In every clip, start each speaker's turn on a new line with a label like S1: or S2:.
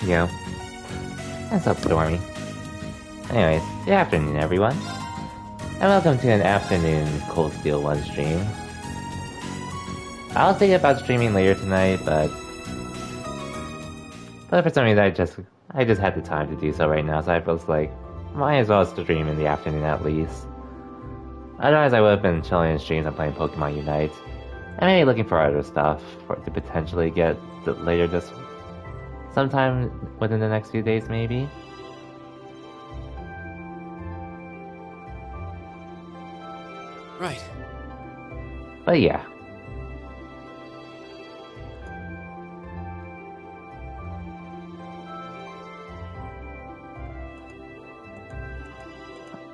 S1: Yo, what's up, Stormy? Anyways, good afternoon, everyone, and welcome to an afternoon Cold Steel 1 stream. I was thinking about streaming later tonight, but for some reason I just had the time to do so right now, so I was like, might as well stream in the afternoon at least. Otherwise, I would have been chilling in streams and playing Pokemon Unite, and maybe looking for other stuff to potentially get later this sometime within the next few days, maybe.
S2: Right.
S1: But yeah.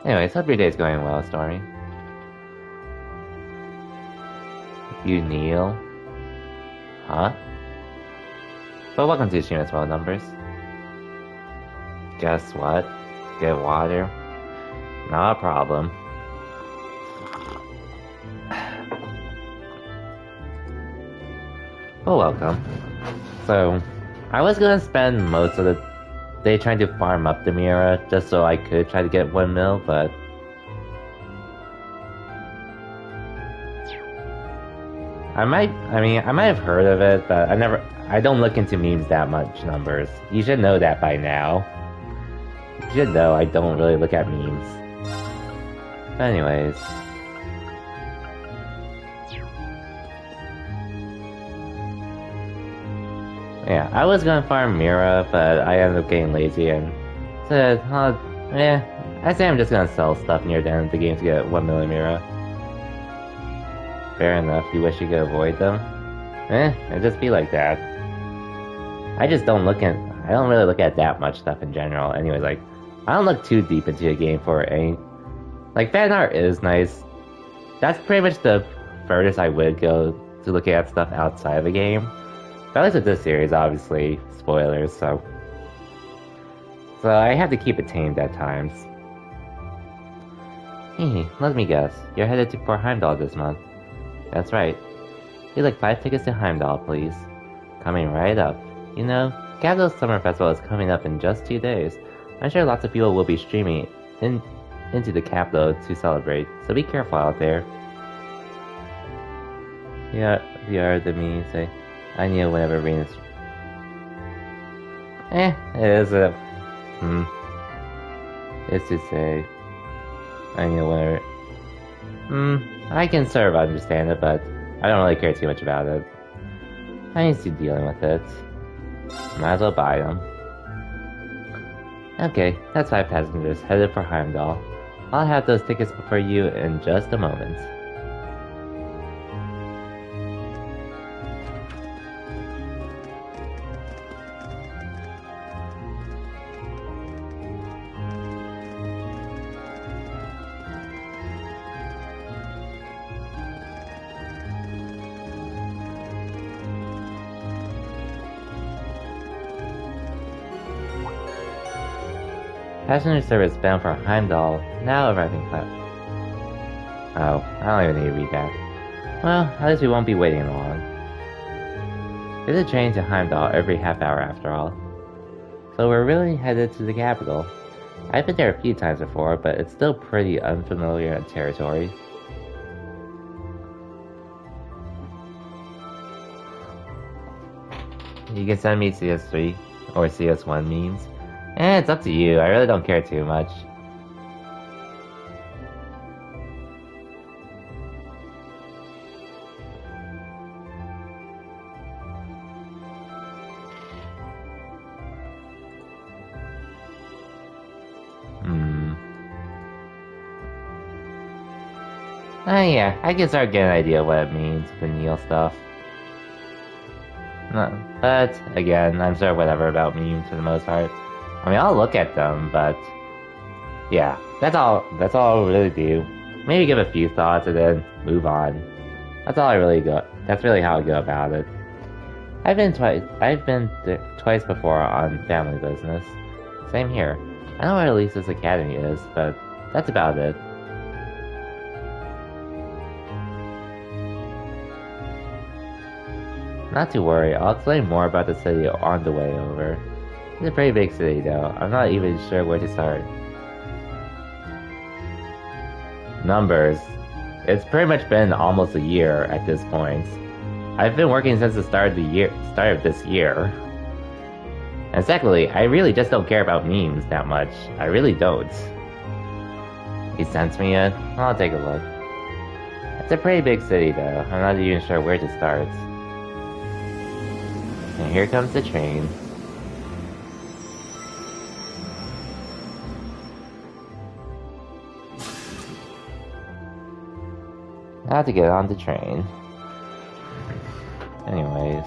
S1: Anyways, hope your day's going well, Stormy. You kneel? Huh? But welcome to the stream as well, Numbers. Guess what? Get water? Not a problem. Well, welcome. So, I was gonna spend most of the day trying to farm up the Mira just so I could try to get 1 mil, but I might have heard of it, but I don't look into memes that much, Numbers. You should know that by now. You should know I don't really look at memes. But anyways. Yeah, I was gonna farm Mira, but I ended up getting lazy and said, I say I'm just gonna sell stuff near the end of the game to get 1 million Mira. Fair enough, you wish you could avoid them? It'd just be like that. I don't really look at that much stuff in general. Anyways, like, I don't look too deep into a game for any... Like, fan art is nice. That's pretty much the furthest I would go to looking at stuff outside of a game. But at least with this series, obviously, spoilers, so I have to keep it tamed at times. Hey, let me guess. You're headed for Heimdall this month. That's right. You'd like 5 tickets to Heimdall, please. Coming right up. You know, Capital Summer Festival is coming up in just 2 days. I'm sure lots of people will be streaming into the capital to celebrate, so be careful out there. Yeah, the art of me say, I knew whenever Venus... it is a... It's to say... I knew whenever... I can sort of understand it, but I don't really care too much about it. I used to dealing with it. Might as well buy them. Okay, that's 5 passengers headed for Heimdall. I'll have those tickets for you in just a moment. Passenger service bound for Heimdall, now arriving Oh, I don't even need to read that. Well, at least we won't be waiting long. There's a train to Heimdall every half hour after all. So we're really headed to the capital. I've been there a few times before, but it's still pretty unfamiliar territory. You can send me CS3 or CS1 memes. It's up to you. I really don't care too much. Yeah, I can start getting an idea what it means, the Neil stuff. No, but, again, I'm sure whatever about memes for the most part. I mean, I'll look at them, but... Yeah, that's all I'll really do. Maybe give a few thoughts and then move on. That's really how I go about it. I've been twice before on family business. Same here. I know where Elisa's Academy is, but that's about it. Not to worry, I'll explain more about the city on the way over. It's a pretty big city though. I'm not even sure where to start. Numbers. It's pretty much been almost a year at this point. I've been working since the start of this year. And secondly, I really just don't care about memes that much. I really don't. He sends me in? I'll take a look. It's a pretty big city though. I'm not even sure where to start. And here comes the train. I have to get on the train. Anyways.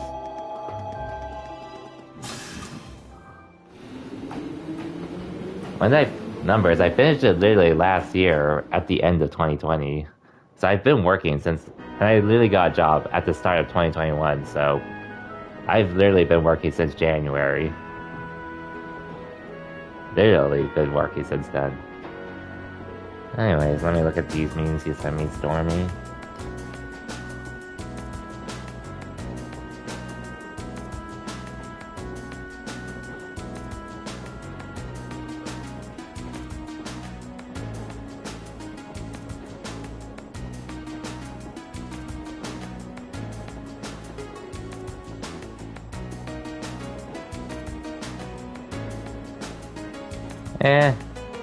S1: Numbers, I finished it literally last year at the end of 2020. So I've been working since, and I literally got a job at the start of 2021, so I've literally been working since January. Literally been working since then. Anyways, let me look at these memes you sent me, Stormy.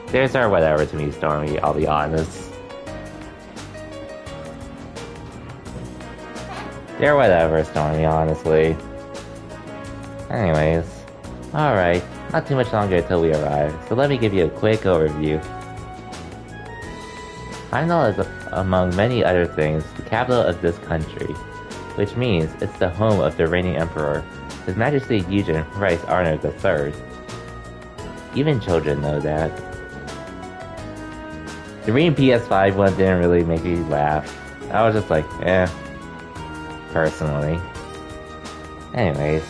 S1: Theirs are whatever to me, Stormy, I'll be honest. They're whatever, Stormy, honestly. Anyways. Alright, not too much longer until we arrive, so let me give you a quick overview. Heimdall is, among many other things, the capital of this country, which means it's the home of the reigning emperor, His Majesty Eugen Price Arnold III. Even children know that. The Reading PS5 one didn't really make me laugh. I was just like, personally. Anyways,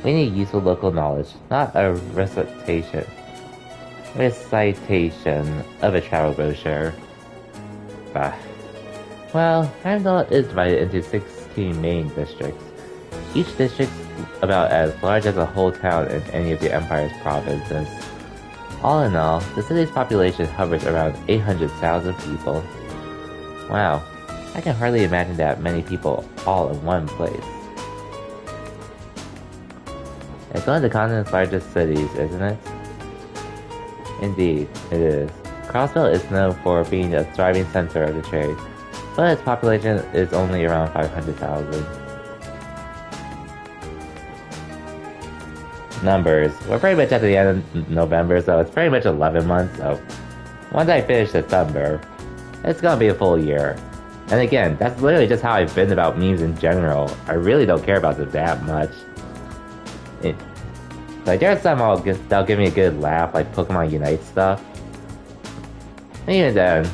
S1: we need useful local knowledge, not a recitation of a travel brochure. Well, Heimdall is divided into 16 main districts. Each district about as large as a whole town in any of the Empire's provinces. All in all, the city's population hovers around 800,000 people. Wow, I can hardly imagine that many people all in one place. It's one of the continent's largest cities, isn't it? Indeed, it is. Crossbell is known for being a thriving center of the trade, but its population is only around 500,000. Numbers. We're pretty much at the end of November, so it's pretty much 11 months, so once I finish December, it's gonna be a full year. And again, that's literally just how I've been about memes in general. I really don't care about them that much. Like, there's some that'll give me a good laugh, like Pokemon Unite stuff. And even then,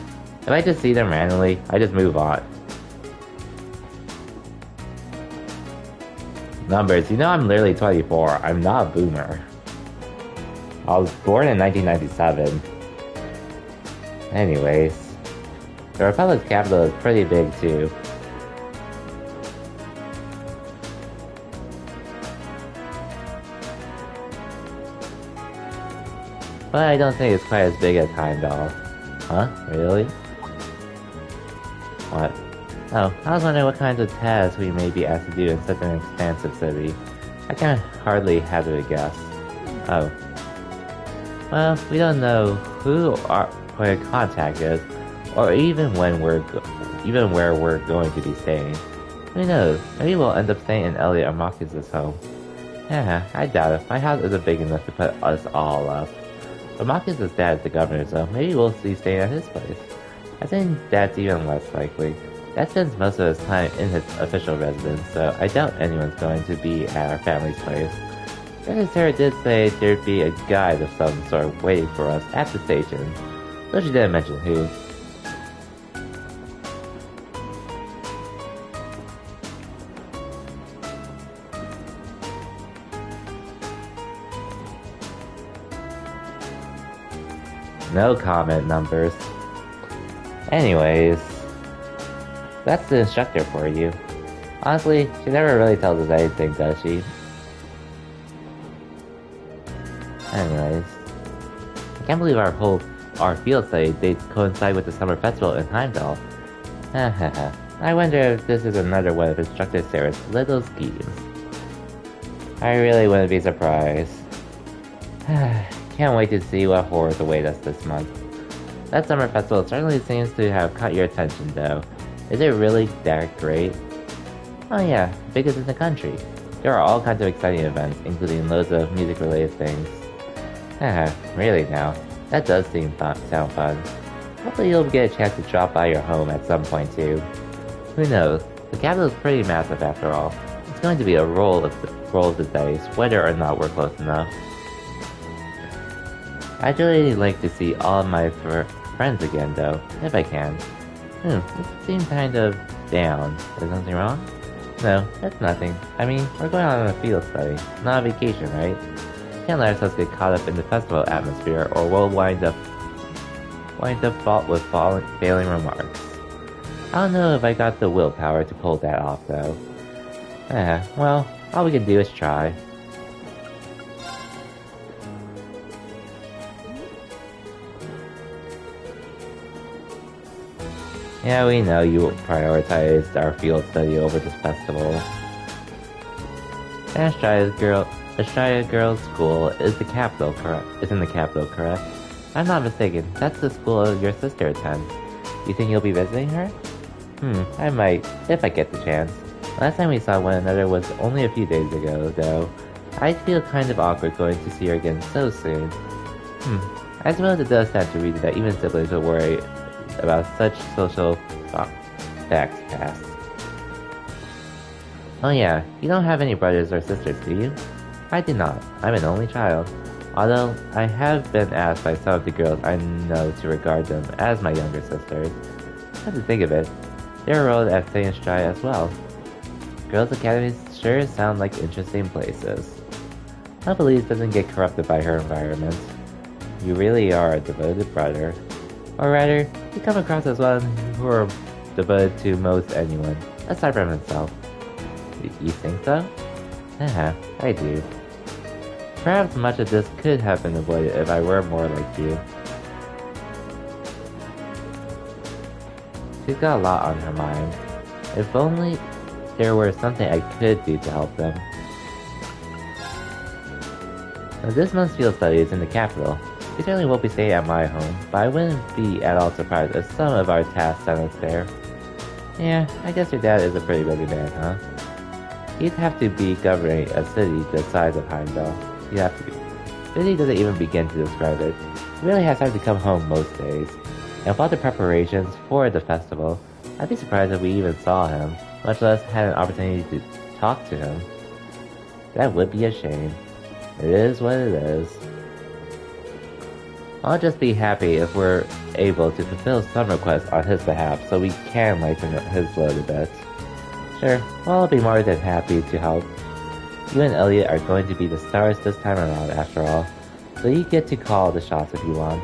S1: if I just see them randomly, I just move on. Numbers, you know I'm literally 24, I'm not a boomer. I was born in 1997. Anyways, the Republic's capital is pretty big too. But I don't think it's quite as big as Heimdall. Huh? Really? What? Oh, I was wondering what kinds of tasks we may be asked to do in such an expansive city. I can hardly hazard a guess. Oh. Well, we don't know who our point of contact is, or even where we're going to be staying. Who knows? Maybe we'll end up staying in Elliot or Marcus's home. Yeah, I doubt it. My house isn't big enough to put us all up. But Marcus's dad is the governor, so maybe we'll be staying at his place. I think that's even less likely. Dad spends most of his time in his official residence, so I doubt anyone's going to be at our family's place. Sarah did say there'd be a guide of some sort waiting for us at the station, though she didn't mention who. No comment, Numbers. Anyways, that's the instructor for you. Honestly, she never really tells us anything, does she? Anyways, I can't believe our field study dates coincide with the summer festival in Heimdall. Hahaha. I wonder if this is another one of Instructor Sarah's little schemes. I really wouldn't be surprised. Can't wait to see what horrors await us this month. That summer festival certainly seems to have caught your attention though. Is it really that great? Oh yeah, biggest in the country. There are all kinds of exciting events, including loads of music-related things. Really now. That does sound fun. Hopefully you'll get a chance to drop by your home at some point too. Who knows? The capital is pretty massive after all. It's going to be a roll of the dice, whether or not we're close enough. I'd really like to see all of my friends again though, if I can. It seems kind of down. Is something wrong? No, that's nothing. I mean, we're going on a field study, not a vacation, right? Can't let ourselves get caught up in the festival atmosphere, or we'll wind up with failing remarks. I don't know if I got the willpower to pull that off, though. Well, all we can do is try. Yeah, we know you prioritized our field study over this festival. Estrella Girls' School is the capital, correct? Is in the capital, correct? I'm not mistaken. That's the school your sister attends. You think you'll be visiting her? I might, if I get the chance. Last time we saw one another was only a few days ago, though. I feel kind of awkward going to see her again so soon. I suppose it does stand to reason that even siblings will worry about such social facts past. Oh yeah, you don't have any brothers or sisters, do you? I do not. I'm an only child. Although, I have been asked by some of the girls I know to regard them as my younger sisters. Come to think of it, they're enrolled at St. Estrella as well. Girls' academies sure sound like interesting places. Hope Elise doesn't get corrupted by her environment. You really are a devoted brother. Or rather, you come across as one who are devoted to most anyone, aside from himself. You think so? I do. Perhaps much of this could have been avoided if I were more like you. She's got a lot on her mind. If only there were something I could do to help them. Now, this month's field study is in the capital. We certainly won't be staying at my home, but I wouldn't be at all surprised if some of our tasks sent us there. Yeah, I guess your dad is a pretty busy man, huh? He'd have to be governing a city the size of Heimdall. He'd have to be. Busy doesn't even begin to describe it. He really has time to come home most days. And with all the preparations for the festival, I'd be surprised if we even saw him, much less had an opportunity to talk to him. That would be a shame. It is what it is. I'll just be happy if we're able to fulfill some requests on his behalf so we can lighten his load a bit. Sure, well, I'll be more than happy to help. You and Elliot are going to be the stars this time around after all, so you get to call the shots if you want.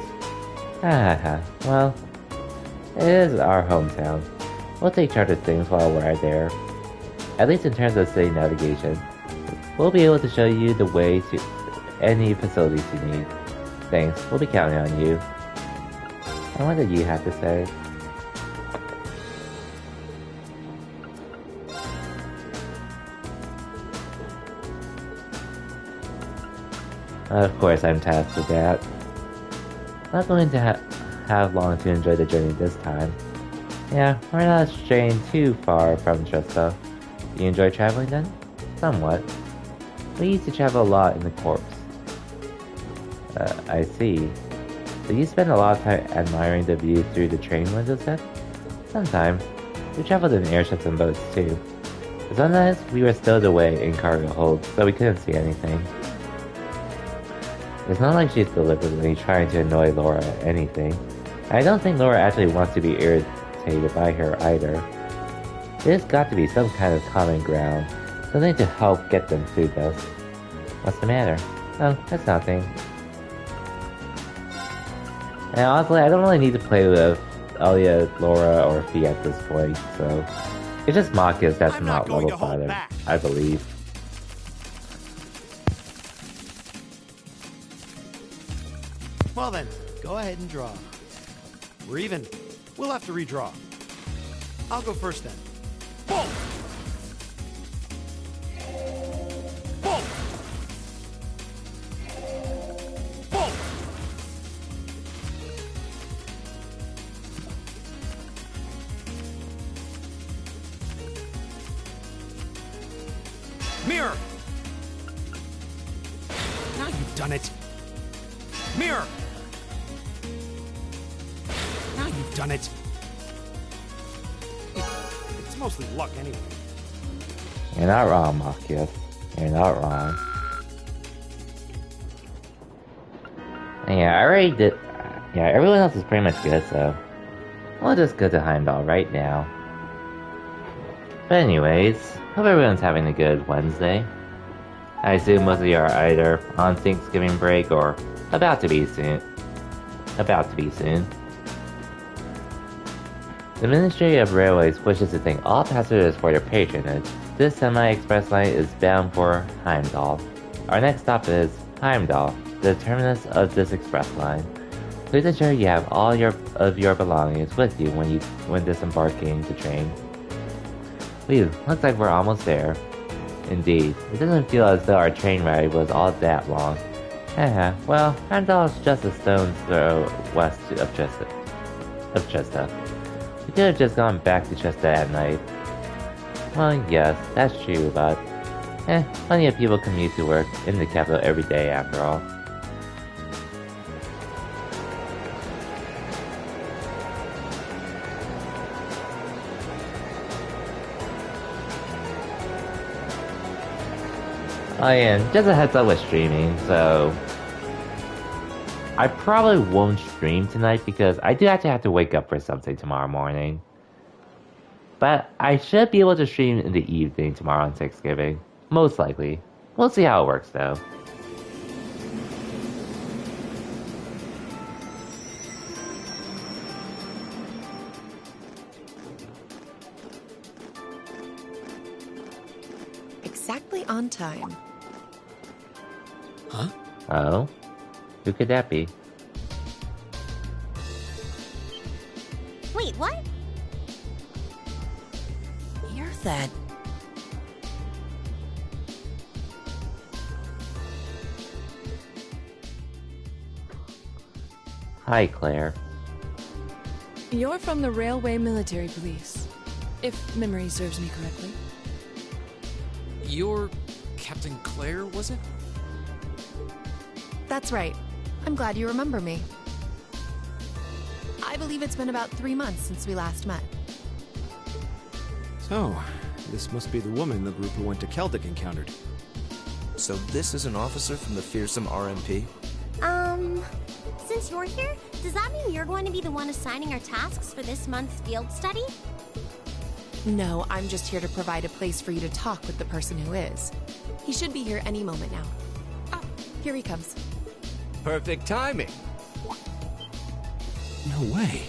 S1: Well, it is our hometown. We'll take charge of things while we're there. At least in terms of city navigation, we'll be able to show you the way to any facilities you need. Thanks, we'll be counting on you. And what did you have to say? Of course I'm tasked with that. Not going to have long to enjoy the journey this time. Yeah, we're not straying too far from Trista. You enjoy traveling then? Somewhat. We used to travel a lot in the Corps. I see. So you spend a lot of time admiring the view through the train windows then? Sometimes. We traveled in airships and boats too. But sometimes we were stowed away in cargo holds, so we couldn't see anything. It's not like she's deliberately trying to annoy Laura or anything. I don't think Laura actually wants to be irritated by her either. There's got to be some kind of common ground, something to help get them through this. What's the matter? Oh, that's nothing. And honestly, I don't really need to play with Elliot, Laura, or Fee at this point, so... It's just Marcus that's not level 5, I believe.
S2: Well then, go ahead and draw. We're even. We'll have to redraw. I'll go first then. Boom! Boom! Boom! Mirror! Now you've done it. Mirror! Now you've done it. It's mostly luck anyway.
S1: You're not wrong, Marcus. You're not wrong. And yeah, I already did. Yeah, everyone else is pretty much good, so we'll just go to Heimdall right now. But anyways, hope everyone's having a good Wednesday. I assume most of you are either on Thanksgiving break or about to be soon. The Ministry of Railways wishes to thank all passengers for their patronage. This semi-express line is bound for Heimdall. Our next stop is Heimdall, the terminus of this express line. Please ensure you have all of your belongings with you when disembarking the train. Phew, looks like we're almost there. Indeed, it doesn't feel as though our train ride was all that long. Haha, well, Heimdall is just a stone's throw west of Chesta. We could have just gone back to Chesta at night. Well, yes, that's true, but plenty of people commute to work in the capital every day after all. Oh yeah, and just a heads up with streaming, so I probably won't stream tonight because I do actually have to wake up for something tomorrow morning. But I should be able to stream in the evening tomorrow on Thanksgiving. Most likely. We'll see how it works though.
S3: Exactly on time.
S2: Huh?
S1: Oh? Who could that be?
S4: Wait, what?
S3: You're that...
S1: Hi, Claire.
S5: You're from the Railway Military Police, if memory serves me correctly.
S2: You're Captain Claire, was it?
S3: That's right. I'm glad you remember me. I believe it's been about 3 months since we last met.
S2: So, this must be the woman the group who went to Celtic encountered.
S6: So this is an officer from the fearsome RMP?
S4: Since you're here, does that mean you're going to be the one assigning our tasks for this month's field study?
S3: No, I'm just here to provide a place for you to talk with the person who is. He should be here any moment now. Ah, here he comes.
S6: Perfect timing.
S2: No way.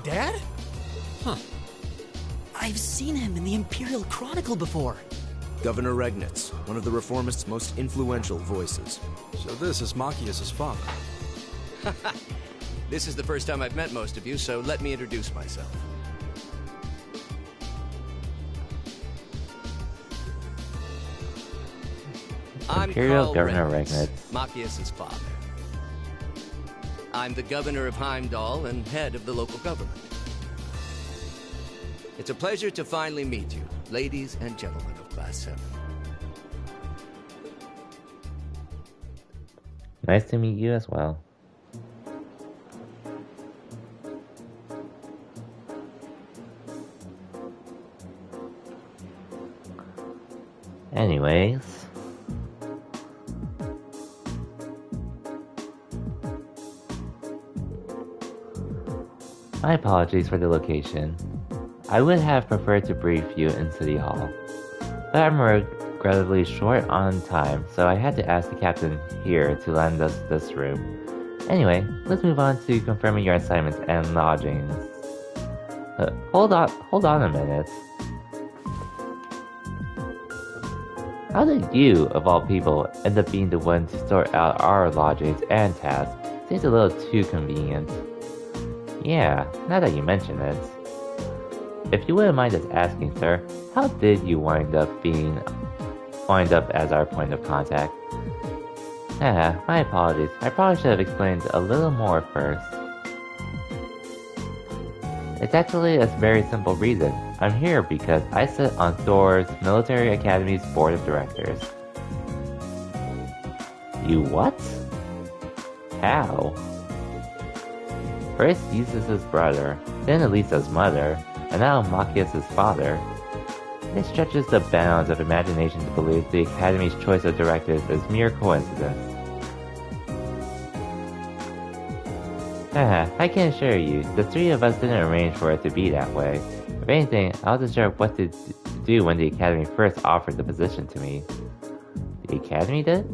S2: Dad? Huh.
S7: I've seen him in the Imperial Chronicle before.
S6: Governor Regnitz, one of the Reformists' most influential voices.
S2: So this is Machias' father.
S8: This is the first time I've met most of you, so let me introduce myself. I'm
S1: Imperial
S8: Carl
S1: Governor
S8: Regnitz,
S1: Regnitz.
S8: Machias' father. I'm the governor of Heimdall and head of the local government. It's a pleasure to finally meet you, ladies and gentlemen of Class 7.
S1: Nice to meet you as well. Anyways. My apologies for the location. I would have preferred to brief you in City Hall, but I'm regrettably short on time, so I had to ask the captain here to lend us this room. Anyway, let's move on to confirming your assignments and lodgings. Hold on a minute. How did you, of all people, end up being the one to sort out our lodgings and tasks? Seems a little too convenient. Yeah, now that you mention it. If you wouldn't mind us asking, sir, how did you wind up as our point of contact? My apologies. I probably should have explained a little more first. It's actually a very simple reason. I'm here because I sit on Thor's Military Academy's board of directors. You what? How? First Eustace's brother, then Elisa's mother, and now Machias' father. It stretches the bounds of imagination to believe the Academy's choice of directors is mere coincidence. I can assure you, the three of us didn't arrange for it to be that way. If anything, I wasn't sure what to do when the Academy first offered the position to me. The Academy did?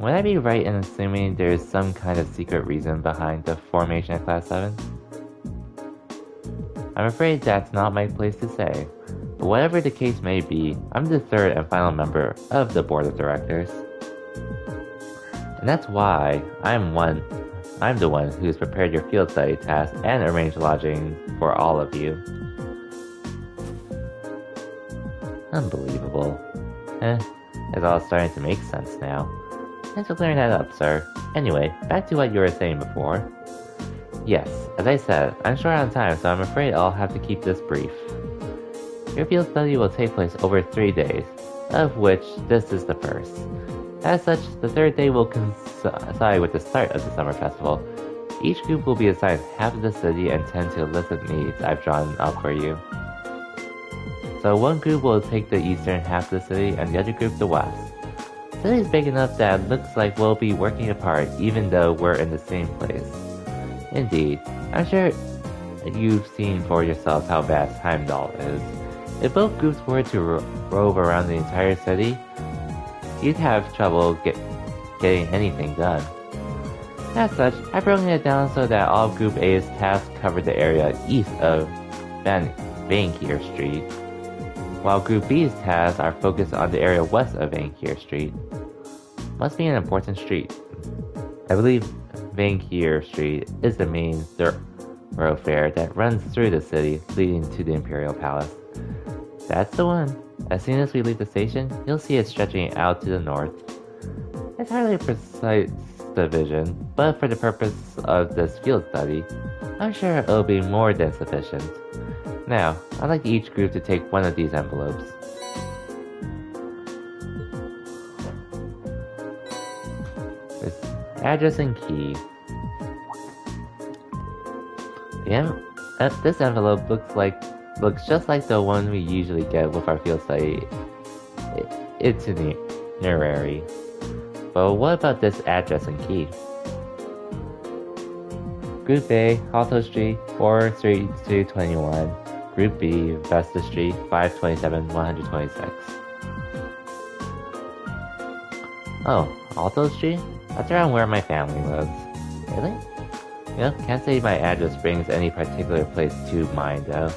S1: Would I be right in assuming there is some kind of secret reason behind the formation of Class 7? I'm afraid that's not my place to say, but whatever the case may be, I'm the third and final member of the board of directors. And that's why I'm the one who's prepared your field study tasks and arranged lodging for all of you. Unbelievable. It's all starting to make sense now. Thanks for clearing that up, sir. Anyway, back to what you were saying before. Yes, as I said, I'm short on time, so I'm afraid I'll have to keep this brief. Your field study will take place over 3 days, of which this is the first. As such, the third day will coincide with the start of the summer festival. Each group will be assigned half of the city and tend to elicit needs I've drawn up for you. So one group will take the eastern half of the city and the other group the west. The city is big enough that it looks like we'll be working apart even though we're in the same place. Indeed, I'm sure you've seen for yourselves how vast Heimdall is. If both groups were to rove around the entire city, you'd have trouble getting anything done. As such, I've broken it down so that all of Group A's tasks cover the area east of Vankier Street, while Group B's tasks are focused on the area west of Vankier Street. Must be an important street. I believe Vankier Street is the main thoroughfare that runs through the city, leading to the Imperial Palace. That's the one. As soon as we leave the station, you'll see it stretching out to the north. It's hardly a precise division, but for the purpose of this field study, I'm sure it'll be more than sufficient. Now, I'd like each group to take one of these envelopes. This address and key. This envelope looks just like the one we usually get with our field study itinerary. But what about this address and key? Group A, Alto Street, 43221. Group B, Vesta Street, 527, 126. Oh, Alto Street? That's around where my family lives. Really? Can't say my address brings any particular place to mind though.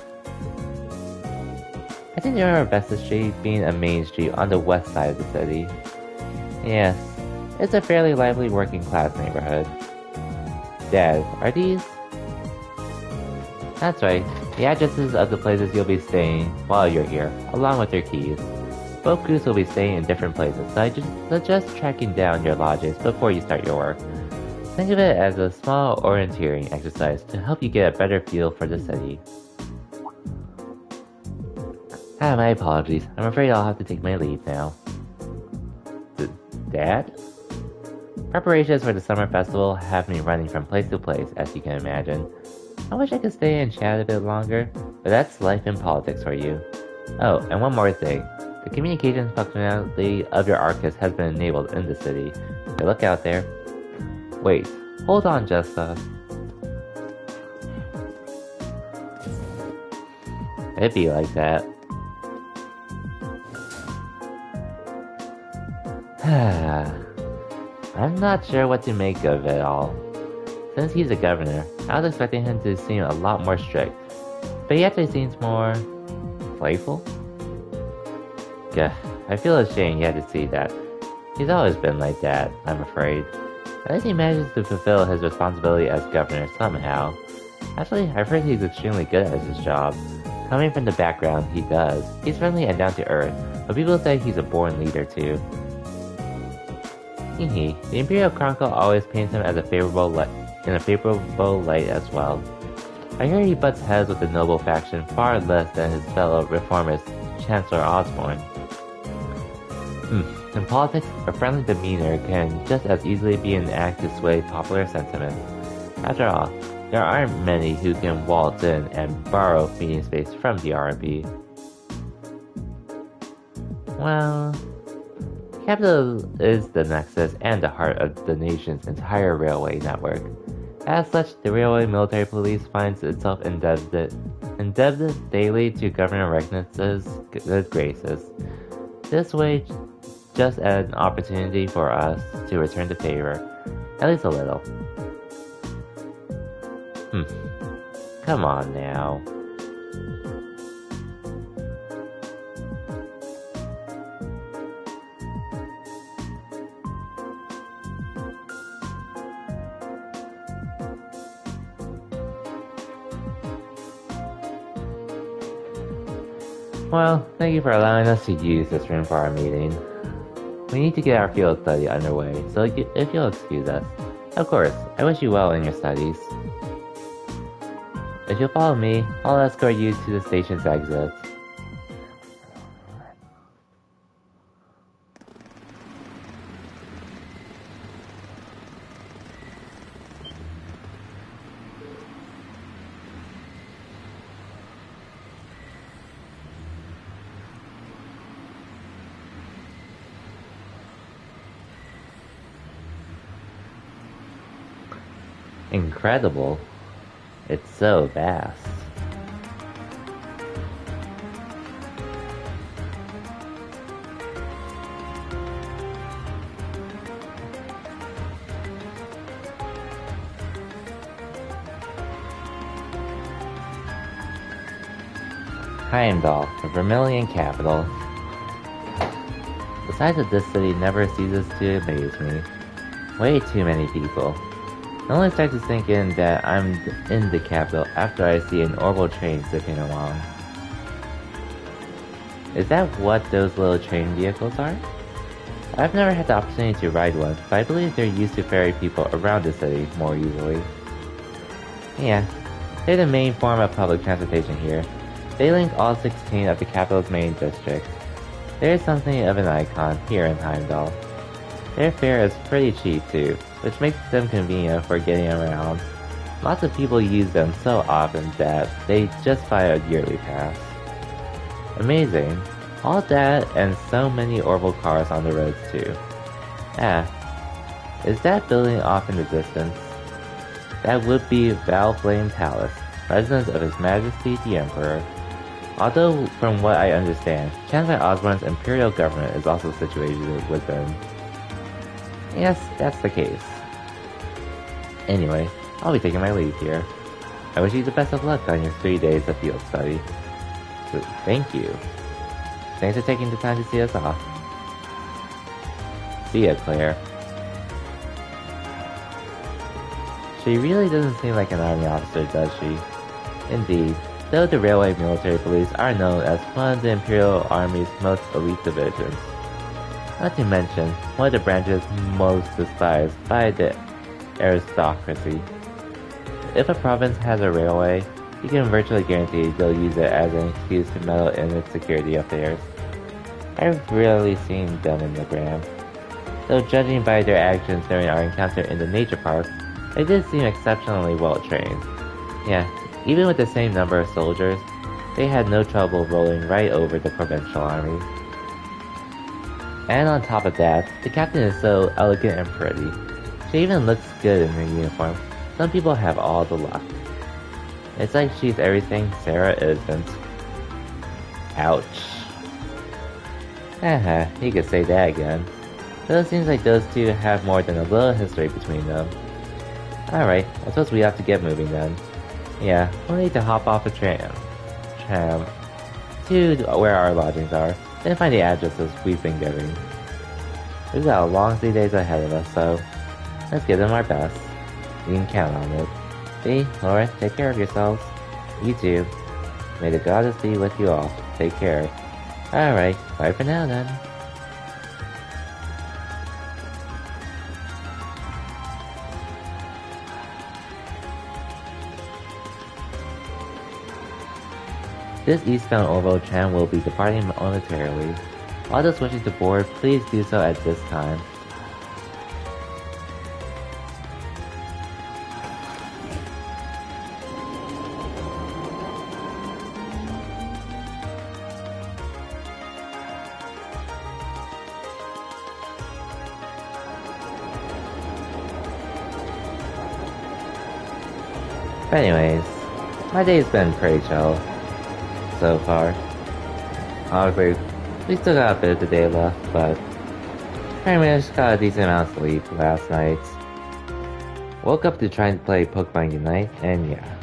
S1: I think there are Vesta Street being a main street on the west side of the city. Yes, it's a fairly lively working class neighborhood. Dad, are these? That's right, the addresses of the places you'll be staying while you're here, along with your keys. Both groups will be staying in different places, so I just suggest tracking down your lodgings before you start your work. Think of it as a small orienteering exercise to help you get a better feel for the city. My apologies. I'm afraid I'll have to take my leave now. Dad? Preparations for the summer festival have me running from place to place, as you can imagine. I wish I could stay and chat a bit longer, but that's life in politics for you. Oh, and one more thing. The communications functionality of your Arcus has been enabled in the city, so look out there. Wait, hold on just It'd be like that. I'm not sure what to make of it all. Since he's a governor, I was expecting him to seem a lot more strict, but he actually seems more playful? I feel ashamed you had to see that. He's always been like that, I'm afraid. At least he manages to fulfill his responsibility as governor somehow. Actually, I've heard he's extremely good at his job. Coming from the background he does, he's friendly and down to earth, but people say he's a born leader too. Hehe, the Imperial Chronicle always paints him as in a favorable light as well. I hear he butts heads with the noble faction far less than his fellow reformist, Chancellor Osborne. In politics, a friendly demeanor can just as easily be an act to sway popular sentiment. After all, there aren't many who can waltz in and borrow meeting space from the RB. Well, capital is the nexus and the heart of the nation's entire railway network. As such, the Railway Military Police finds itself indebted daily to Governor Regnitz' good graces. This way, just an opportunity for us to return the favor, at least a little. Come on now. Well, thank you for allowing us to use this room for our meeting. We need to get our field study underway, so if you'll excuse us. Of course, I wish you well in your studies. If you'll follow me, I'll escort you to the station's exit. Incredible. It's so vast. Heimdall, the Vermilion capital. The size of this city never ceases to amaze me. Way too many people. I only start to sink in that I'm in the capital after I see an orbital train zipping along. Is that what those little train vehicles are? I've never had the opportunity to ride one, but I believe they're used to ferry people around the city more easily. Yeah, they're the main form of public transportation here. They link all 16 of the capital's main districts. They're something of an icon here in Heimdall. Their fare is pretty cheap too, which makes them convenient for getting around. Lots of people use them so often that they just buy a yearly pass. Amazing. All that and so many orbital cars on the roads too. Is that building off in the distance? That would be Valflame Palace, residence of His Majesty the Emperor. Although, from what I understand, Chancellor Osborne's imperial government is also situated within. Yes, that's the case. Anyway, I'll be taking my leave here. I wish you the best of luck on your 3 days of field study. So, thank you. Thanks for taking the time to see us off. See ya, Claire. She really doesn't seem like an army officer, does she? Indeed, though the Railway Military Police are known as one of the Imperial Army's most elite divisions. Not to mention, one of the branches most despised by the aristocracy. If a province has a railway, you can virtually guarantee they'll use it as an excuse to meddle in its security affairs. I've rarely seen them in the gram. Though judging by their actions during our encounter in the nature park, they did seem exceptionally well trained. Yeah, even with the same number of soldiers, they had no trouble rolling right over the provincial army. And on top of that, the captain is so elegant and pretty. She even looks good in her uniform. Some people have all the luck. It's like she's everything Sarah isn't. Ouch. You could say that again. Though it seems like those two have more than a little history between them. Alright, I suppose we have to get moving then. Yeah, we'll need to hop off a tram to where our lodgings are. and find the addresses we've been giving. We've got a long 3 days ahead of us, so let's give them our best. You can count on it. See, Laura, take care of yourselves. You too. May the goddess be with you all. Take care. Alright, bye for now then. This eastbound Orville tram will be departing momentarily. All those wishing to board, please do so at this time. But anyways, my day's been pretty chill so far. Obviously, we still got a bit of the day left, but pretty much got a decent amount of sleep last night. Woke up to try and play Pokemon Unite, and yeah.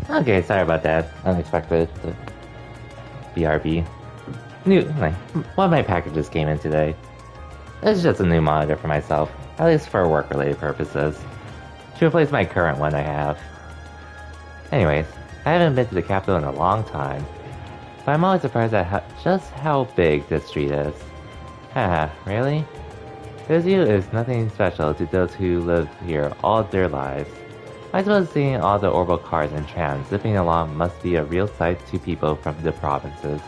S1: Okay, sorry about that. Unexpected. The BRB. One of my packages came in today. It's just a new monitor for myself, at least for work-related purposes, to replace my current one I have. Anyways, I haven't been to the capital in a long time, but I'm always surprised at just how big this street is. Haha, really? This view is nothing special to those who live here all their lives. I suppose seeing all the Orbital cars and trams zipping along must be a real sight to people from the provinces.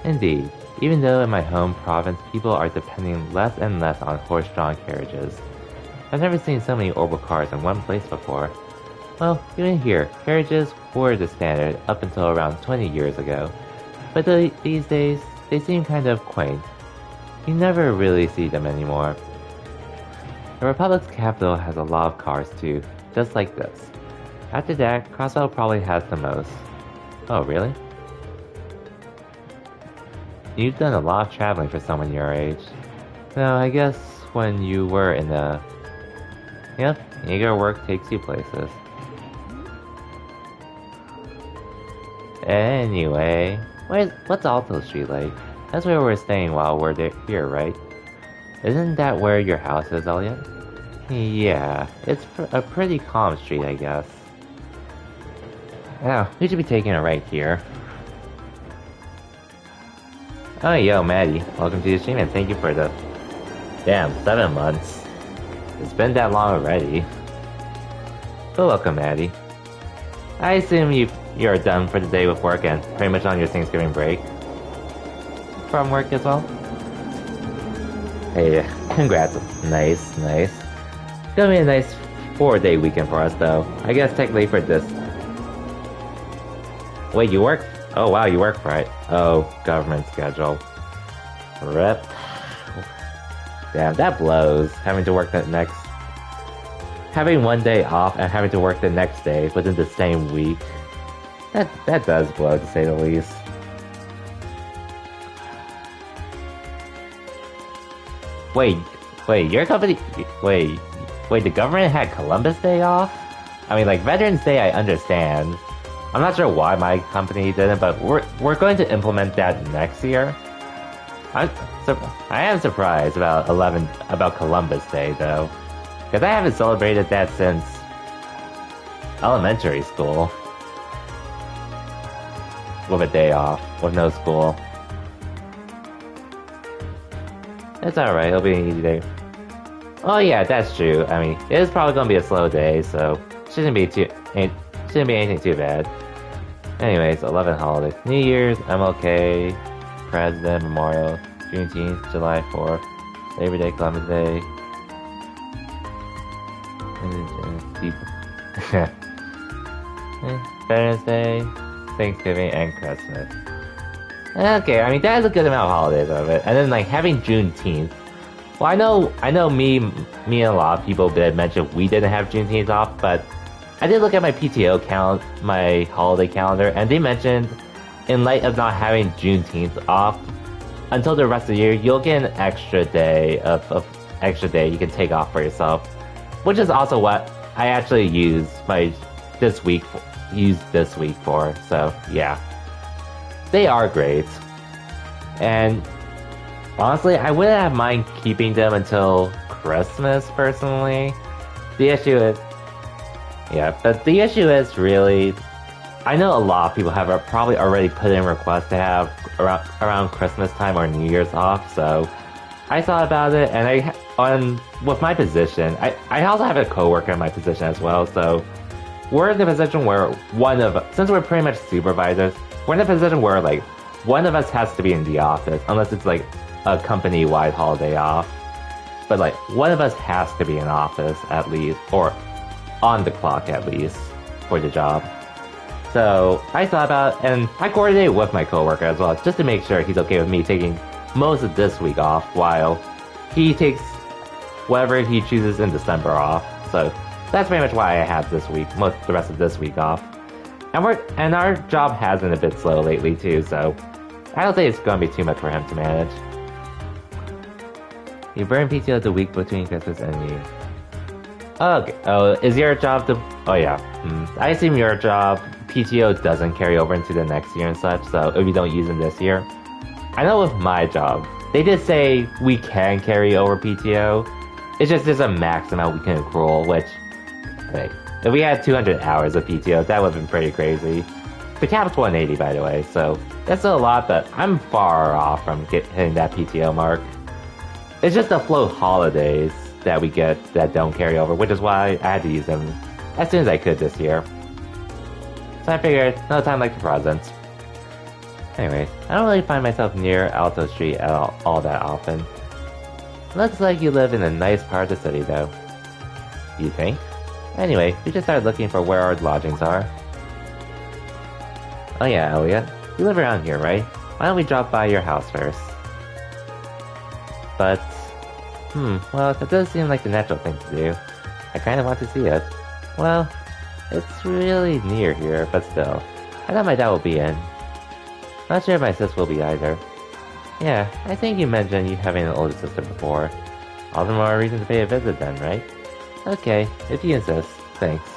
S1: Indeed, even though in my home province people are depending less and less on horse-drawn carriages. I've never seen so many Orbital cars in one place before. Well, even here, carriages were the standard up until around 20 years ago. But these days, they seem kind of quaint. You never really see them anymore. The Republic's capital has a lot of cars too, just like this. After that, Crossbell probably has the most. Oh, really? You've done a lot of traveling for someone your age. No, I guess when you were in the... Yep, eager work takes you places. Anyway, what's Alto Street like? That's where we're staying while we're here, right? Isn't that where your house is, Elliot? Yeah, it's a pretty calm street, I guess. Yeah, we should be taking it right here. Oh, yo, Maddie. Welcome to the stream, and thank you for the... Damn, 7 months. It's been that long already. But welcome, Maddie. I assume you're done for the day with work and pretty much on your Thanksgiving break. From work as well? Hey, congrats. Nice, nice. It's gonna be a nice 4-day weekend for us, though. I guess technically for this... Wait, you work? Oh wow, you work Friday. Oh, government schedule. Rip. Damn, that blows. Having to work having 1 day off and having to work the next day within the same week. That does blow, to say the least. Wait, your company... Wait, the government had Columbus Day off? I mean, like, Veterans Day I understand. I'm not sure why my company didn't, but we're going to implement that next year. I am surprised about Columbus Day, though. Because I haven't celebrated that since... elementary school. With a day off, with no school. It's alright, it'll be an easy day. Oh yeah, that's true. I mean, it is probably gonna be a slow day, so shouldn't be anything too bad. Anyways, 11 holidays. New Year's, MLK, President, Memorial, Juneteenth, July 4th, Labor Day, Columbus Day. Veterans Day, Thanksgiving, and Christmas. Okay, I mean that is a good amount of holidays of it. And then like having Juneteenth. Well, I know me and a lot of people did mention we didn't have Juneteenth off, but I did look at my PTO count, my holiday calendar, and they mentioned in light of not having Juneteenth off until the rest of the year, you'll get an extra day you can take off for yourself, which is also what I actually used this week for. So yeah, they are great, and honestly, I wouldn't have mind keeping them until Christmas personally. The issue is, but the issue is really, I know a lot of people have probably already put in requests to have around Christmas time or New Year's off, so I thought about it, and with my position, I also have a coworker in my position as well, so we're in the position where since we're pretty much supervisors, we're in a position where like one of us has to be in the office, unless it's like a company-wide holiday off, but like one of us has to be in office at least, or on the clock at least, for the job. So I thought about, and I coordinated with my coworker as well, just to make sure he's okay with me taking most of this week off, while he takes whatever he chooses in December off. So that's pretty much why I have the rest of this week off. And our job has been a bit slow lately too, so I don't think it's going to be too much for him to manage. You burn PTO the week between Christmas and New Year. Okay. Oh, is your job oh yeah. I assume your job, PTO doesn't carry over into the next year and such, so if you don't use them this year. I know with my job, they did say we can carry over PTO. It's just there's a max amount we can accrue, which, like, if we had 200 hours of PTO, that would have been pretty crazy. The cap's 180, by the way, so that's still a lot, but I'm far off from hitting that PTO mark. It's just the float holidays that we get that don't carry over, which is why I had to use them as soon as I could this year. So I figured, no time like the presents. Anyway, I don't really find myself near Alto Street at all that often. Looks like you live in a nice part of the city, though. You think? Anyway, we just started looking for where our lodgings are. Oh yeah, Elliot. You live around here, right? Why don't we drop by your house first? But... well, that does seem like the natural thing to do. I kinda want to see it. Well, it's really near here, but still. I thought my dad will be in. Not sure if my sis will be either. Yeah, I think you mentioned you having an older sister before. All the more reason to pay a visit then, right? Okay, if you insist. Thanks.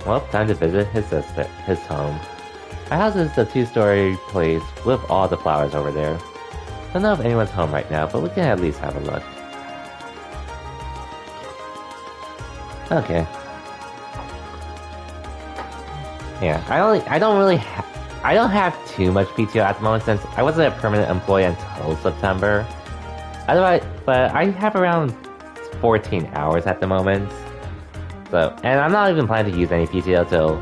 S1: Well, time to visit his home. Our house is a 2-story place with all the flowers over there. Don't know if anyone's home right now, but we can at least have a look. Okay. Yeah, I don't have too much PTO at the moment since I wasn't a permanent employee until September. Otherwise, but I have around 14 hours at the moment. So, and I'm not even planning to use any PTO till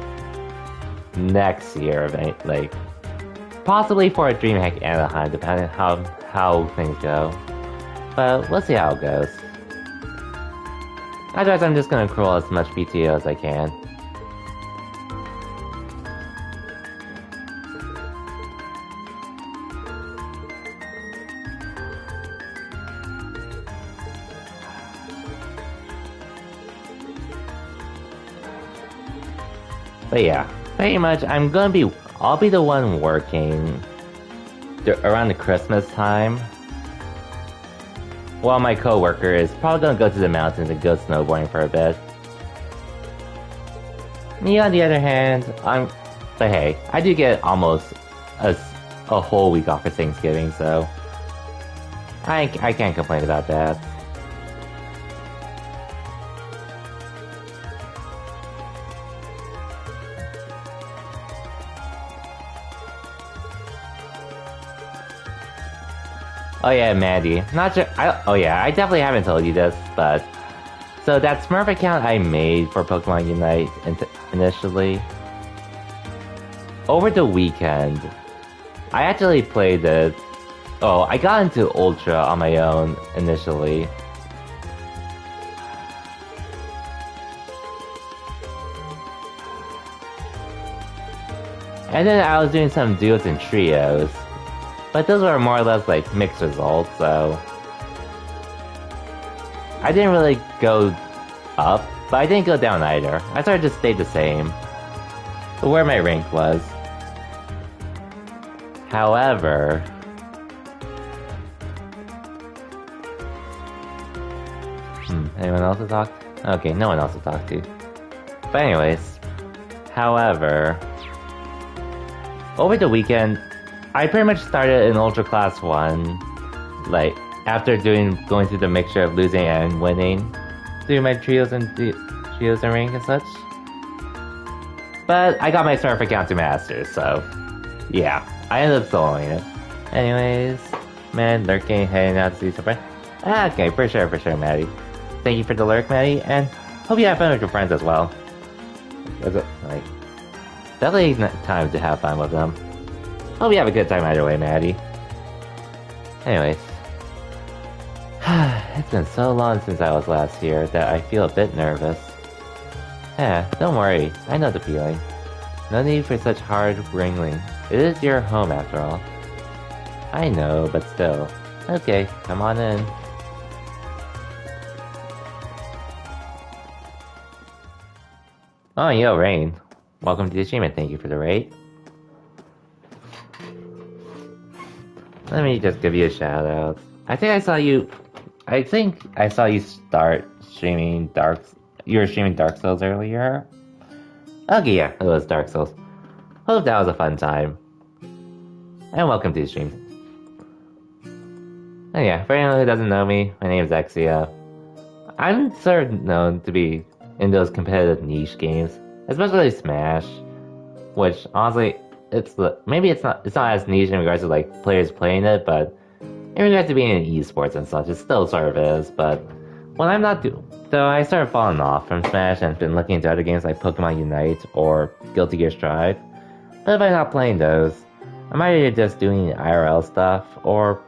S1: next year, like possibly for a DreamHack Anaheim, depending on how things go. But we'll see how it goes. Otherwise, I'm just gonna accrue as much PTO as I can. But yeah, pretty much I'll be the one working around the Christmas time. While my coworker is probably gonna go to the mountains and go snowboarding for a bit. Me on the other hand, but hey, I do get almost a whole week off for Thanksgiving, so I can't complain about that. Oh yeah, Mandy. Not sure. Oh yeah, I definitely haven't told you this, but so that Smurf account I made for Pokemon Unite initially, over the weekend, I actually played it. Oh, I got into Ultra on my own initially. And then I was doing some duos and trios. But those were more or less like mixed results, so I didn't really go up, but I didn't go down either. I sort of just stayed the same, where my rank was. However, anyone else to talk to? Okay, no one else to talk to. But anyways, however, over the weekend, I pretty much started in Ultra Class 1, like, after going through the mixture of losing and winning through my trios and rank and such. But I got my Smurf account to Masters, so yeah, I ended up soloing it. Anyways, man, lurking, heading out to see some friends. Okay, for sure, Maddie. Thank you for the lurk, Maddie, and hope you have fun with your friends as well. Like, definitely time to have fun with them. Hope you have a good time either way, Maddie. Anyways. It's been so long since I was last here that I feel a bit nervous. Don't worry. I know the feeling. No need for such hard wrangling. It is your home after all. I know, but still. Okay, come on in. Oh, yo, Rain. Welcome to the stream and thank you for the raid. Let me just give you a shout out. I think I saw you start streaming you were streaming Dark Souls earlier. Okay, yeah, it was Dark Souls. Hope that was a fun time. And welcome to the stream. And yeah, for anyone who doesn't know me, my name is Exia. I'm sort of known to be in those competitive niche games, especially Smash, which honestly, it's not as niche in regards to like players playing it, but in regards to being in esports and such, it still sort of is. But when I'm not though, I started falling off from Smash and been looking into other games like Pokemon Unite or Guilty Gear Strive. But if I'm not playing those, I'm either just doing IRL stuff or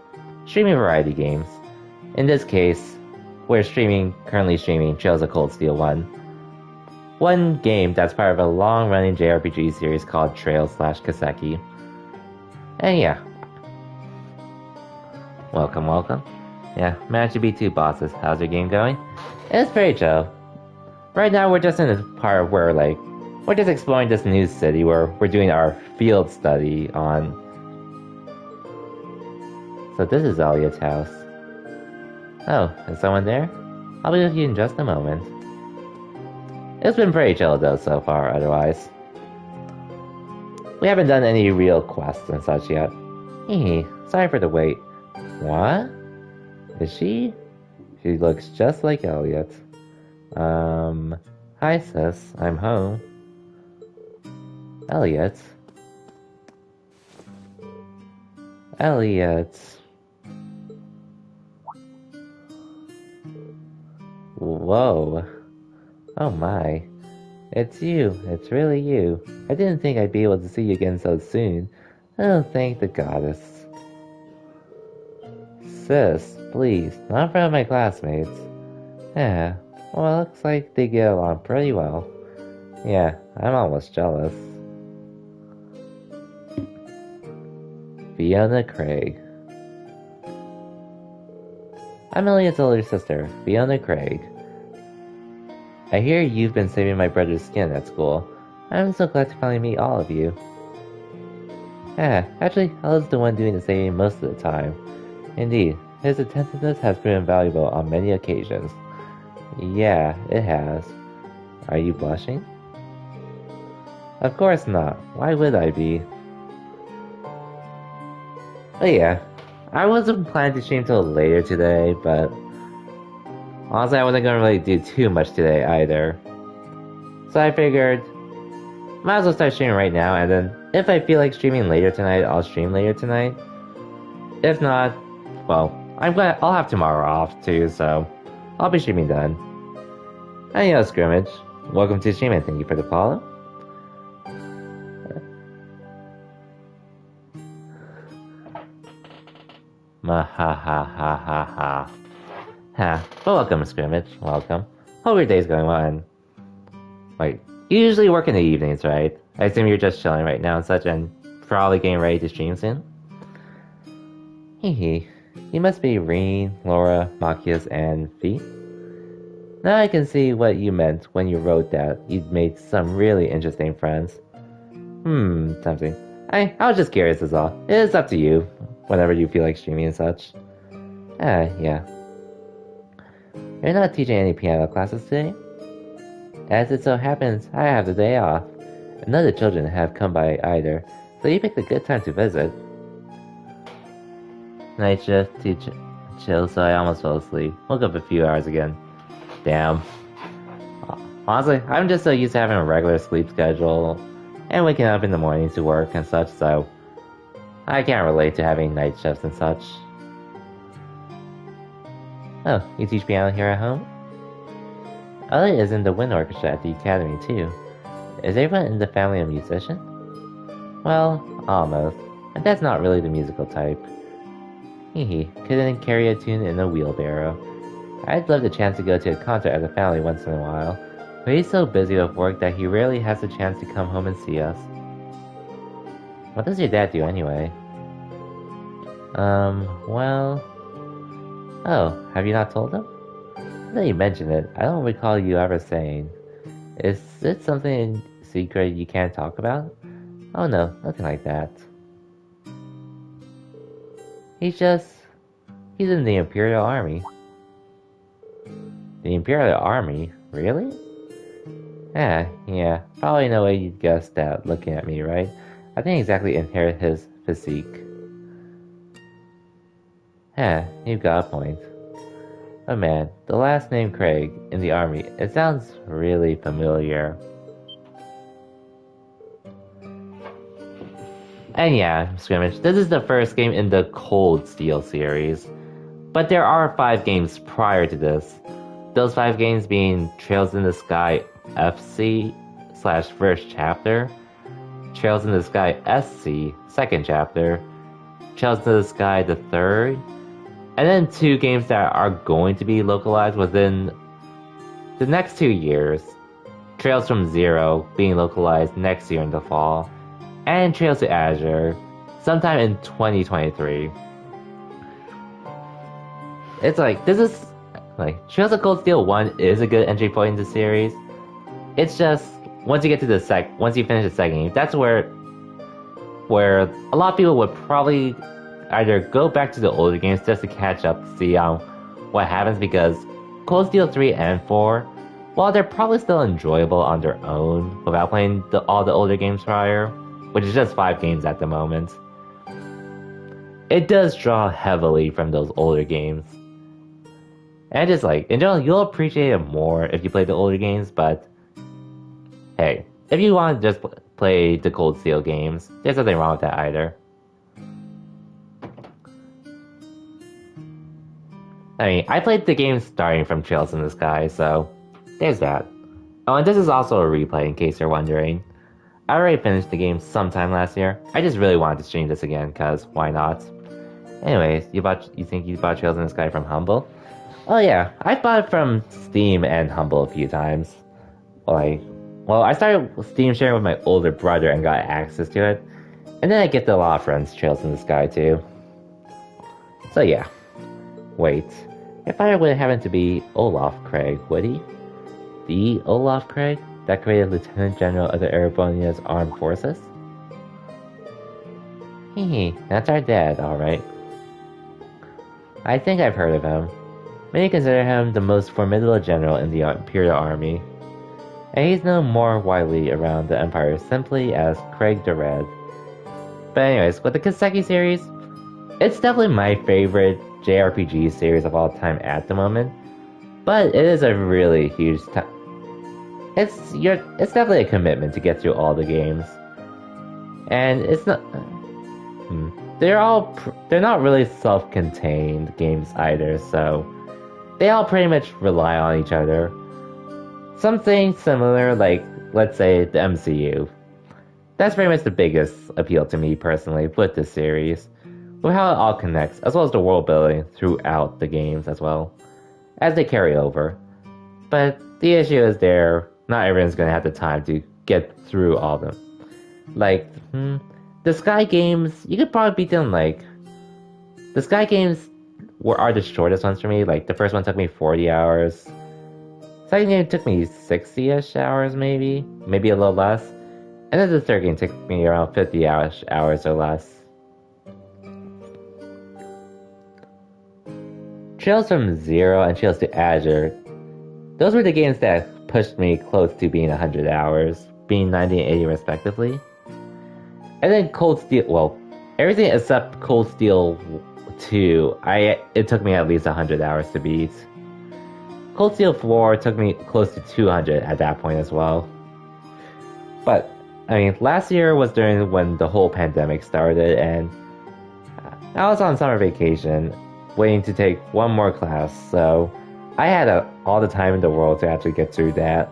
S1: streaming variety games. In this case, we're currently streaming Trails of Cold Steel 1. One game that's part of a long-running JRPG series called Trails/Kaseki. And yeah. Welcome. Yeah, managed to beat 2 bosses. How's your game going? It's pretty chill. Right now we're just in this part where we're just exploring this new city where we're doing our field study on So this is Elliot's house. Oh, is someone there? I'll be with you in just a moment. It's been pretty chill though so far, otherwise. We haven't done any real quests and such yet. Hee, sorry for the wait. What? Is she? She looks just like Elliot. Hi sis, I'm home. Elliot? Elliot? Whoa. Oh my. It's you. It's really you. I didn't think I'd be able to see you again so soon. Oh, thank the goddess. Sis, please, not in front of my classmates. Yeah, well, it looks like they get along pretty well. Yeah, I'm almost jealous. Fiona Craig. I'm Elliot's older sister, Fiona Craig. I hear you've been saving my brother's skin at school. I'm so glad to finally meet all of you. Yeah, actually, Elliot's the one doing the saving most of the time. Indeed, his attentiveness has proven valuable on many occasions. Yeah, it has. Are you blushing? Of course not. Why would I be? But yeah, I wasn't planning to stream till later today, but honestly, I wasn't gonna really do too much today either. So I figured, might as well start streaming right now, and then if I feel like streaming later tonight, I'll stream later tonight. If not, well, I'll have tomorrow off too, so I'll be streaming then. And yo, Scrimmage, welcome to the stream and thank you for the follow. Ha. But welcome, Scrimmage. Welcome. Hope your day's going well. And like, you usually work in the evenings, right? I assume you're just chilling right now and such, and probably getting ready to stream soon. Hehe. You must be Reen, Laura, Machias, and Fee. Now I can see what you meant when you wrote that you'd made some really interesting friends. Something. I was just curious is all. It's up to you, whenever you feel like streaming and such. Yeah. You're not teaching any piano classes today? As it so happens, I have the day off. None of the children have come by either, so you picked a good time to visit. Night shift, chill, so I almost fell asleep. Woke up a few hours again. Damn. Honestly, I'm just so used to having a regular sleep schedule and waking up in the mornings to work and such, so I can't relate to having night shifts and such. Oh, you teach piano here at home? Elliot is in the wind orchestra at the academy too. Is everyone in the family a musician? Well, almost. My dad's not really the musical type. Hehe, couldn't carry a tune in a wheelbarrow. I'd love the chance to go to a concert as a family once in a while, but he's so busy with work that he rarely has the chance to come home and see us. What does your dad do anyway? Well... Oh, have you not told him? Now you mention it, I don't recall you ever saying. Is it something secret you can't talk about? Oh no, nothing like that. He's in the Imperial Army. The Imperial Army? Really? Yeah, probably no way you'd guess that looking at me, right? I didn't exactly inherit his physique. You've got a point. Oh man, the last name Craig in the army, it sounds really familiar. And yeah, Scrimmage, this is the first game in the Cold Steel series. But there are 5 games prior to this. Those 5 games being Trails in the Sky FC/First Chapter, Trails in the Sky SC, Second Chapter, Trails in the Sky the Third, and then 2 games that are going to be localized within the next 2 years. Trails from Zero being localized next year in the fall, and Trails to Azure sometime in 2023. It's like, this is, like, Trails of Cold Steel 1 is a good entry point in the series. It's just, once you get to once you finish the second game, that's where a lot of people would probably either go back to the older games just to catch up to see what happens, because Cold Steel 3 and 4, while they're probably still enjoyable on their own without playing all the older games prior, which is just 5 games at the moment, it does draw heavily from those older games. And just like, in general, you'll appreciate it more if you play the older games, but hey, if you want to just play the Cold Steel games, there's nothing wrong with that either. I mean, I played the game starting from Trails in the Sky, so there's that. Oh, and this is also a replay in case you're wondering. I already finished the game sometime last year. I just really wanted to stream this again, cause why not? Anyways, you think you bought Trails in the Sky from Humble? Oh yeah, I bought it from Steam and Humble a few times. Well, I started Steam sharing with my older brother and got access to it. And then I get a lot of friends Trails in the Sky too. So yeah. Wait, if I would happen to be Olaf Craig, would he? The Olaf Craig that created Lieutenant General of the Erebonia's Armed Forces? Hehe, that's our dad, alright. I think I've heard of him. Many consider him the most formidable general in the Imperial Army, and he's known more widely around the Empire simply as Craig the Red. But anyways, with the Kiseki series, it's definitely my favorite JRPG series of all time at the moment, but it is a really huge time. It's definitely a commitment to get through all the games, and it's not. They're not really self-contained games either, so they all pretty much rely on each other. Something similar, like let's say the MCU. That's pretty much the biggest appeal to me personally with this series, with how it all connects, as well as the world building throughout the games as well, as they carry over. But the issue is not everyone's gonna have the time to get through all of them. Like, the Sky games, you could probably beat them the Sky games are the shortest ones for me. Like, the first one took me 40 hours. Second game took me 60-ish hours maybe a little less. And then the third game took me around 50 hours or less. Trails from Zero and Trails to Azure, those were the games that pushed me close to being 100 hours, being 90 and 80 respectively. And then Cold Steel, well, everything except Cold Steel 2, it took me at least 100 hours to beat. Cold Steel 4 took me close to 200 at that point as well. But, I mean, last year was during when the whole pandemic started, and I was on summer vacation, waiting to take one more class, so I had all the time in the world to actually get through that.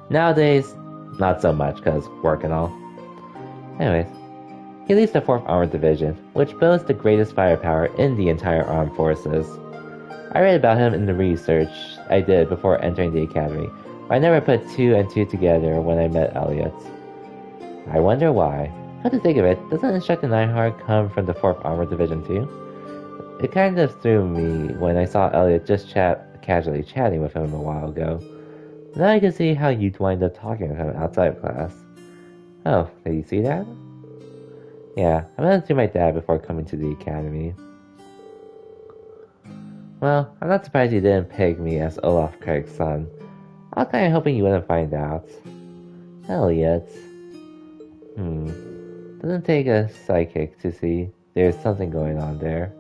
S1: Nowadays, not so much, because work and all. Anyways, he leads the 4th Armored Division, which boasts the greatest firepower in the entire armed forces. I read about him in the research I did before entering the academy, but I never put 2 and 2 together when I met Elliot. I wonder why. Come to think of it, doesn't Instructor Nightheart come from the 4th Armored Division too? It kind of threw me when I saw Elliot just casually chatting with him a while ago. Now I can see how you'd wind up talking with him outside of class. Oh, did you see that? Yeah, I went to my dad before coming to the academy. Well, I'm not surprised you didn't peg me as Olaf Craig's son. I was kinda hoping you wouldn't find out. Elliot. Doesn't take a psychic to see there's something going on there.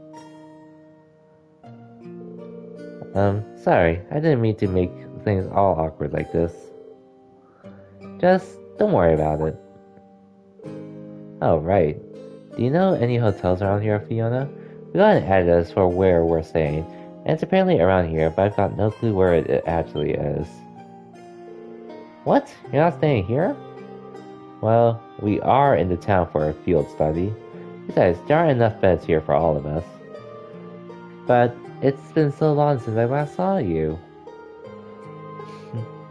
S1: Sorry, I didn't mean to make things all awkward like this. Just don't worry about it. Oh, right. Do you know any hotels around here, Fiona? We got an address for where we're staying, and it's apparently around here, but I've got no clue where it actually is. What? You're not staying here? Well, we are in the town for a field study. Besides, there aren't enough beds here for all of us. But it's been so long since I last saw you.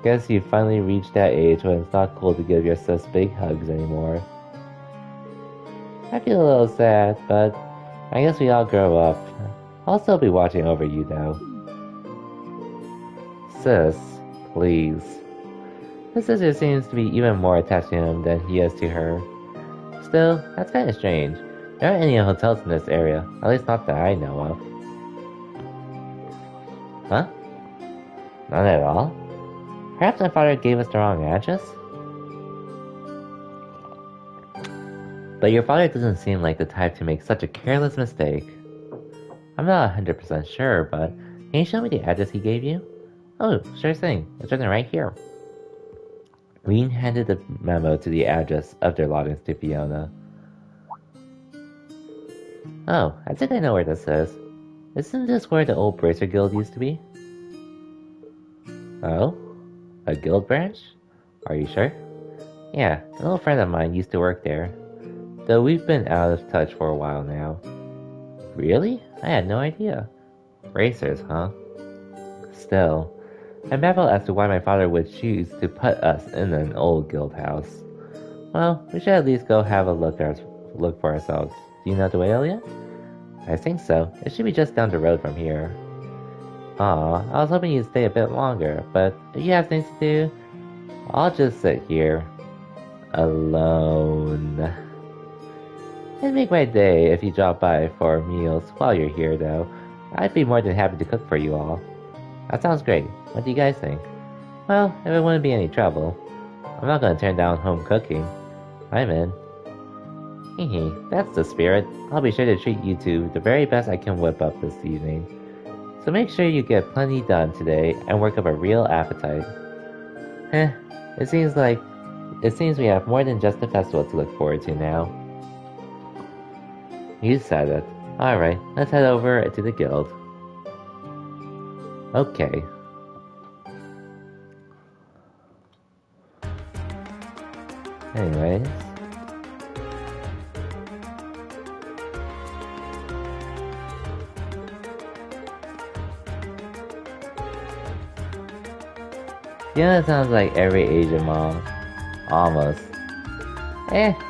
S1: Guess you finally reached that age when it's not cool to give your sis big hugs anymore. I feel a little sad, but I guess we all grow up. I'll still be watching over you though. Sis, please. His sister seems to be even more attached to him than he is to her. Still, that's kinda strange. There aren't any hotels in this area, at least not that I know of. Huh? None at all? Perhaps my father gave us the wrong address? But your father doesn't seem like the type to make such a careless mistake. I'm not 100% sure, but can you show me the address he gave you? Oh, sure thing. It's written right here. Rean handed the memo to the address of their lodgings to Fiona. Oh, I think I know where this is. Isn't this where the old Bracer Guild used to be? Oh? A guild branch? Are you sure? Yeah, an old friend of mine used to work there. Though we've been out of touch for a while now. Really? I had no idea. Bracers, huh? Still, I'm baffled as to why my father would choose to put us in an old guild house. Well, we should at least go have a look for ourselves. Do you know the way, Elliot? I think so. It should be just down the road from here. Aw, I was hoping you'd stay a bit longer, but if you have things to do, I'll just sit here. Alone. It'd make my day if you drop by for meals while you're here, though. I'd be more than happy to cook for you all. That sounds great. What do you guys think? Well, if it wouldn't be any trouble. I'm not gonna turn down home cooking. I'm in. Hee, that's the spirit. I'll be sure to treat you two the very best I can whip up this evening. So make sure you get plenty done today and work up a real appetite. It seems we have more than just the festival to look forward to now. You said it. Alright, let's head over to the guild. Okay. Anyways. Fiona sounds like every Asian mom. Almost.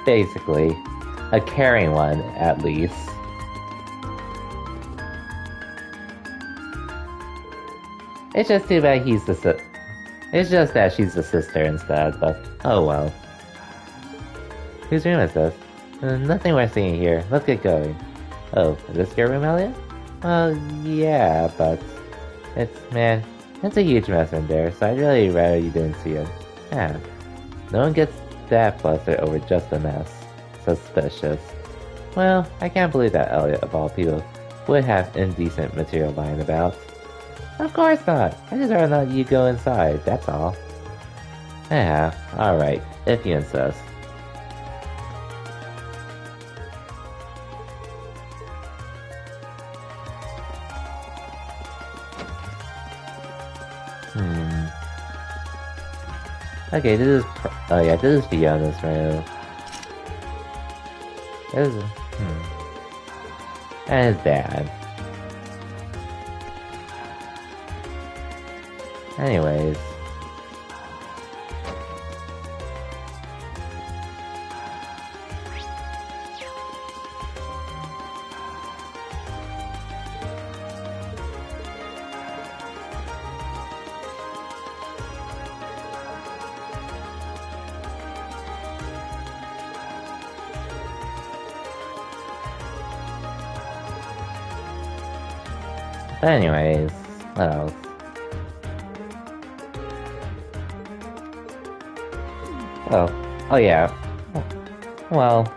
S1: Basically. A caring one, at least. It's just too bad it's just that she's the sister instead, but oh well. Whose room is this? Nothing worth seeing here. Let's get going. Oh, is this your room, Elliot? Well, yeah, but it's a huge mess in there, so I'd really rather you didn't see it. Yeah, no one gets that flustered over just a mess. Suspicious. Well, I can't believe that Elliot, of all people, would have indecent material lying about. Of course not! I just rather not you go inside, that's all. Yeah, alright, if you insist. Okay, this is Fiona's room. This is, And his dad. Anyways. What else? Oh yeah. Well.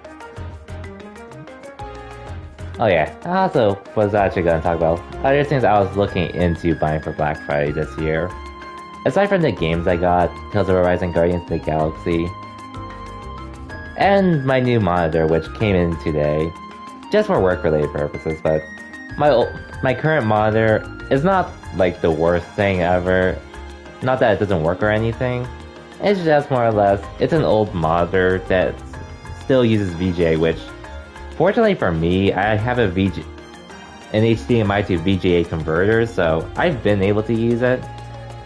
S1: Oh yeah, I also was actually going to talk about other things I was looking into buying for Black Friday this year. Aside from the games I got, Tales of Arise and Guardians of the Galaxy, and my new monitor which came in today, just for work-related purposes, but my current monitor is not like the worst thing ever. Not that it doesn't work or anything. It's just more or less, it's an old monitor that still uses VGA, which, fortunately for me, I have an HDMI to VGA converter, so I've been able to use it.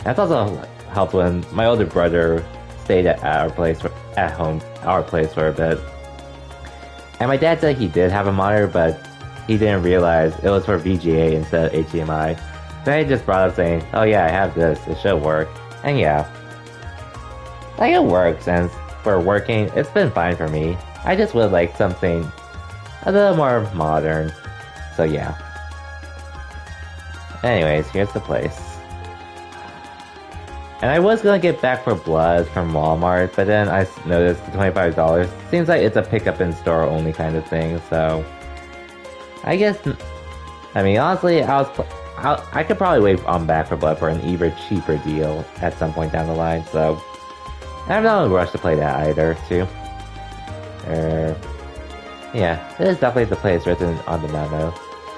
S1: That's also helped when my older brother stayed at our place for a bit. And my dad said he did have a monitor, but he didn't realize it was for VGA instead of HDMI. Then he just brought up saying, oh yeah, I have this, it should work. And yeah. Like, it works, and for working, it's been fine for me. I just would like something a little more modern. So yeah. Anyways, here's the place. And I was gonna get Back 4 Blood from Walmart, but then I noticed the $25 seems like it's a pickup in store only kind of thing, so I guess, I mean, honestly, I could probably wait on Back 4 Blood for an even cheaper deal at some point down the line, so I'm not in a rush to play that either, too. Yeah, this is definitely the place written on the memo.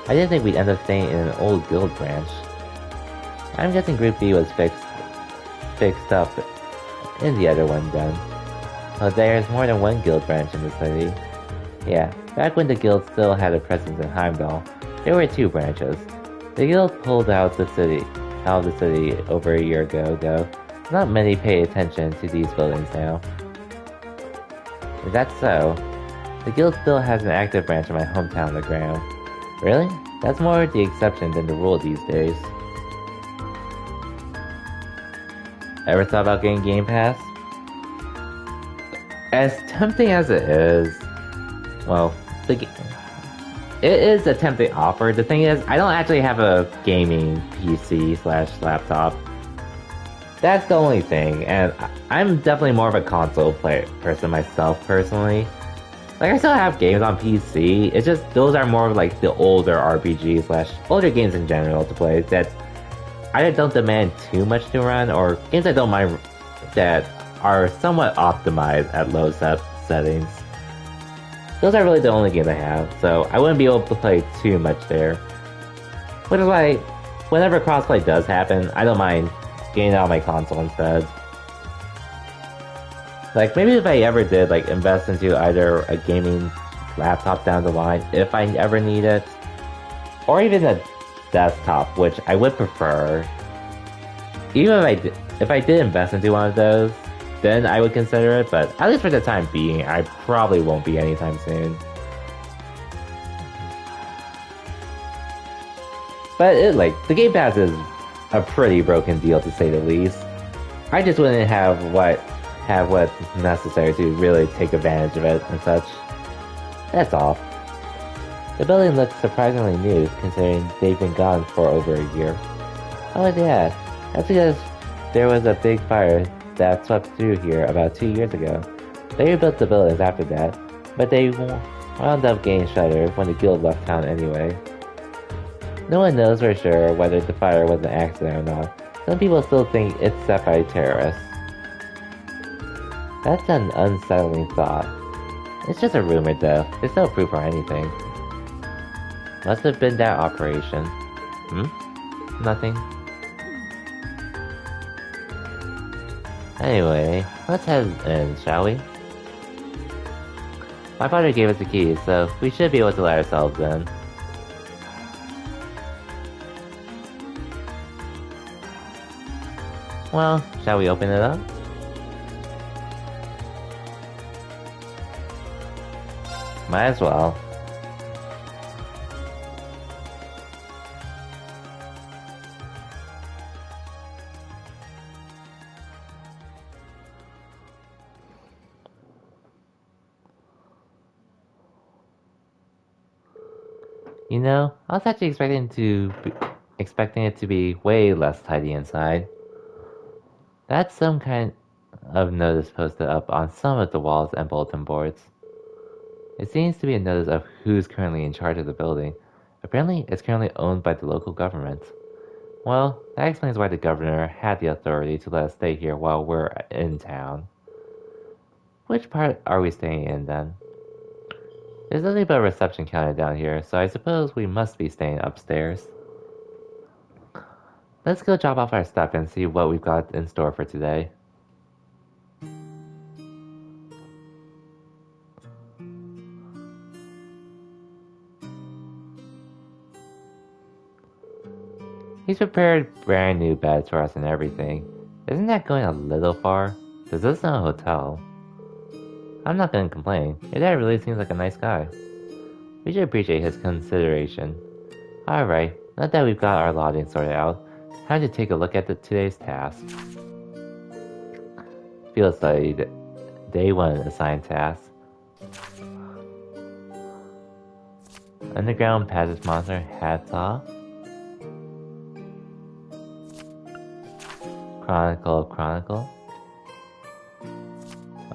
S1: I didn't think we'd end up staying in an old guild branch. I'm guessing Group B was fixed up in the other one then. Well, there's more than one guild branch in the city. Yeah, back when the guild still had a presence in Heimdall, there were 2 branches. The guild pulled out of the city over a year ago, though. Not many pay attention to these buildings now. If that's so, the guild still has an active branch in my hometown on the ground. Really? That's more the exception than the rule these days. Ever thought about getting Game Pass? As tempting as it is, well, it is a tempting offer. The thing is, I don't actually have a gaming PC/laptop. That's the only thing, and I'm definitely more of a console person myself, personally. Like, I still have games on PC, it's just those are more of like the older RPG/older games in general to play that either don't demand too much to run, or games I don't mind that are somewhat optimized at low settings. Those are really the only games I have, so I wouldn't be able to play too much there. Which is why, whenever crossplay does happen, I don't mind getting out my console instead. Like, maybe if I ever did, like, invest into either a gaming laptop down the line, if I ever need it, or even a desktop, which I would prefer. Even if I did invest into one of those, then I would consider it, but at least for the time being, I probably won't be anytime soon. But the Game Pass is a pretty broken deal to say the least. I just wouldn't have what's necessary to really take advantage of it and such. That's all. The building looks surprisingly new, considering they've been gone for over a year. Oh yeah, that's because there was a big fire that swept through here about 2 years ago. They rebuilt the buildings after that, but they wound up getting shuttered when the guild left town anyway. No one knows for sure whether the fire was an accident or not. Some people still think it's set by terrorists. That's an unsettling thought. It's just a rumor though, there's no proof or anything. Must have been that operation. Nothing. Anyway, let's head in, shall we? My father gave us the keys, so we should be able to let ourselves in. Well, shall we open it up? Might as well. You know, I was actually expecting it to be way less tidy inside. That's some kind of notice posted up on some of the walls and bulletin boards. It seems to be a notice of who's currently in charge of the building. Apparently, it's currently owned by the local government. Well, that explains why the governor had the authority to let us stay here while we're in town. Which part are we staying in, then? There's nothing but a reception counter down here, so I suppose we must be staying upstairs. Let's go drop off our stuff and see what we've got in store for today. He's prepared brand new beds for us and everything. Isn't that going a little far? This isn't a hotel. I'm not gonna complain. Your dad really seems like a nice guy. We should appreciate his consideration. Alright, now that we've got our lodging sorted out, time to take a look at today's task. Feels like day one assigned task. Underground passage monster, hats off. Chronicle of Chronicle.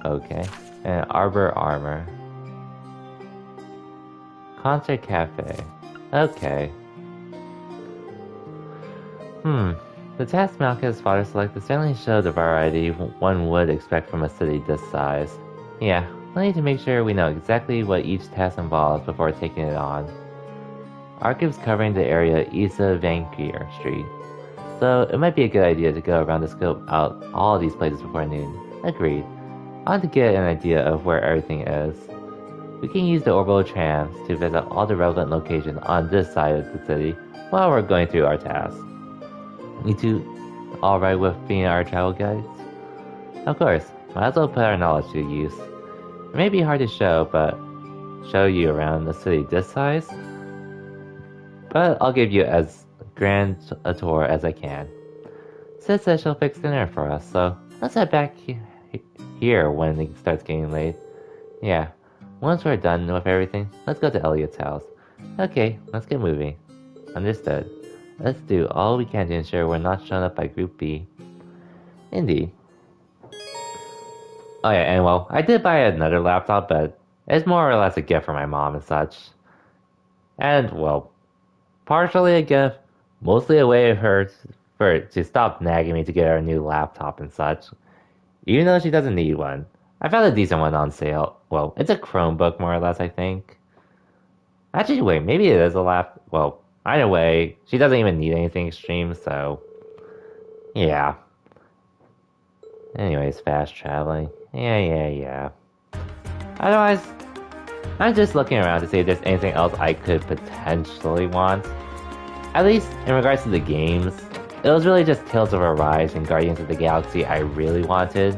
S1: Okay. And Arbor Armor. Concert Cafe. Okay. The task Malchus' father selected certainly showed the variety one would expect from a city this size. Yeah, we need to make sure we know exactly what each task involves before taking it on. Archive's covering the area east of Vanquier Street, so it might be a good idea to go around to scope out all these places before noon. Agreed. I want to get an idea of where everything is. We can use the orbital trams to visit all the relevant locations on this side of the city while we're going through our tasks. You two alright with being our travel guides? Of course, might as well put our knowledge to use. It may be hard to show, but show you around the city this size? But I'll give you as grand a tour as I can. Sid says she'll fix dinner for us, so let's head back here when it starts getting late. Yeah, once we're done with everything, let's go to Elliot's house. Okay, let's get moving. Understood. Let's do all we can to ensure we're not shown up by Group B. Indeed. Oh yeah, and well, I did buy another laptop, but it's more or less a gift for my mom and such. And, well, partially a gift, mostly a way for her to stop nagging me to get her a new laptop and such. Even though she doesn't need one. I found a decent one on sale. Well, it's a Chromebook more or less, I think. Actually, wait, maybe it is a laptop. Well, either way, she doesn't even need anything extreme, so... yeah. Anyways, fast traveling. Yeah. Otherwise, I'm just looking around to see if there's anything else I could potentially want. At least, in regards to the games, it was really just Tales of Arise and Guardians of the Galaxy I really wanted.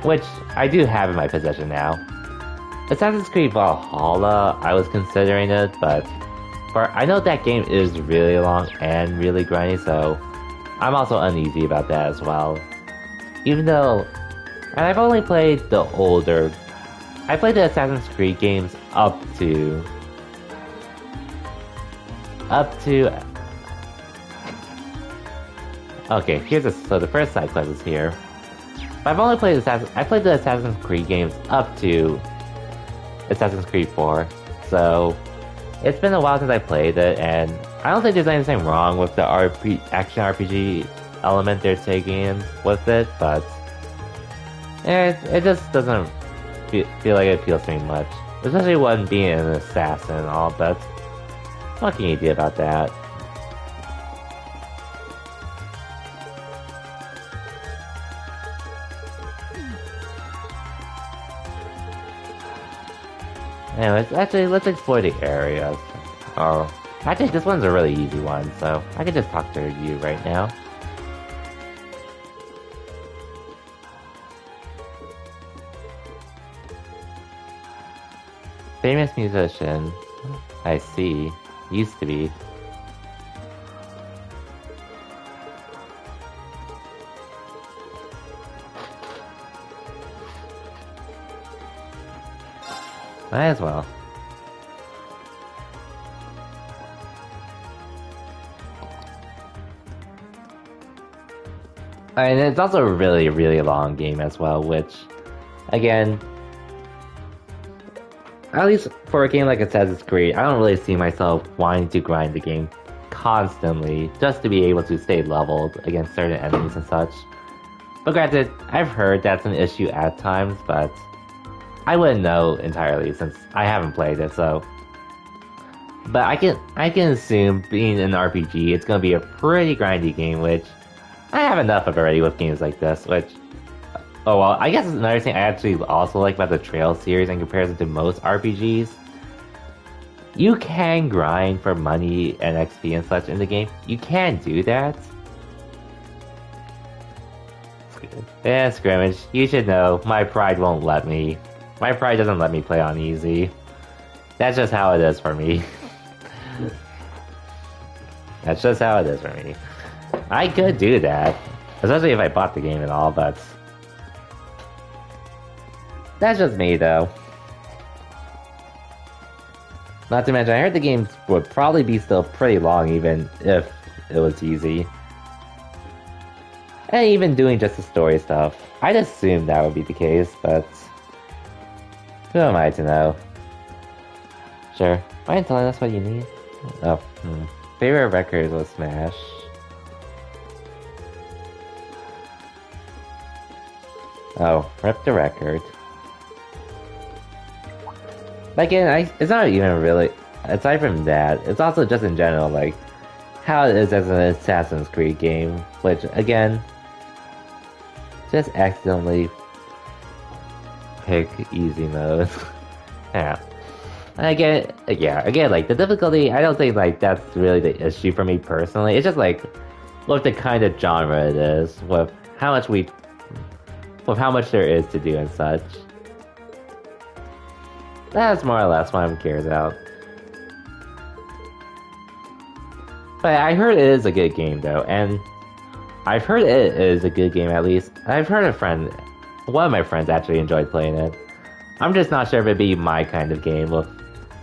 S1: Which, I do have in my possession now. Assassin's Creed Valhalla, I was considering it, but I know that game is really long and really grindy, so I'm also uneasy about that as well. Even though, and I've only played the older, I played the Assassin's Creed games up to, okay, so the first side quest is here. But I've only played the Assassin's Creed games up to Assassin's Creed 4, so it's been a while since I played it, and I don't think there's anything wrong with the action RPG element they're taking in with it, but it just doesn't feel like it appeals to me much. Especially one being an assassin and all, but what can you do about that? Anyways, actually, let's explore the areas. Oh, actually, this one's a really easy one, so I can just talk to you right now. Famous musician. I see. Used to be. Might as well. And it's also a really, really long game as well, which, again, at least for a game like Assassin's Creed, I don't really see myself wanting to grind the game constantly just to be able to stay leveled against certain enemies and such. But granted, I've heard that's an issue at times, but I wouldn't know entirely since I haven't played it, so... But I can assume, being an RPG, it's gonna be a pretty grindy game, which I have enough of already with games like this, which... Oh well, I guess another thing I actually also like about the Trail series in comparison to most RPGs. You can grind for money and XP and such in the game. You can do that. Yeah, Scrimmage, you should know, my pride won't let me. My pride doesn't let me play on easy. That's just how it is for me. That's just how it is for me. I could do that, especially if I bought the game and all, but... That's just me, though. Not to mention, I heard the games would probably be still pretty long even if it was easy. And even doing just the story stuff. I'd assume that would be the case, but who am I to know? Sure. Why aren't you telling us what you need? Oh, Favorite records was Smash. Oh, rip the record. Again, it's not even really, aside from that, it's also just in general, like, how it is as an Assassin's Creed game, which, again, just accidentally pick easy mode. Yeah. Again, like, the difficulty, I don't think, like, that's really the issue for me personally. It's just, like, with the kind of genre it is, with how much there is to do and such. That's more or less what I'm curious about. But I heard it is a good game, though, and I've heard it is a good game at least. I've heard one of my friends actually enjoyed playing it. I'm just not sure if it'd be my kind of game with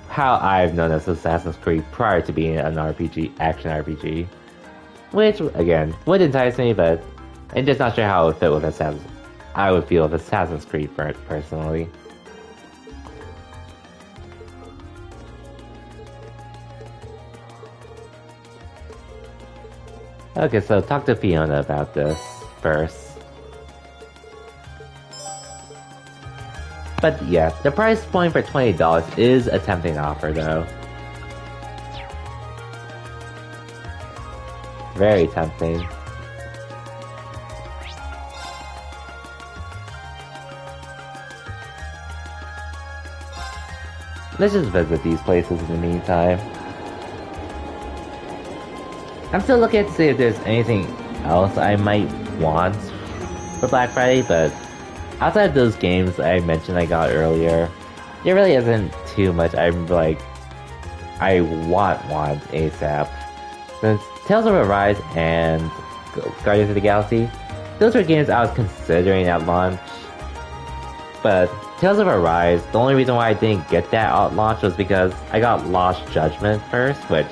S1: how I've known as Assassin's Creed prior to being an RPG, action RPG. Which, again, would entice me, but I'm just not sure how it would fit with I would feel with Assassin's Creed personally. Okay, so talk to Fiona about this first. But yeah, the price point for $20 is a tempting offer though. Very tempting. Let's just visit these places in the meantime. I'm still looking to see if there's anything else I might want for Black Friday, but outside of those games I mentioned I got earlier, there really isn't too much I want ASAP. Since Tales of Arise and Guardians of the Galaxy, those were games I was considering at launch, but Tales of Arise, the only reason why I didn't get that at launch was because I got Lost Judgment first, which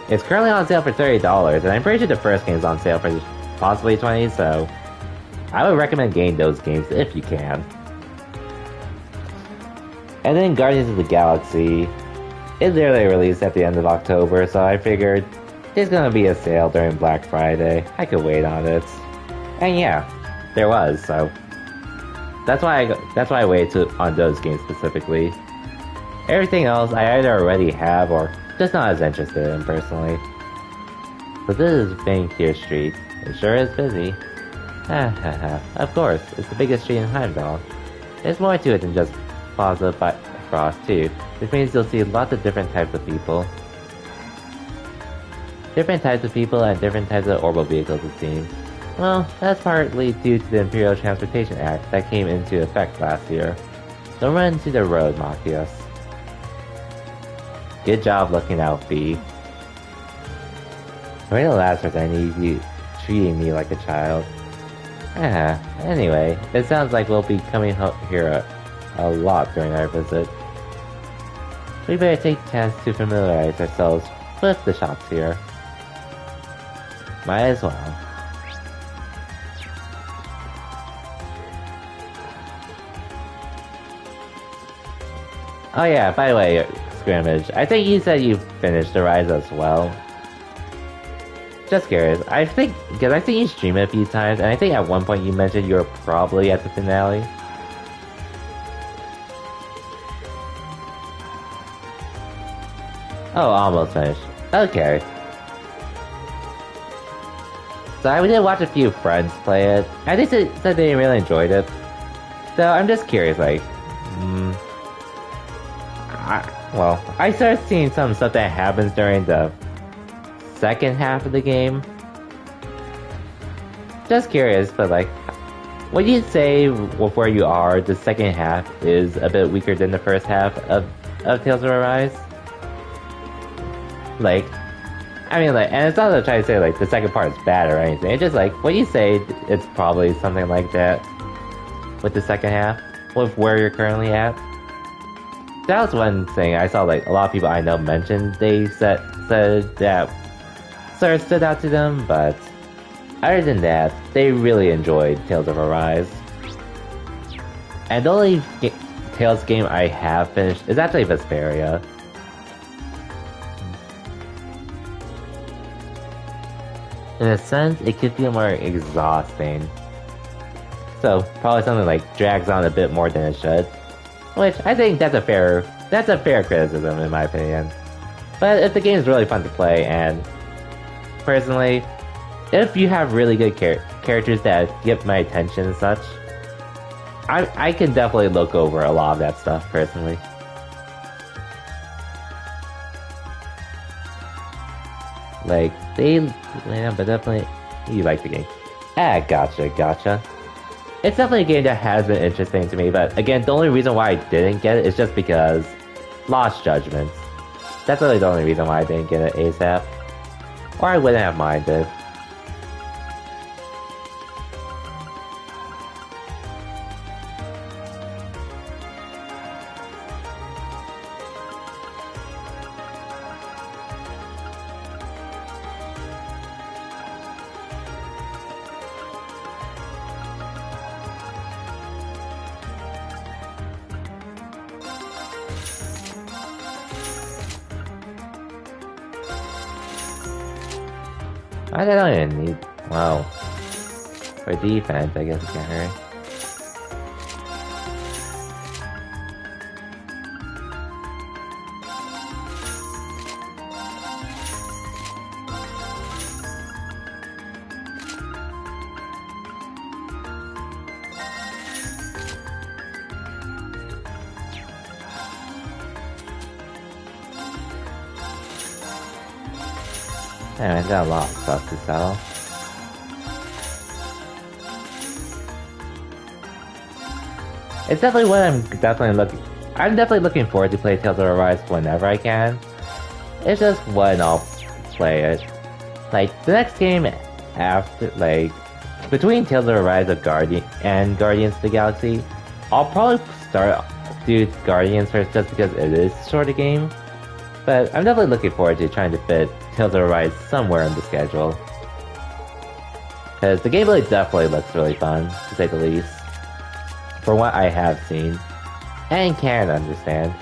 S1: is currently on sale for $30, and I'm pretty sure the first game is on sale for possibly $20, so I would recommend getting those games if you can. And then Guardians of the Galaxy, it literally released at the end of October, so I figured there's gonna be a sale during Black Friday. I could wait on it. And yeah, there was, so that's why I waited on those games specifically. Everything else I either already have or just not as interested in personally. So this is Vampire Street. It sure is busy. Of course, it's the biggest street in Heimdall. There's more to it than just Plaza Frost too, which means you'll see lots of different types of people. Different types of people and different types of orbital vehicles it seems. Well, that's partly due to the Imperial Transportation Act that came into effect last year. Don't run into the road, Machias. Good job looking out, Bee. For the last time I need you treating me like a child. Anyway, it sounds like we'll be coming here a lot during our visit. We better take the chance to familiarize ourselves with the shops here. Might as well. Oh yeah, by the way, Scrimmage, I think you said you finished the Rise as well. Just curious, because I think you stream it a few times, and I think at one point you mentioned you were probably at the finale. Oh, almost finished. Okay. So I did watch a few friends play it. I think they said they really enjoyed it. So I'm just curious, like, I started seeing some stuff that happens during the second half of the game. Just curious, but like, would you say with where you are, the second half is a bit weaker than the first half of Tales of Arise? Like, I mean, like, and it's not that I'm trying to say like the second part is bad or anything. It's just like, would you say it's probably something like that with the second half, with where you're currently at? that was one thing I saw, like, a lot of people I know mentioned. They said that sort of stood out to them, but other than that, they really enjoyed Tales of Arise. And the only Tales game I have finished is actually Vesperia. In a sense, it could feel more exhausting. So, probably something like drags on a bit more than it should. Which, I think that's a fair criticism in my opinion. But if the game is really fun to play, and personally, if you have really good characters that get my attention and such, I can definitely look over a lot of that stuff, personally. Like, but definitely, you like the game. Ah, gotcha. It's definitely a game that has been interesting to me, but again, the only reason why I didn't get it is just because Lost Judgments. That's really the only reason why I didn't get it ASAP. Or I wouldn't have minded. I don't even need... Wow. For defense, I guess it can't hurt. Yeah, I got a lot of stuff to sell. It's definitely what I'm definitely looking forward to play Tales of Arise whenever I can. It's just when I'll play it. Like, the next game after, like, between Tales of Arise and Guardians of the Galaxy, I'll probably do Guardians first just because it is a shorter game. But I'm definitely looking forward to trying to fit Tales of Arise somewhere in the schedule. Because the gameplay definitely looks really fun, to say the least. For what I have seen. And can understand.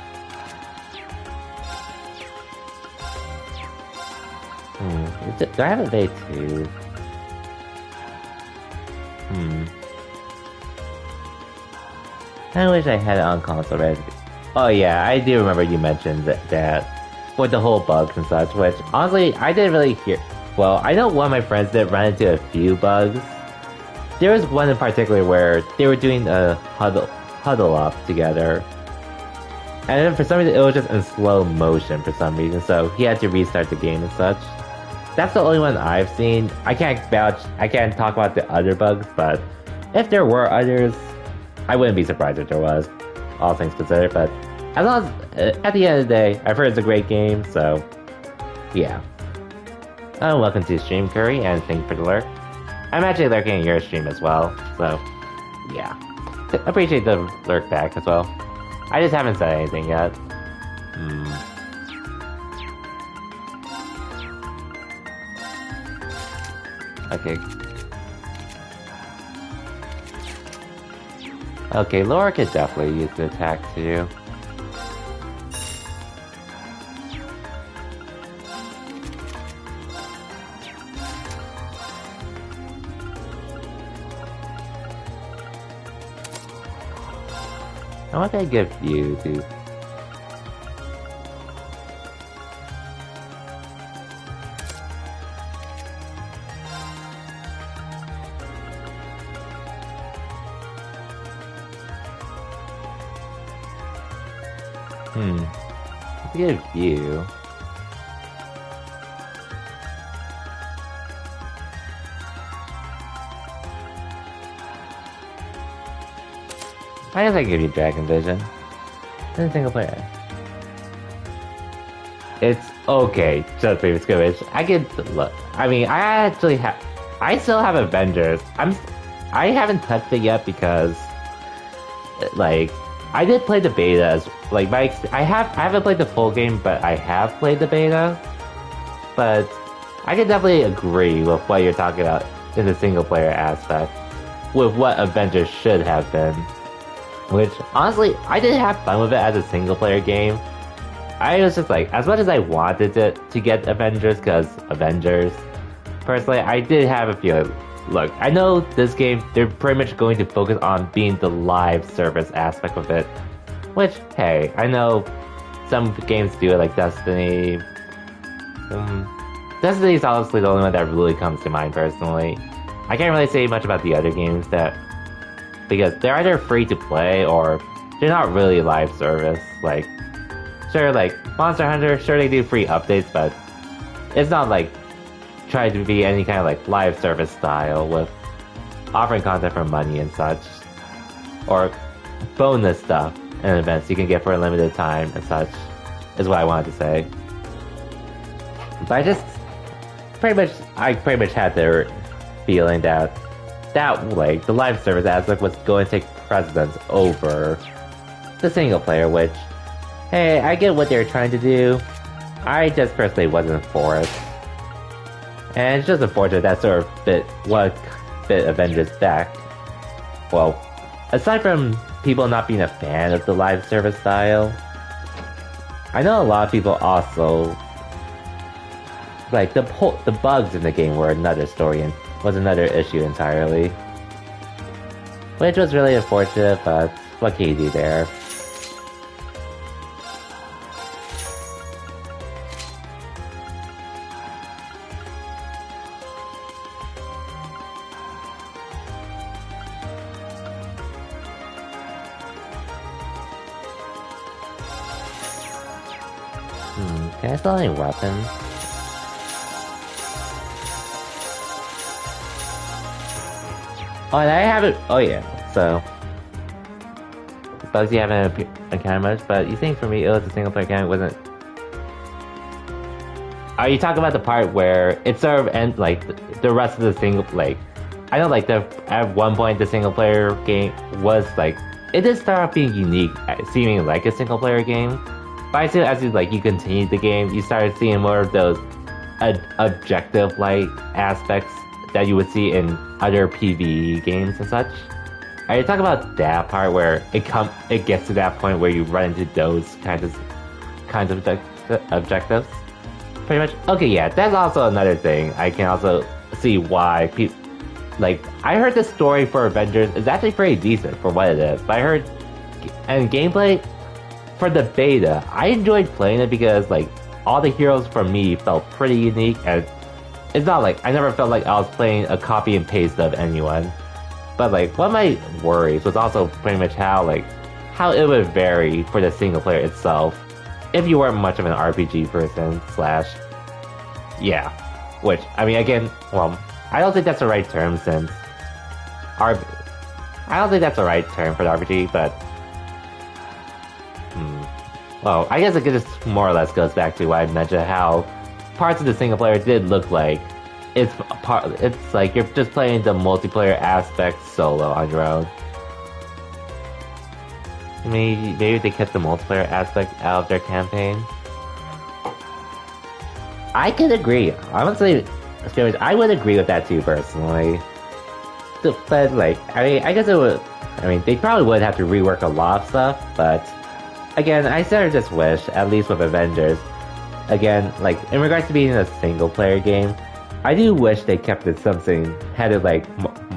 S1: Do I have a Bay 2? I wish I had it on console already. Oh yeah, I do remember you mentioned that with the whole bugs and such, which honestly, I didn't really hear. Well, I know one of my friends did run into a few bugs. There was one in particular where they were doing a huddle up together. And then for some reason, it was just in slow motion for some reason, so he had to restart the game and such. That's the only one I've seen. I can't talk about the other bugs, but if there were others, I wouldn't be surprised if there was, all things considered, but as long as, at the end of the day, I've heard it's a great game, so, yeah. Welcome to Stream Curry, and thank you for the lurk. I'm actually lurking at your stream as well, so, yeah. Appreciate the lurk back as well. I just haven't said anything yet. Okay. Okay, Laura could definitely use the attack too. What can I give you, dude? Let's give you. I guess I can give you Dragon Vision. In single player. It's okay, just previous skirmish. I could look. I mean, I still have Avengers. I haven't touched it yet because, like, I did play the beta as like I haven't played the full game, but I have played the beta. But I can definitely agree with what you're talking about in the single player aspect, with what Avengers should have been. Which honestly, I did have fun with it as a single player game. I was just like, as much as I wanted to get Avengers, because Avengers, personally, I did have a feeling. Look, I know this game, they're pretty much going to focus on being the live service aspect of it. Which, hey, I know some games do it, like Destiny. Destiny is honestly the only one that really comes to mind personally. I can't really say much about the other games because they're either free to play or they're not really live service. Like, sure, like Monster Hunter, sure they do free updates, but it's not like try to be any kind of like live service style with offering content for money and such, or bonus stuff and events you can get for a limited time and such, is what I wanted to say. But I pretty much had the feeling that like the live service aspect was going to take precedence over the single player, which, hey, I get what they're trying to do. I just personally wasn't for it. And it's just unfortunate that sort of bit Avengers back. Well, aside from people not being a fan of the live service style, I know a lot of people also like the bugs in the game were another story and was another issue entirely. Which was really unfortunate, but what can you do there? Can I sell any weapons? Oh, and I haven't. Oh yeah, so Bugsy haven't encountered much, but you think for me it was a single player game, wasn't? Are you talking about the part where it sort of ends like the rest of the single? Like, I know, like at one point the single player game was like it did start off being unique, seeming like a single player game. But as you continued the game, you started seeing more of those objective-like aspects that you would see in other PvE games and such. Are you talking about that part where it gets to that point where you run into those kinds of objectives? Pretty much. Okay, yeah, that's also another thing. I can also see why people like. I heard the story for Avengers is actually pretty decent for what it is, but I heard and gameplay. For the beta, I enjoyed playing it because like all the heroes for me felt pretty unique, and it's not like I never felt like I was playing a copy and paste of anyone. But like one of my worries was also pretty much how it would vary for the single player itself if you weren't much of an RPG person yeah. Which I mean again, well, I don't think that's the right term since I don't think that's the right term for the RPG, but well, I guess it just more or less goes back to what I mentioned, how parts of the single player did look like it's like you're just playing the multiplayer aspect solo on your own. Maybe they kept the multiplayer aspect out of their campaign. I could agree. Honestly, I would agree with that too, personally. But like, I guess it would. They probably would have to rework a lot of stuff, but again, I sort of just wish, at least with Avengers, again, like, in regards to being a single-player game, I do wish they kept it something headed like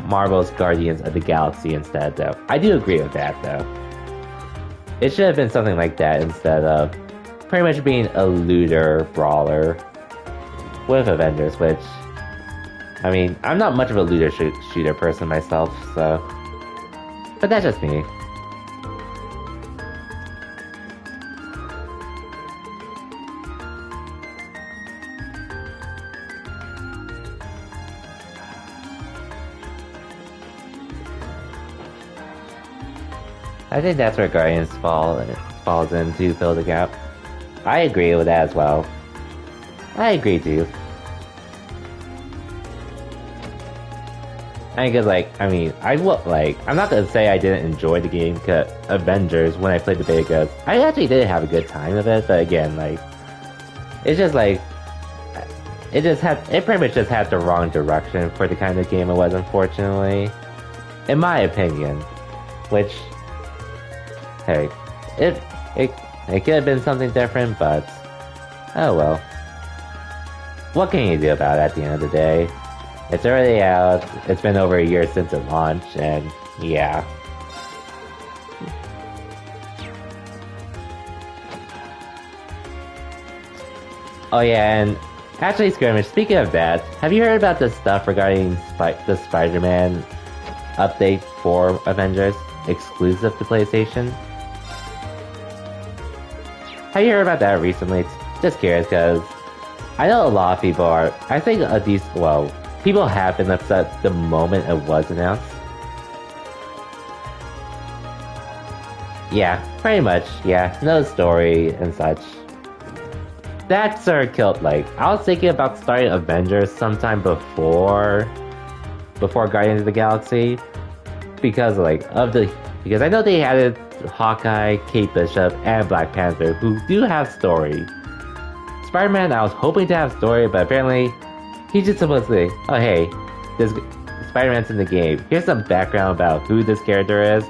S1: Marvel's Guardians of the Galaxy instead, though. I do agree with that, though. It should have been something like that instead of pretty much being a looter brawler with Avengers, which, I'm not much of a looter shooter person myself, so... But that's just me. I think that's where Guardians falls in to fill the gap. I agree with that as well. I agree too. because like, I mean, I'm not gonna say I didn't enjoy the game, Avengers, when I played the beta, because I actually did have a good time of it, but again, like, it's just like, it pretty much just had the wrong direction for the kind of game it was, unfortunately. In my opinion. Which, hey, it could have been something different, but, oh well. What can you do about it at the end of the day? It's already out, it's been over a year since it launched, and yeah. Oh yeah, and actually, Skirmish, speaking of that, have you heard about the stuff regarding the Spider-Man update for Avengers, exclusive to PlayStation? Have you heard about that recently? Just curious, because I know a lot of people are, I think people have been upset the moment it was announced. Yeah, pretty much, yeah, no story and such. That sort of killed, like, I was thinking about starting Avengers sometime before Guardians of the Galaxy, because I know they added Hawkeye, Kate Bishop, and Black Panther, who do have story. Spider-Man, I was hoping to have story, but apparently, he just supposedly, oh hey, this Spider-Man's in the game, here's some background about who this character is,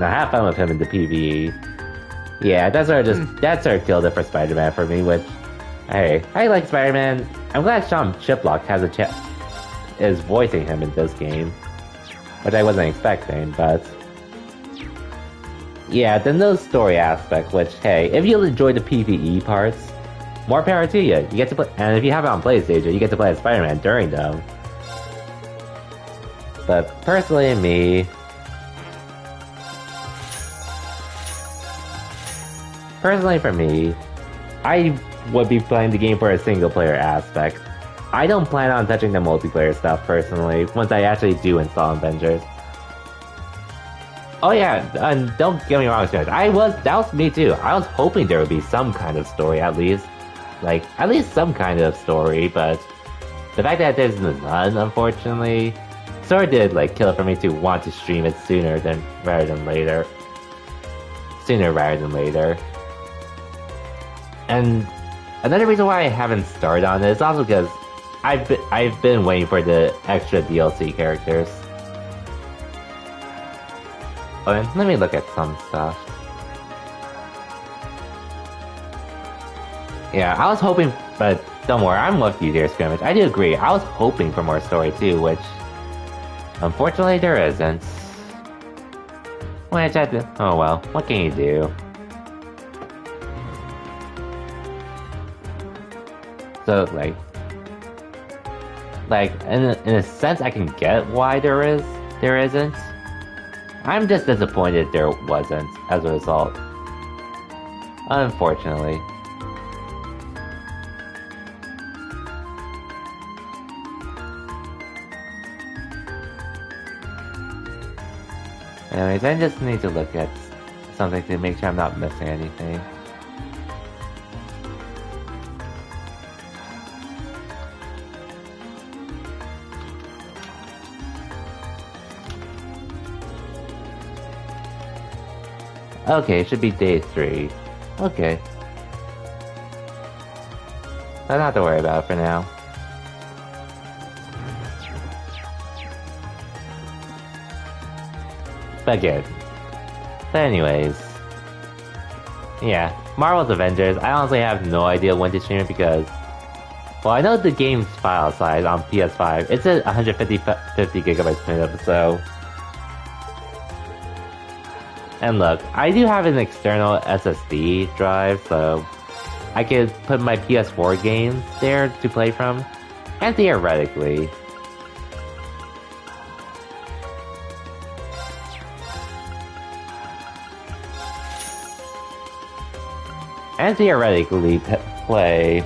S1: now have fun with him in the PvE. Yeah, that sort of killed it for Spider-Man for me, which, hey, I like Spider-Man. I'm glad Sean Chiplock is voicing him in this game, which I wasn't expecting, but yeah, then those story aspects, which, hey, if you enjoy the PvE parts, more power to you. You get to play, and if you have it on PlayStation, you get to play as Spider-Man during them. But personally, for me, I would be playing the game for a single player aspect. I don't plan on touching the multiplayer stuff personally, once I actually do install Avengers. Oh yeah, and don't get me wrong, guys, that was me too. I was hoping there would be some kind of story at least. Like, at least some kind of story, but the fact that there's none, unfortunately, sort of did, like, kill it for me to want to stream it sooner rather than later. And another reason why I haven't started on it is also because I've been waiting for the extra DLC characters. Oh, and let me look at some stuff. Yeah, I was hoping, but don't worry, I'm with you there, Skirmish. I do agree, I was hoping for more story too, which, unfortunately, there isn't. Which oh well, what can you do? So, in a sense, I can get why there isn't. I'm just disappointed there wasn't, as a result. Unfortunately. Anyways, I just need to look at something to make sure I'm not missing anything. Okay, it should be day 3. Okay. I don't have to worry about it for now. But good. But anyways. Yeah, Marvel's Avengers, I honestly have no idea when to stream it because, well, I know the game's file size on PS5, it's at 150 gigabytes per minute, so. And look, I do have an external SSD drive, so I could put my PS4 games there to play from, and theoretically. Play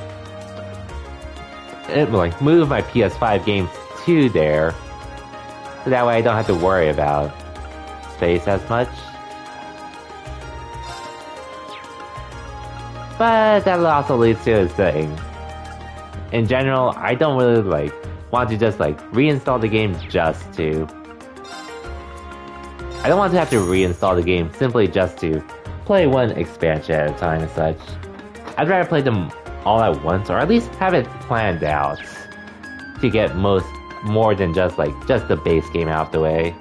S1: it, like, move my PS5 games to there, so that way I don't have to worry about space as much. But that also leads to a thing. In general, I don't really want to just reinstall the game just to. I don't want to have to reinstall the game simply just to play one expansion at a time and such. I'd rather play them all at once, or at least have it planned out to get more than just the base game out of the way.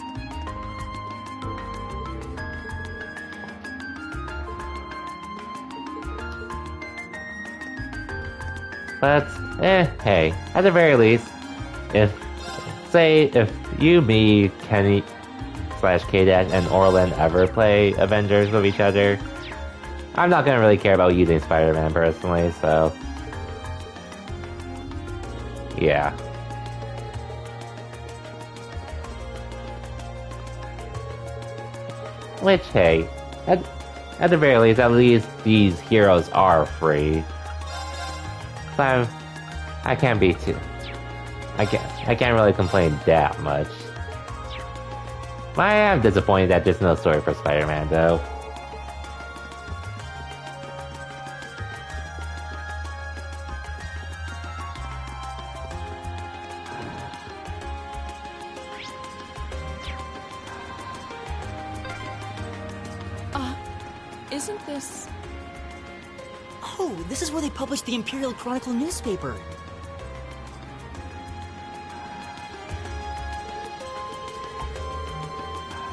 S1: But, hey, at the very least, if you, me, Kenny, /K-Dash, and Orlan ever play Avengers with each other, I'm not gonna really care about using Spider-Man personally, so... yeah. Which, hey, at the very least, at least these heroes are free. So, I can't be too... I can't really complain that much. I am disappointed that there's no story for Spider-Man, though.
S5: Isn't this...
S7: Oh, this is where they published the Imperial Chronicle newspaper.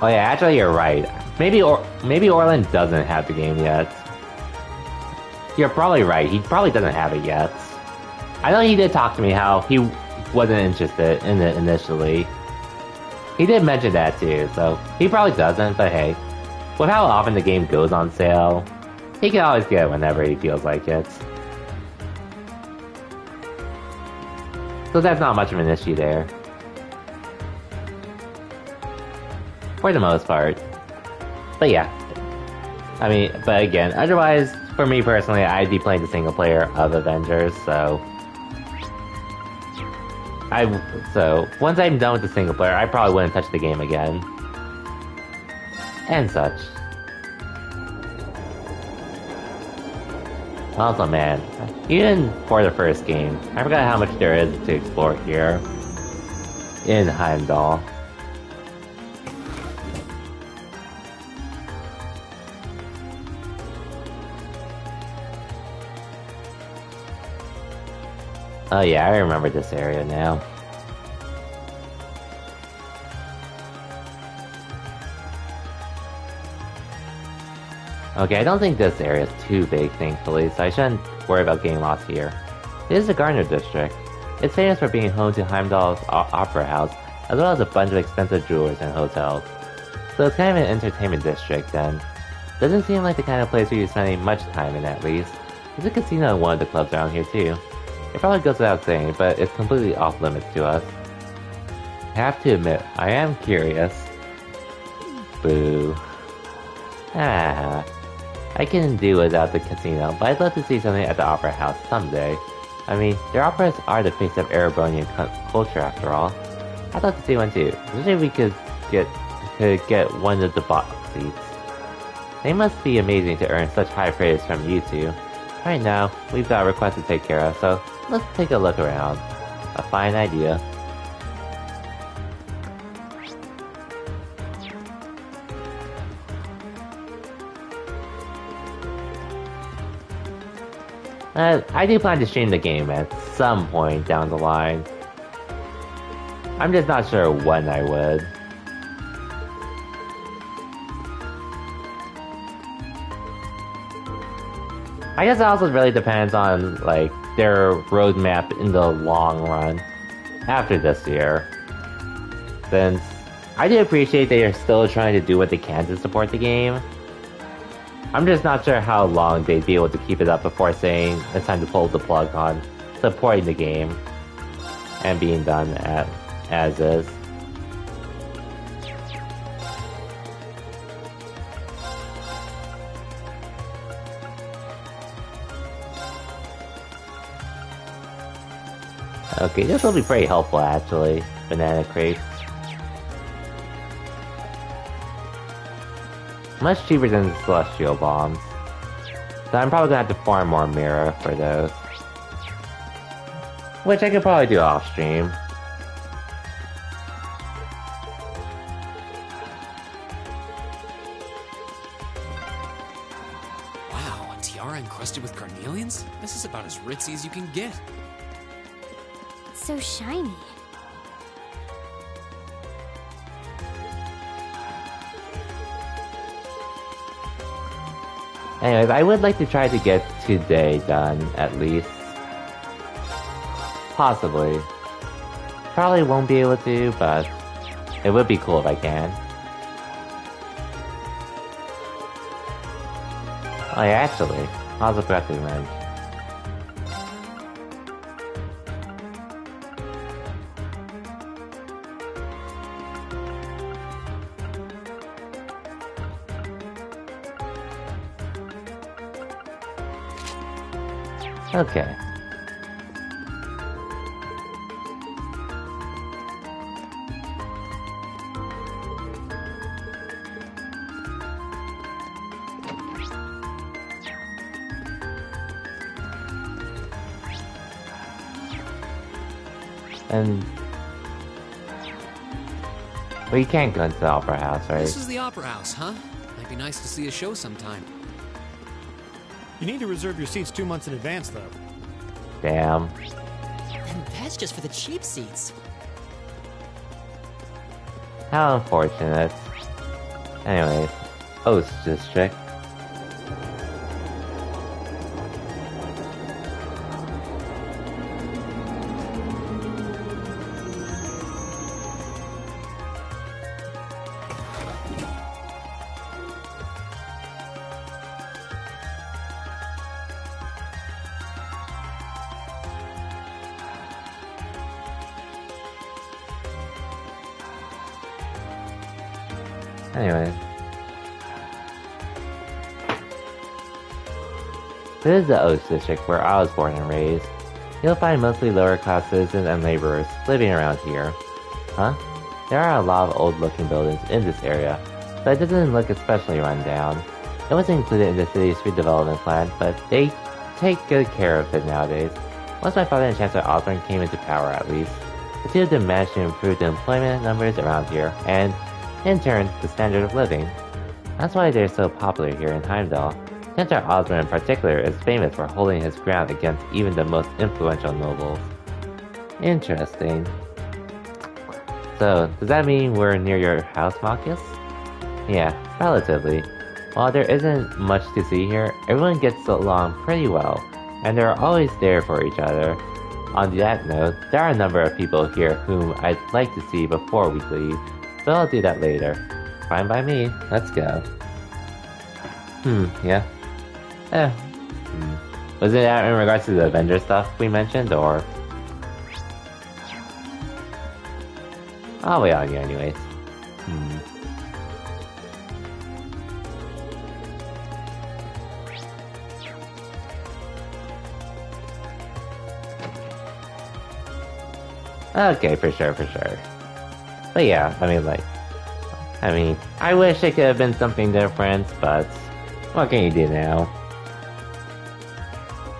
S1: Oh yeah, actually you're right. Maybe Orlan doesn't have the game yet. You're probably right, he probably doesn't have it yet. I know he did talk to me how he wasn't interested in it initially. He did mention that too, so he probably doesn't, but hey. With how often the game goes on sale, he can always get it whenever he feels like it. So that's not much of an issue there. For the most part. But yeah. I mean, but again, otherwise, for me personally, I'd be playing the single player of Avengers, so... So, once I'm done with the single player, I probably wouldn't touch the game again. And such. Also, man, even for the first game, I forgot how much there is to explore here in Heimdall. Oh yeah, I remember this area now. Okay, I don't think this area is too big, thankfully, so I shouldn't worry about getting lost here. It is the Gardner District. It's famous for being home to Heimdall's Opera House, as well as a bunch of expensive jewelers and hotels. So it's kind of an entertainment district, then. Doesn't seem like the kind of place where you're spending much time in, at least. There's a casino in one of the clubs around here, too. It probably goes without saying, but it's completely off limits to us. I have to admit, I am curious. Boo. Ah. I can do without the casino, but I'd love to see something at the Opera House someday. I mean, their operas are the face of Erebronian culture after all. I'd love to see one too, especially if we could get one of the box seats. They must be amazing to earn such high praise from you two. Right now, we've got a request to take care of, so let's take a look around. A fine idea. I do plan to stream the game at some point down the line. I'm just not sure when I would. I guess it also really depends on, like, their roadmap in the long run after this year. Since I do appreciate they are still trying to do what they can to support the game. I'm just not sure how long they'd be able to keep it up before saying it's time to pull the plug on supporting the game and being done as is. Okay, this will be pretty helpful actually, banana crate. Much cheaper than the Celestial Bombs. So I'm probably gonna have to farm more Mira for those. Which I could probably do off stream.
S9: tiara encrusted with carnelians? This is about as ritzy as you can get.
S4: It's so shiny.
S1: Anyways, I would like to try to get today done, at least. Possibly. Probably won't be able to, but it would be cool if I can. Oh yeah, actually, I also forgot to mention. Okay. And we can't go into the opera house, right?
S9: This is the opera house, huh? Might be nice to see a show sometime.
S2: You need to reserve your seats 2 months in advance, though.
S1: Damn.
S7: And that's just for the cheap seats.
S1: How unfortunate. Anyways, Host District. Anyway. This is the Oast District where I was born and raised. You'll find mostly lower class citizens and laborers living around here. Huh? There are a lot of old looking buildings in this area, but it doesn't look especially run down. It wasn't included in the city's redevelopment plan, but they take good care of it nowadays. Once my father and Chancellor Osborne came into power at least, the two of them managed to improve the employment numbers around here, and in turn, the standard of living. That's why they're so popular here in Heimdall. Chancellor Osborne in particular is famous for holding his ground against even the most influential nobles. Interesting. So, does that mean we're near your house, Marcus? Yeah, relatively. While there isn't much to see here, everyone gets along pretty well, and they're always there for each other. On that note, there are a number of people here whom I'd like to see before we leave, but I'll do that later. Fine by me. Let's go. Yeah. Was it that in regards to the Avenger stuff we mentioned, or...? I'll wait on you anyways. Okay, for sure. But yeah, I wish it could have been something different, but what can you do now?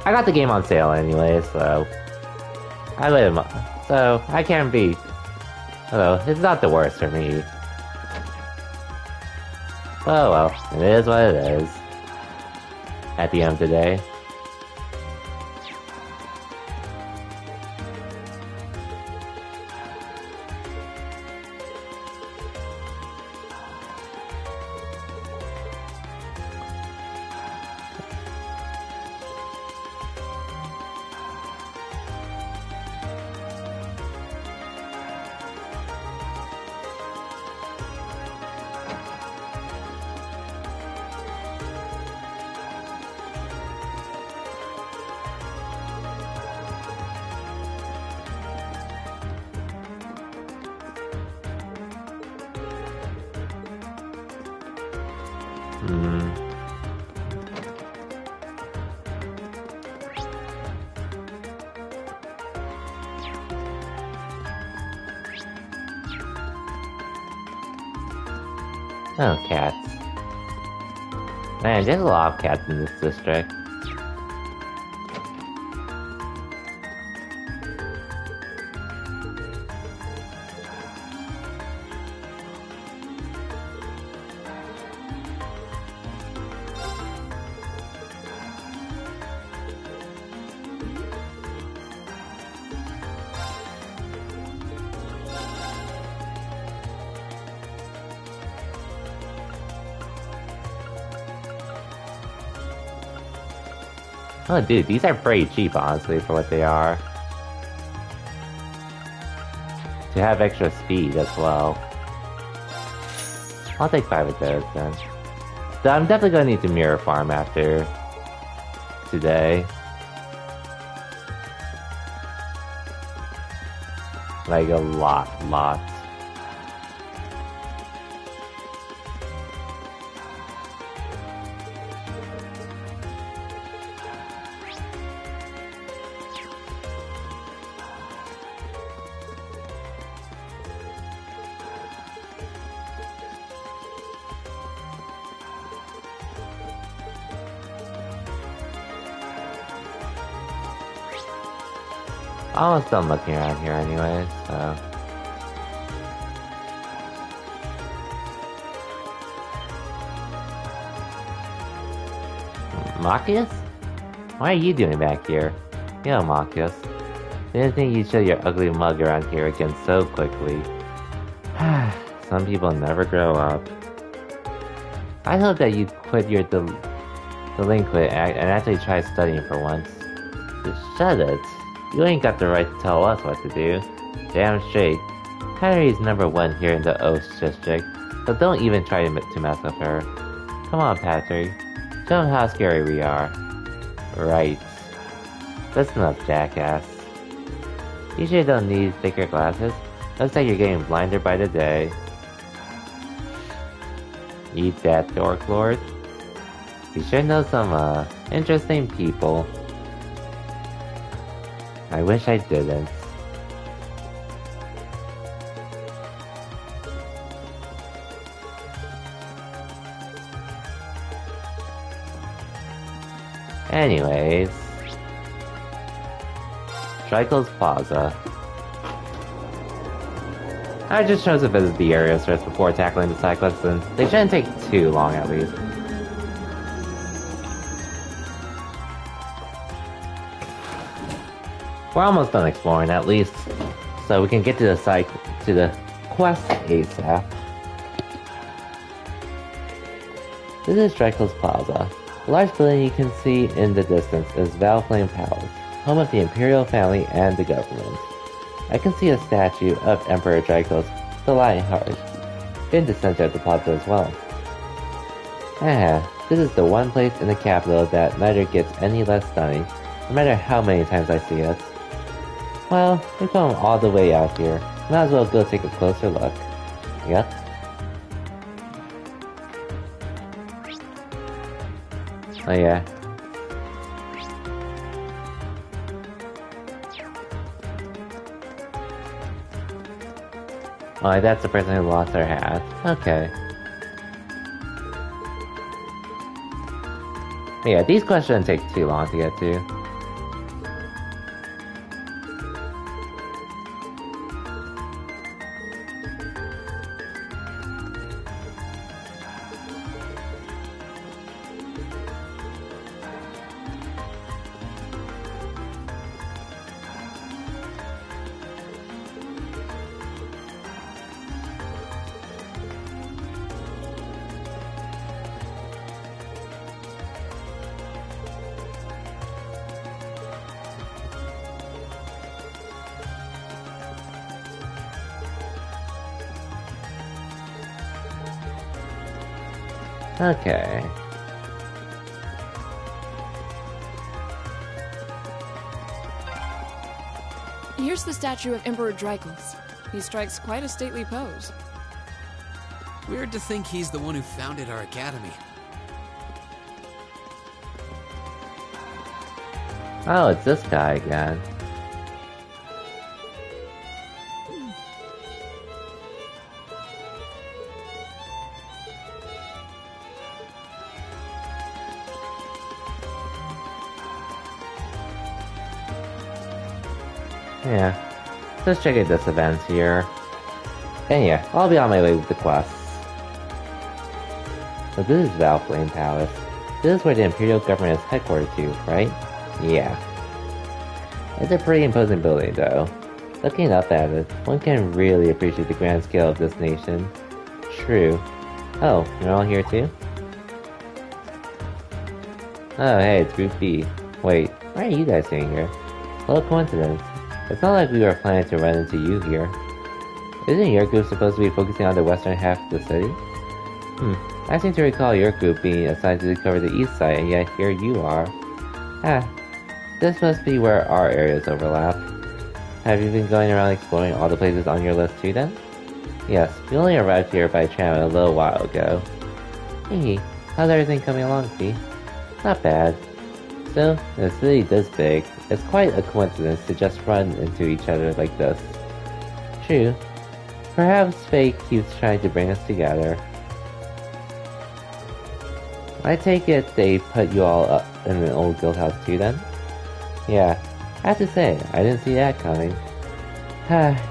S1: I got the game on sale anyway, so I can't be. Although it's not the worst for me. Well, it is what it is. At the end of the day. Oh, cats. Man, there's a lot of cats in this district. Oh, dude, these are pretty cheap, honestly, for what they are. To have extra speed as well. I'll take 5 of those then. So I'm definitely gonna need to mirror farm after today. Like a lot. Almost done looking around here anyway, so... Marcus? What are you doing back here? Yo, Marcus. Didn't think you'd show your ugly mug around here again so quickly. Some people never grow up. I hope that you'd quit your delinquent act and actually try studying for once. Just shut it. You ain't got the right to tell us what to do. Damn straight. Hattery's #1 here in the Oast District, so don't even try to mess with her. Come on, Patrick. Show them how scary we are. Right. Listen up, jackass. You sure don't need thicker glasses? Looks like you're getting blinder by the day. Eat that, Dork Lord. You sure know some, interesting people. I wish I didn't. Anyways... Draco's Plaza. I just chose to visit the area first before tackling the side quests, and they shouldn't take too long at least. We're almost done exploring at least, so we can get to the quest ASAP. This is Draco's Plaza. The large building you can see in the distance is Valflame Palace, home of the Imperial family and the government. I can see a statue of Emperor Dracos, the Lionheart, in the center of the plaza as well. This is the one place in the capital that neither gets any less stunning, no matter how many times I see it. Well, we're going all the way out here. Might as well go take a closer look. Yep. Oh yeah. Oh, that's the person who lost their hat. Okay. Yeah, these quests shouldn't take too long to get to. Okay.
S5: Here's the statue of Emperor Dracos. He strikes quite a stately pose.
S9: Weird to think he's the one who founded our academy.
S1: Oh, it's this guy again. Yeah, let's check out this event here. And yeah, I'll be on my way with the quests. So this is Valflame Palace. This is where the Imperial government is headquartered to, right? Yeah. It's a pretty imposing building though. Looking up at it, one can really appreciate the grand scale of this nation. True. Oh, you're all here too? Oh hey, it's Group B. Wait, why are you guys staying here? What a coincidence. It's not like we were planning to run into you here. Isn't your group supposed to be focusing on the western half of the city? I seem to recall your group being assigned to cover the east side, and yet here you are. This must be where our areas overlap. Have you been going around exploring all the places on your list too then? Yes, we only arrived here by tram a little while ago. Hey, how's everything coming along, Fee? Not bad. Still, in a city this big, it's quite a coincidence to just run into each other like this. True. Perhaps fate keeps trying to bring us together. I take it they put you all up in an old guild house too then? Yeah, I have to say, I didn't see that coming.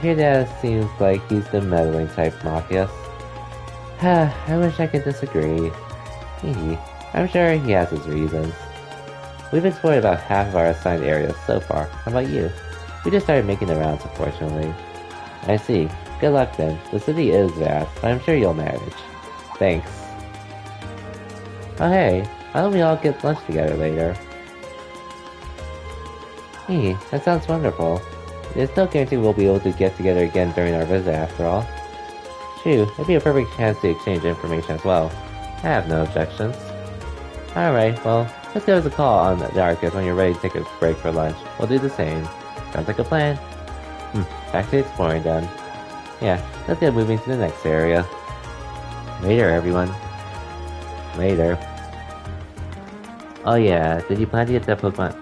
S1: Your dad seems like he's the meddling type, Matthias. I wish I could disagree. I'm sure he has his reasons. We've explored about half of our assigned areas so far. How about you? We just started making the rounds, unfortunately. I see. Good luck then. The city is vast, but I'm sure you'll manage. Thanks. Oh hey, why don't we all get lunch together later? That sounds wonderful. There's no guarantee we'll be able to get together again during our visit after all. True, it'd be a perfect chance to exchange information as well. I have no objections. Alright, well, let's give us a call on the Arcus when you're ready to take a break for lunch. We'll do the same. Sounds like a plan. Back to exploring then. Yeah, let's get moving to the next area. Later, everyone. Later. Oh yeah, did you plan to get that Pokemon?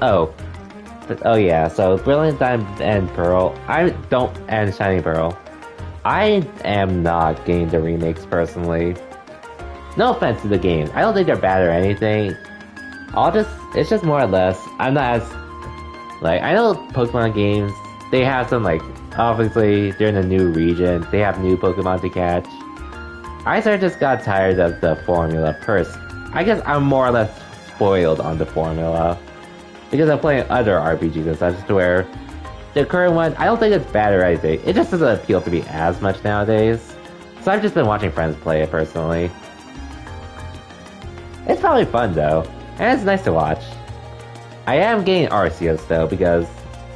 S1: Oh yeah, so Brilliant Diamond and Pearl, and Shining Pearl. I am not getting the remakes personally. No offense to the games, I don't think they're bad or anything. It's just more or less, I'm not as, I know Pokemon games, they have some obviously, they're in a new region, they have new Pokemon to catch. I sort of just got tired of the formula I guess I'm more or less spoiled on the formula. Because I'm playing other RPGs and such to where the current one, I don't think it's bad or anything. It just doesn't appeal to me as much nowadays. So I've just been watching friends play it personally. It's probably fun though, and it's nice to watch. I am getting Arceus though, because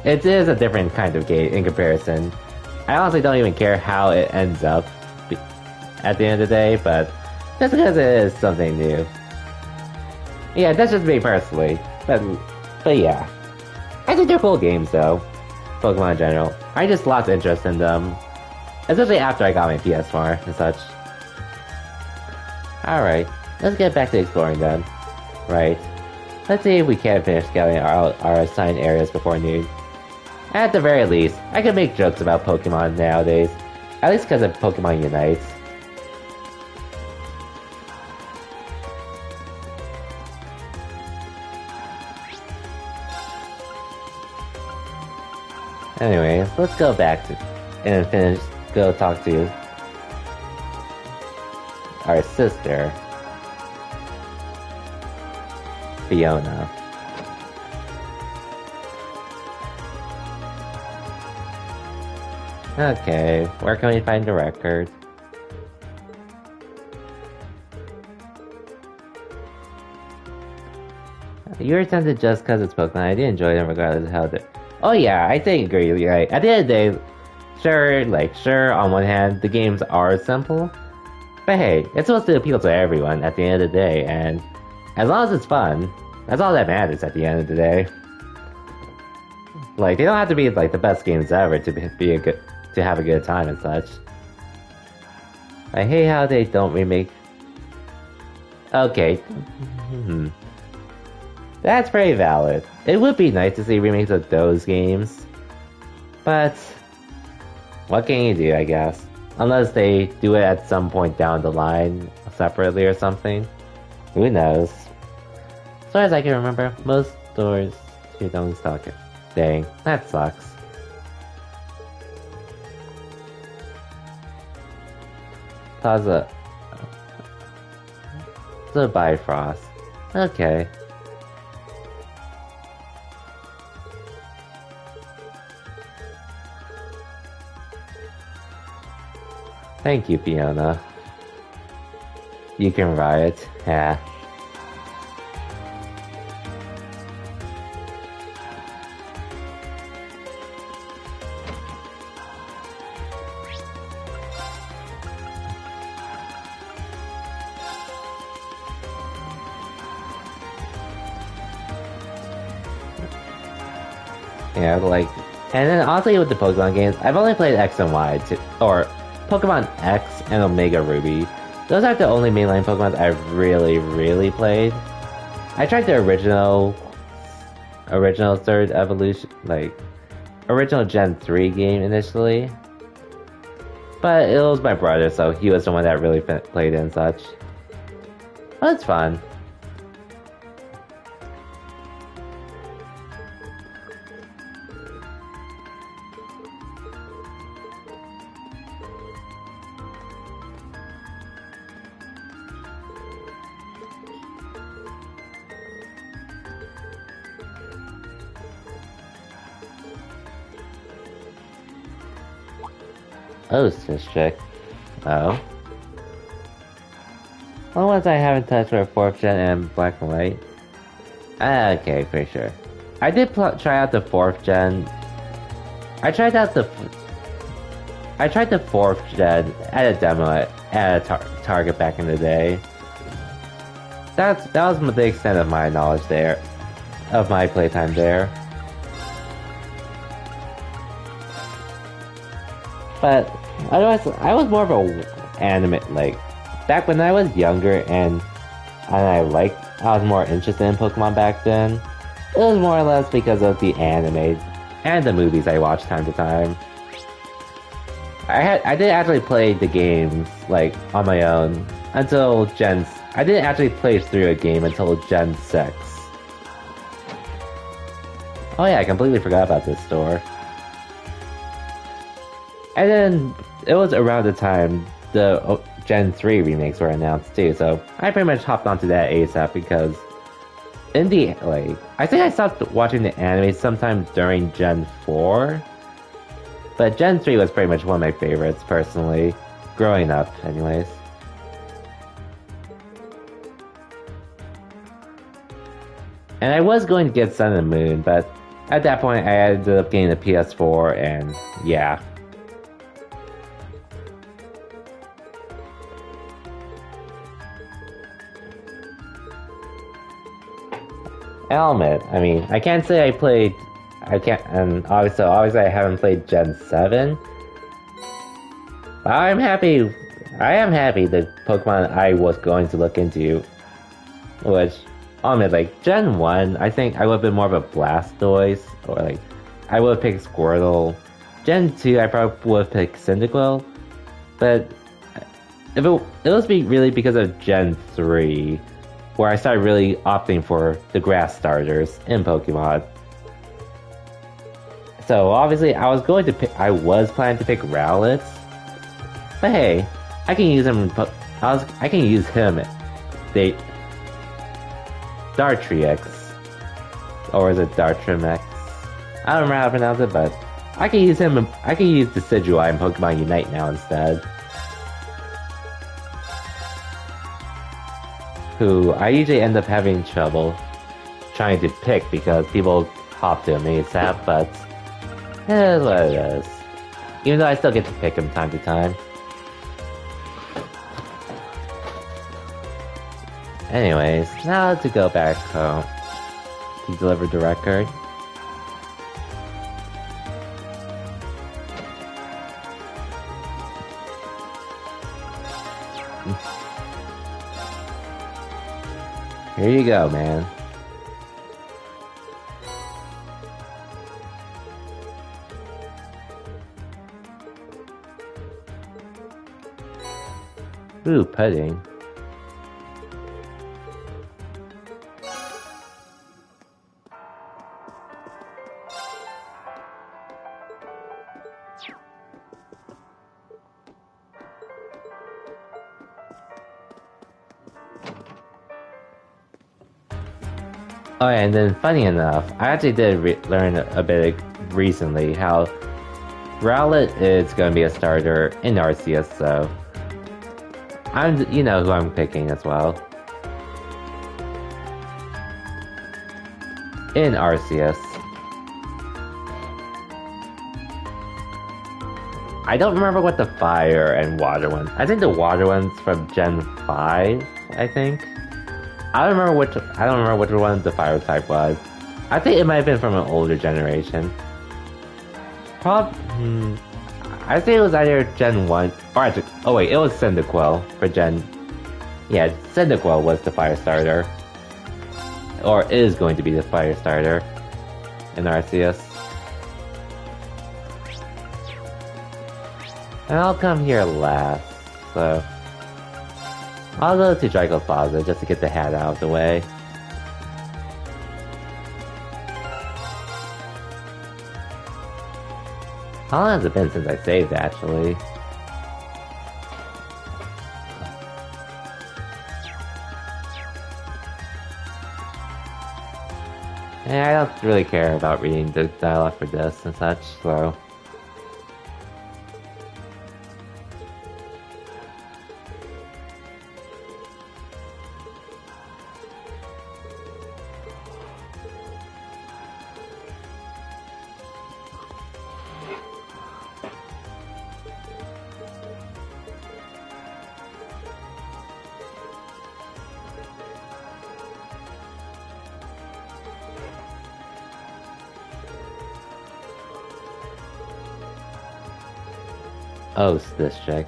S1: it is a different kind of game in comparison. I honestly don't even care how it ends up at the end of the day, but just because it is something new. Yeah, that's just me personally. But yeah. I think they're cool games though. Pokemon in general. I just lost interest in them. Especially after I got my PS4 and such. Alright, let's get back to exploring then. Right. Let's see if we can finish scouting our assigned areas before noon. At the very least, I can make jokes about Pokemon nowadays. At least because of Pokemon Unites. Anyways, let's go back and go talk to our sister, Fiona. Okay, where can we find the record? You were tempted just because it's Pokemon. I did enjoy them regardless of how they... Oh yeah, I think agree with you, right? At the end of the day, sure, on one hand, the games are simple, but hey, it's supposed to appeal to everyone at the end of the day, and as long as it's fun, that's all that matters at the end of the day. They don't have to be the best games ever to have a good time and such. I hate how they don't remake... Okay. That's pretty valid. It would be nice to see remakes of those games. But what can you do, I guess? Unless they do it at some point down the line separately or something. Who knows? As far as I can remember, most stores don't stock it. Dang, that sucks. Plaza. The Bifrost. Okay. Thank you, Fiona. You can riot. Yeah. like, and then honestly with the Pokemon games, I've only played X and Y, or Pokemon X and Omega Ruby. Those are the only mainline Pokemon I've really played. I tried the original third evolution, like, original Gen 3 game initially. But it was my brother, so he was the one that really played it and such. But it's fun. Oh, Sistrick. Oh. Well, ones I haven't touched were 4th gen and Black and White. Okay, for sure. I did try out the 4th gen. I tried the 4th gen at a demo at a Target back in the day. That was the extent of my knowledge there, of my playtime there. But otherwise, I was more of a anime, like, back when I was younger and I was more interested in Pokemon back then. It was more or less because of the anime and the movies I watched time to time. I did actually play the games, like, on my own until I didn't actually play through a game until Gen 6. Oh yeah, I completely forgot about this store. And then, it was around the time the Gen 3 remakes were announced too, so I pretty much hopped onto that ASAP because I think I stopped watching the anime sometime during Gen 4, but Gen 3 was pretty much one of my favorites, personally, growing up, anyways. And I was going to get Sun and Moon, but at that point I ended up getting a PS4, and yeah. I'll admit, I mean, I can't say and obviously I haven't played Gen 7. But I am happy the Pokemon I was going to look into, which, I'll admit, like, Gen 1, I think I would have been more of a Blastoise, or like, I would have picked Squirtle. Gen 2, I probably would have picked Cyndaquil, but it was really because of Gen 3, where I started really opting for the grass starters in Pokemon. So obviously I was planning to pick Rowlet, but hey, I can use him. I can use him. Dartrix, or is it Dartrimex? I don't remember how to pronounce it, but I can use him. I can use Decidueye in Pokemon Unite now instead. Who I usually end up having trouble trying to pick because people hop to him ASAP, but it is what it is. Even though I still get to pick him time to time. Anyways, now to go back home to deliver the record. Here you go, man. Ooh, pudding. Oh, and then funny enough, I actually did learn a bit recently how Rowlet is going to be a starter in Arceus, so you know who I'm picking as well. In Arceus. I don't remember what the fire and water ones. I think the water one's from Gen 5, I think. I don't remember which one the fire type was. I think it might have been from an older generation. I think it was either Gen 1, or actually, oh wait, it was Cyndaquil for Gen... Yeah, Cyndaquil was the fire starter. Or is going to be the fire starter in Arceus. And I'll come here last, so... I'll go to Draco Plaza just to get the hat out of the way. How long has it been since I saved, actually? Yeah, I don't really care about reading the dialogue for this and such, so... Oh, it's this chick.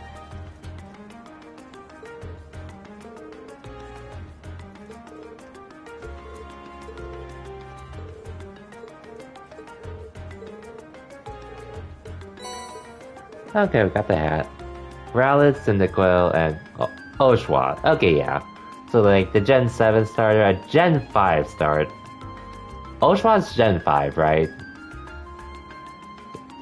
S1: Okay, we got the hat. Rowlet, Cyndaquil, and Oshawott. Okay, yeah. So, like, the Gen 7 starter, a Gen 5 start. Oshawott's Gen 5, right?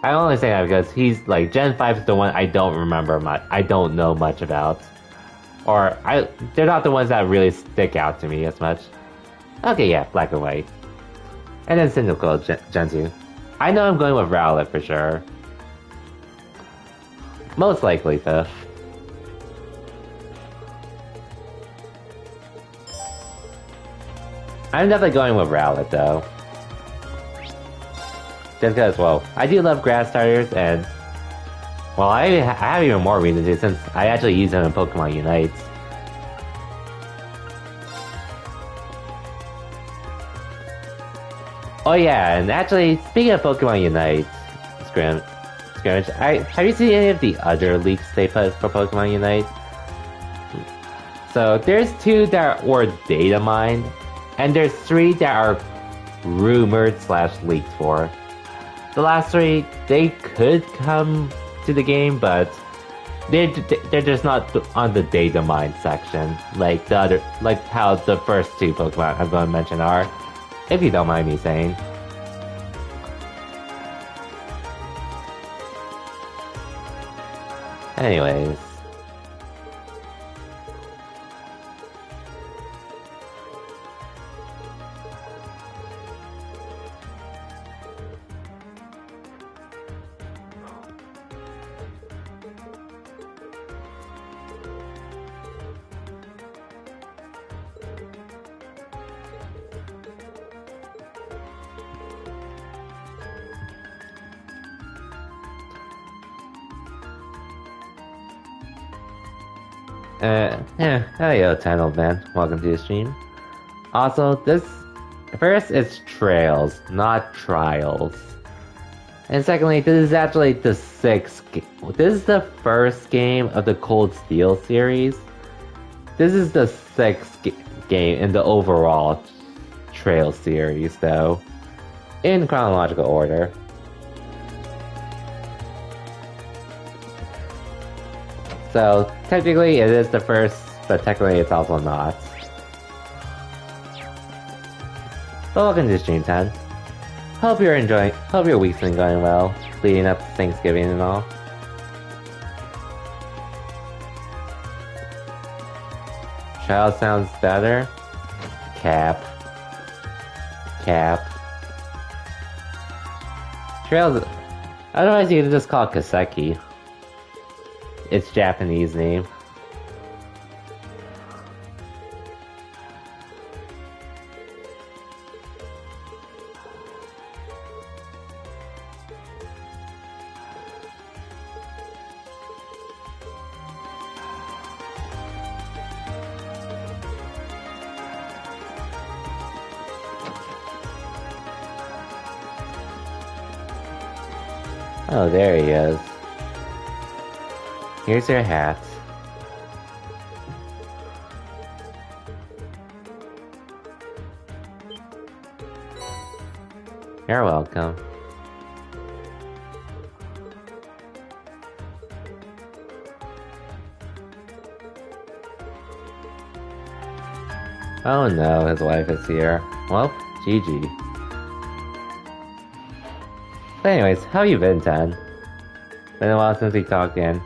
S1: I only say that because he's, like, Gen 5 is the one I don't remember much, I don't know much about. Or, they're not the ones that really stick out to me as much. Okay, yeah, black and white. And then Cyndaquil, Gen 2. I know I'm going with Rowlet for sure. Most likely, though. I'm definitely going with Rowlet, though. Just because, well, I do love grass starters, and... Well, I have even more reason to, since I actually use them in Pokemon Unite. Oh yeah, and actually, speaking of Pokemon Unite, Scrimmage, have you seen any of the other leaks they put for Pokemon Unite? So, there's 2 that were data mined, and there's 3 that are rumored/leaked for. The last 3, they could come to the game, but they're just not on the data mine section, like the other, like how the first 2 Pokemon I'm going to mention are, if you don't mind me saying. Anyways. Hello, Tunnel Man. Welcome to the stream. Also, this... First, it's Trails, not Trials. And secondly, this is actually the 6th... This is the first game of the Cold Steel series. This is the 6th game in the overall Trails series, though. In chronological order. So, technically it is the first, but technically it's also not. But welcome to Stream Time. Hope your week's been going well, leading up to Thanksgiving and all. Child sounds better? Cap. Trails... Otherwise you could just call it Kaseki. Its Japanese name. Oh, there he is. Here's your hat. You're welcome. Oh no, his wife is here. Well, GG. But anyways, how you been, Ten? Been a while since we talked in.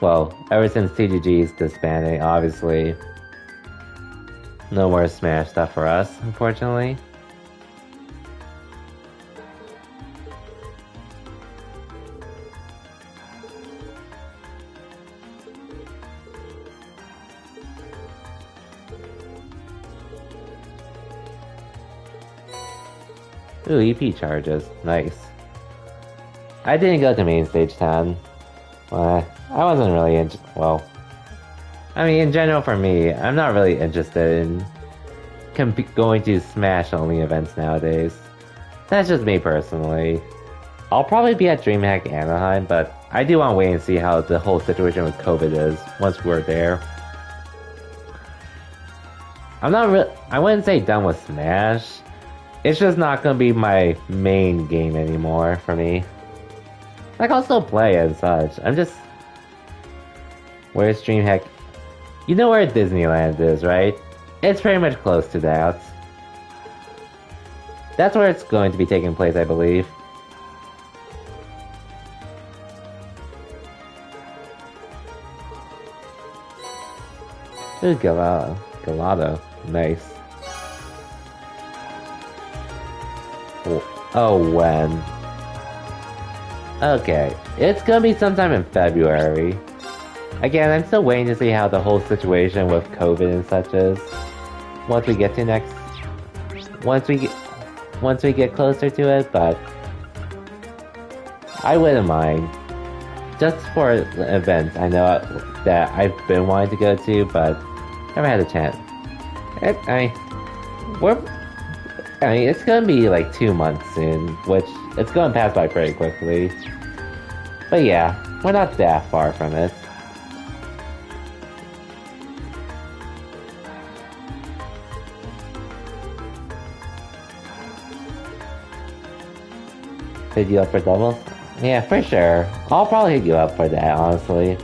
S1: Well, ever since TGG's disbanding, obviously. No more Smash stuff for us, unfortunately. Ooh, EP charges. Nice. I didn't go to main stage 10. I wasn't really well, I mean, in general for me, I'm not really interested in going to Smash-only events nowadays. That's just me personally. I'll probably be at DreamHack Anaheim, but I do want to wait and see how the whole situation with COVID is once we're there. I wouldn't say done with Smash. It's just not gonna be my main game anymore for me. Like, I'll still play and such. I'm just... Where's DreamHack? You know where Disneyland is, right? It's pretty much close to that. That's where it's going to be taking place, I believe. Ooh, Gelato. Nice. Oh, when? Okay, it's gonna be sometime in February. Again, I'm still waiting to see how the whole situation with COVID and such is. Once we get closer to it, but I wouldn't mind. Just for events, I know that I've been wanting to go to, but never had a chance. It's gonna be like 2 months soon, which it's gonna pass by pretty quickly. But yeah, we're not that far from it. Hit you up for doubles? Yeah, for sure. I'll probably hit you up for that, honestly.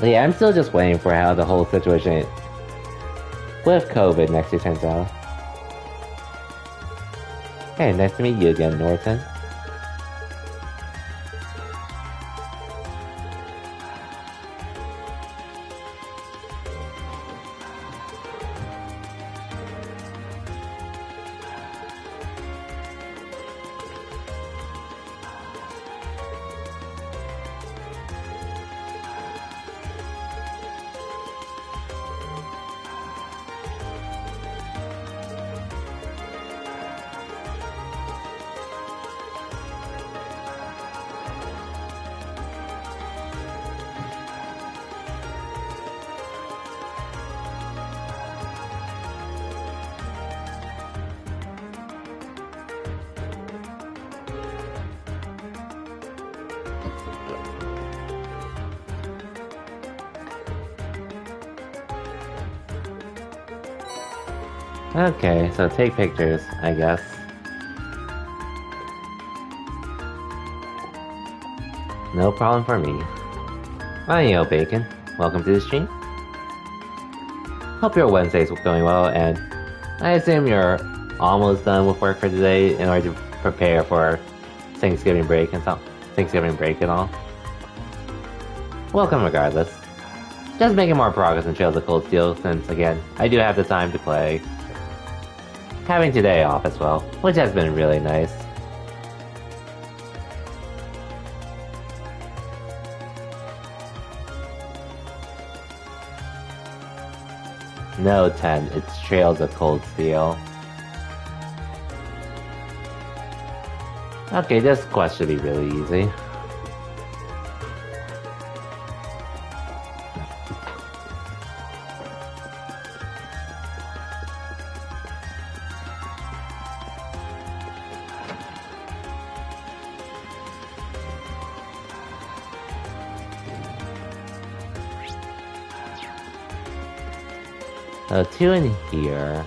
S1: But yeah, I'm still just waiting for how the whole situation with COVID next year turns out. Hey, nice to meet you again, Norton. Okay, so take pictures, I guess. No problem for me. Hi, Bacon. Welcome to the stream. Hope your Wednesday's going well, and I assume you're almost done with work for today in order to prepare for Thanksgiving break and all. Welcome regardless. Just making more progress in Trails of Cold Steel since, again, I do have the time to play. Having today off as well, which has been really nice. No, 10, it's Trails of Cold Steel. Okay, this quest should be really easy. Two in here.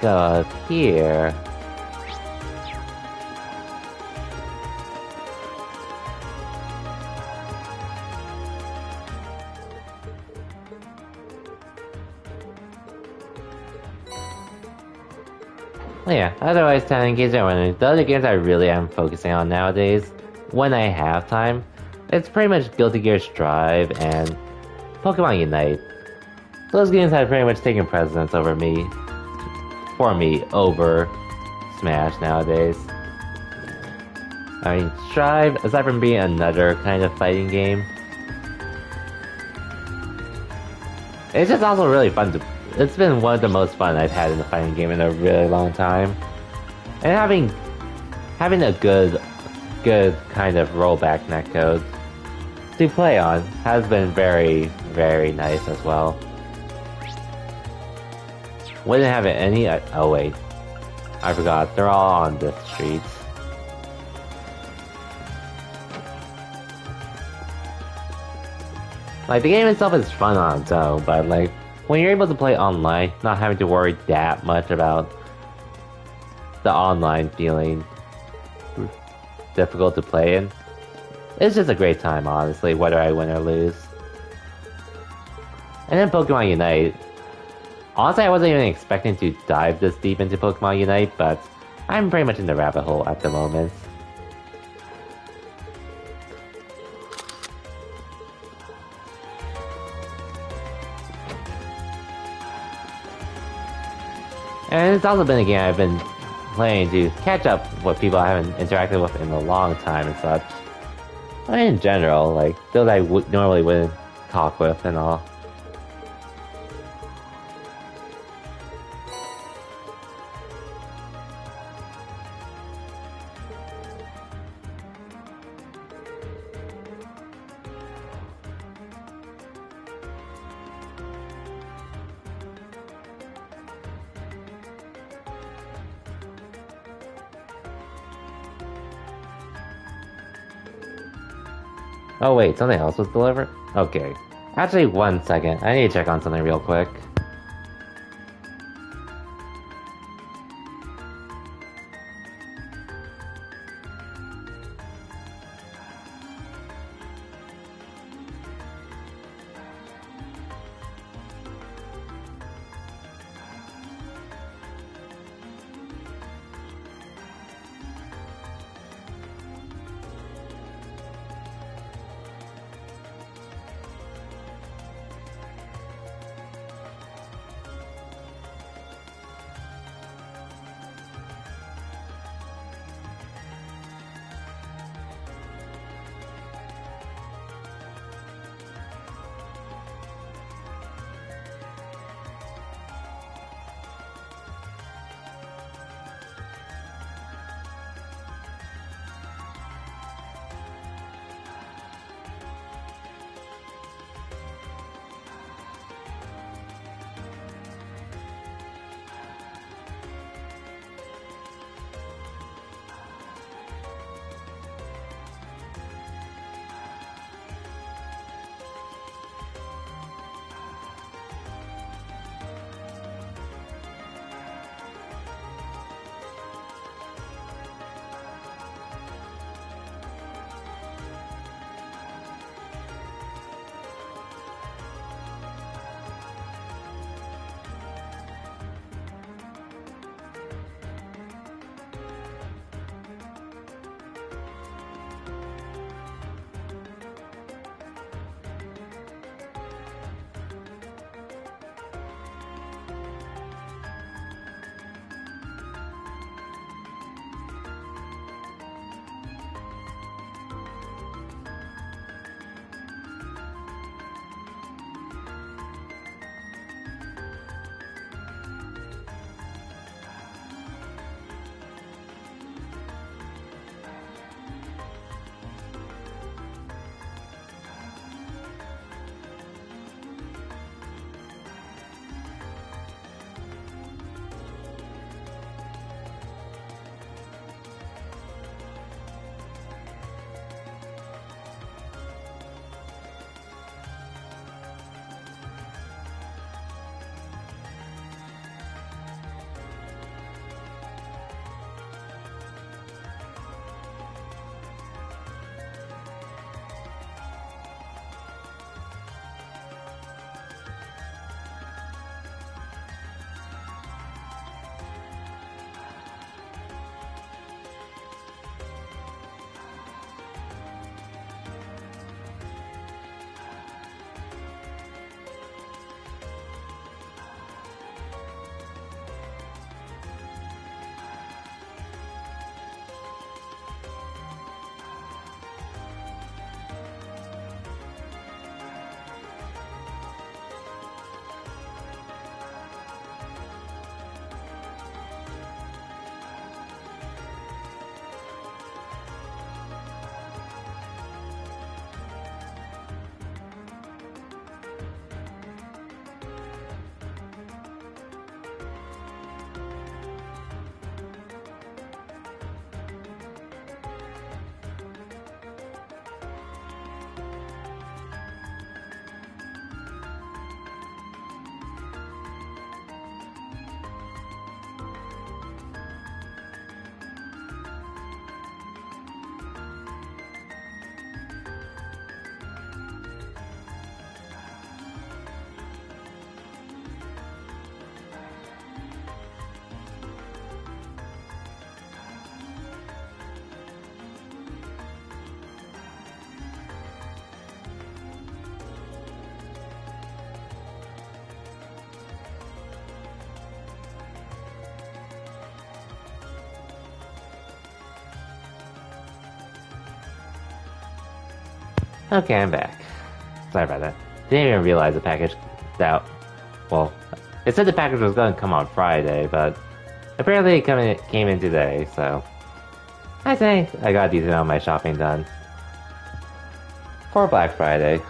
S1: Go up here. Oh yeah, otherwise 10 games are winning. The other games I really am focusing on nowadays, when I have time, it's pretty much Guilty Gear Strive and Pokemon Unite. Those games have pretty much taken precedence over me, over Smash nowadays. I mean, Strive, aside from being another kind of fighting game, it's just also really fun to. It's been one of the most fun I've had in a fighting game in a really long time, and having a good kind of rollback netcode to play on has been very, very nice as well. Wouldn't have it any. Oh wait, I forgot. They're all on this street. Like, the game itself is fun on its own, but like, when you're able to play online, not having to worry that much about the online feeling difficult to play in, it's just a great time, honestly, whether I win or lose. And then Pokemon Unite. Honestly, I wasn't even expecting to dive this deep into Pokemon Unite, but I'm pretty much in the rabbit hole at the moment. And it's also been a game I've been playing to catch up with people I haven't interacted with in a long time and such. But in general, like, those I normally wouldn't talk with and all. Oh wait, something else was delivered? Okay. Actually, 1 second. I need to check on something real quick. Okay, I'm back. Sorry about that. Didn't even realize the package that... Well, it said the package was going to come on Friday, but apparently it came in today, so... I think I got a decent amount of my shopping done. For Black Friday.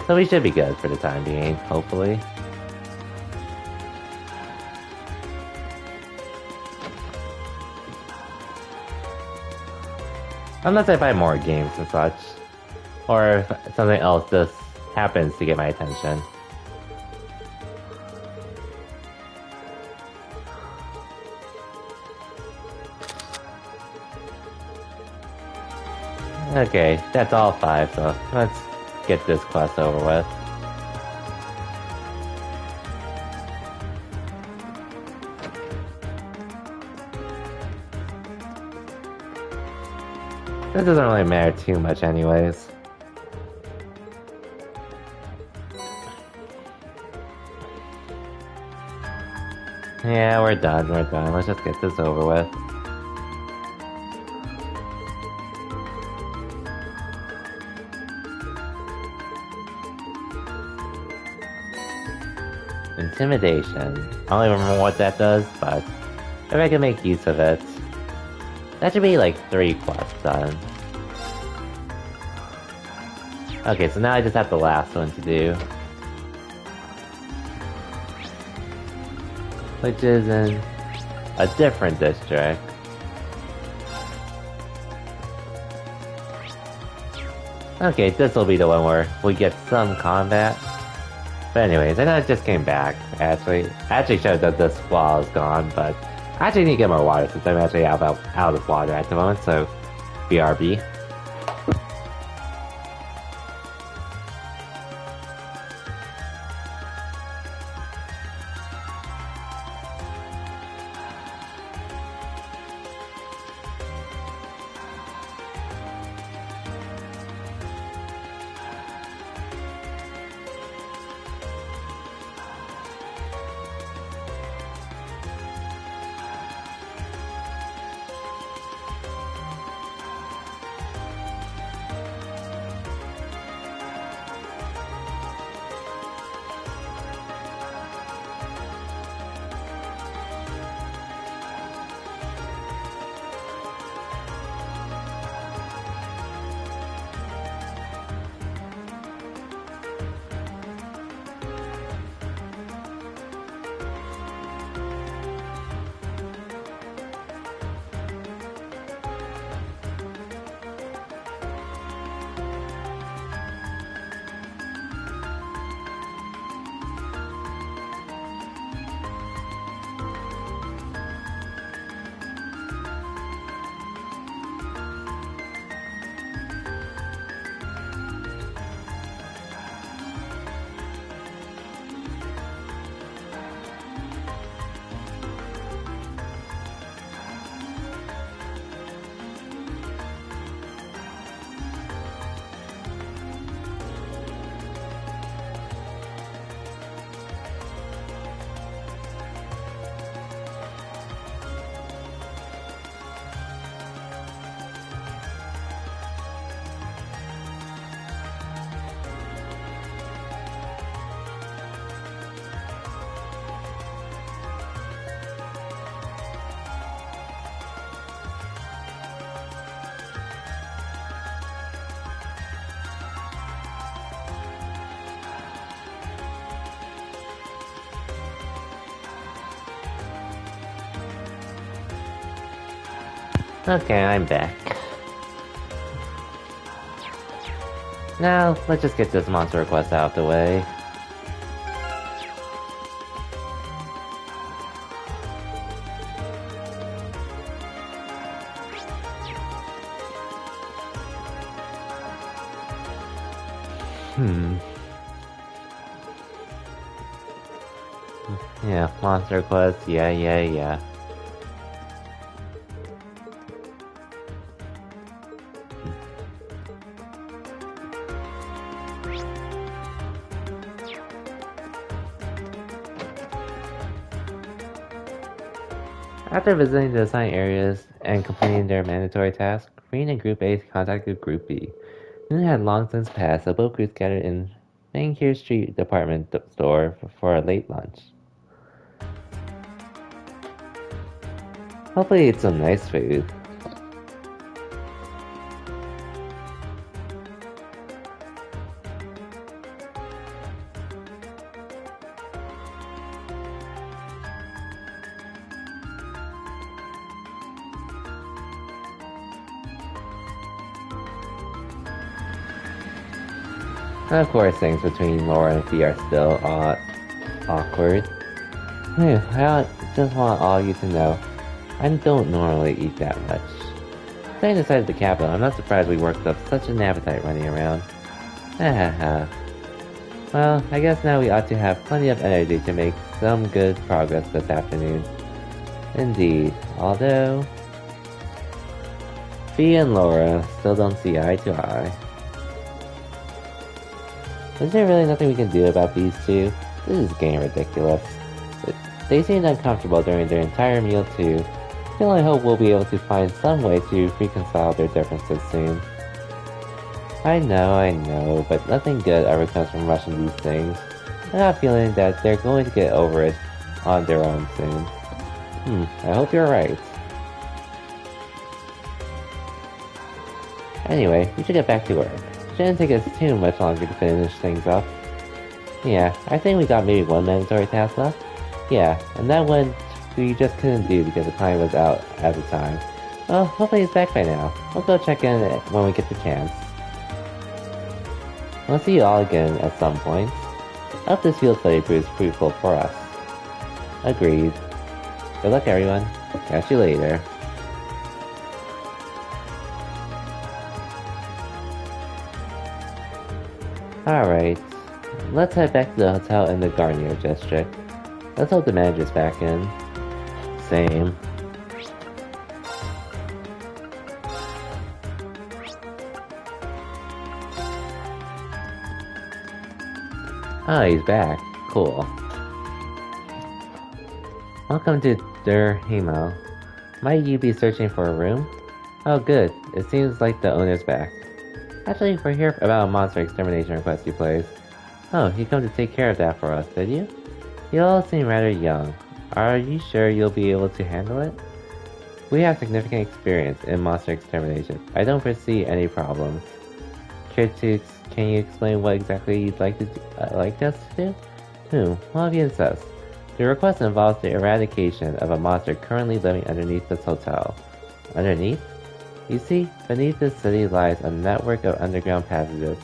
S1: So we should be good for the time being, hopefully. Unless I buy more games and such. Or if something else just happens to get my attention. Okay, that's all 5, so let's get this quest over with. That doesn't really matter too much anyways. Yeah, we're done. Let's just get this over with. Intimidation. I don't even remember what that does, but if I can make use of it, that should be like 3 quests done. Okay, so now I just have the last one to do. Which is in a different district. Okay, this will be the one where we get some combat. But anyways, I know it just came back, actually. I actually should have done this while I was gone, but I actually need to get more water since I'm actually out of water at the moment, so BRB. Okay, I'm back. Now, let's just get this monster request out of the way. Yeah, monster quest, yeah. After visiting the assigned areas and completing their mandatory tasks, Green and Group A contacted Group B. Noon had long since passed, so both groups gathered in Fangir Street department store for a late lunch. Hopefully it's some nice food. And of course, things between Laura and Fee are still awkward. I just want all you to know, I don't normally eat that much. Staying inside the capital, I'm not surprised we worked up such an appetite running around. Well, I guess now we ought to have plenty of energy to make some good progress this afternoon. Indeed, although Fee and Laura still don't see eye to eye. Is there really nothing we can do about these two? This is getting ridiculous. They seemed uncomfortable during their entire meal too. I only hope we'll be able to find some way to reconcile their differences soon. I know, but nothing good ever comes from rushing these things. I have a feeling that they're going to get over it on their own soon. I hope you're right. Anyway, we should get back to work. Shouldn't take us too much longer to finish things up. Yeah, I think we got maybe one mandatory task left. Yeah, and that one we just couldn't do because the client was out at the time. Well, hopefully he's back by now. We'll go check in when we get the chance. We'll see you all again at some point. I hope this field study proves fruitful for us. Agreed. Good luck, everyone. Catch you later. Alright, let's head back to the hotel in the Garnier district. Let's hope the manager's back in. Same. Oh, he's back. Cool. Welcome to Der Hemo. Might you be searching for a room? Oh good, it seems like the owner's back. Actually, we're here about a monster extermination request you placed. Oh, you come to take care of that for us, did you? You all seem rather young. Are you sure you'll be able to handle it? We have significant experience in monster extermination. I don't foresee any problems. Can you explain what exactly you'd like us to do? Well, if you insist. The request involves the eradication of a monster currently living underneath this hotel. Underneath? You see, beneath this city lies a network of underground passages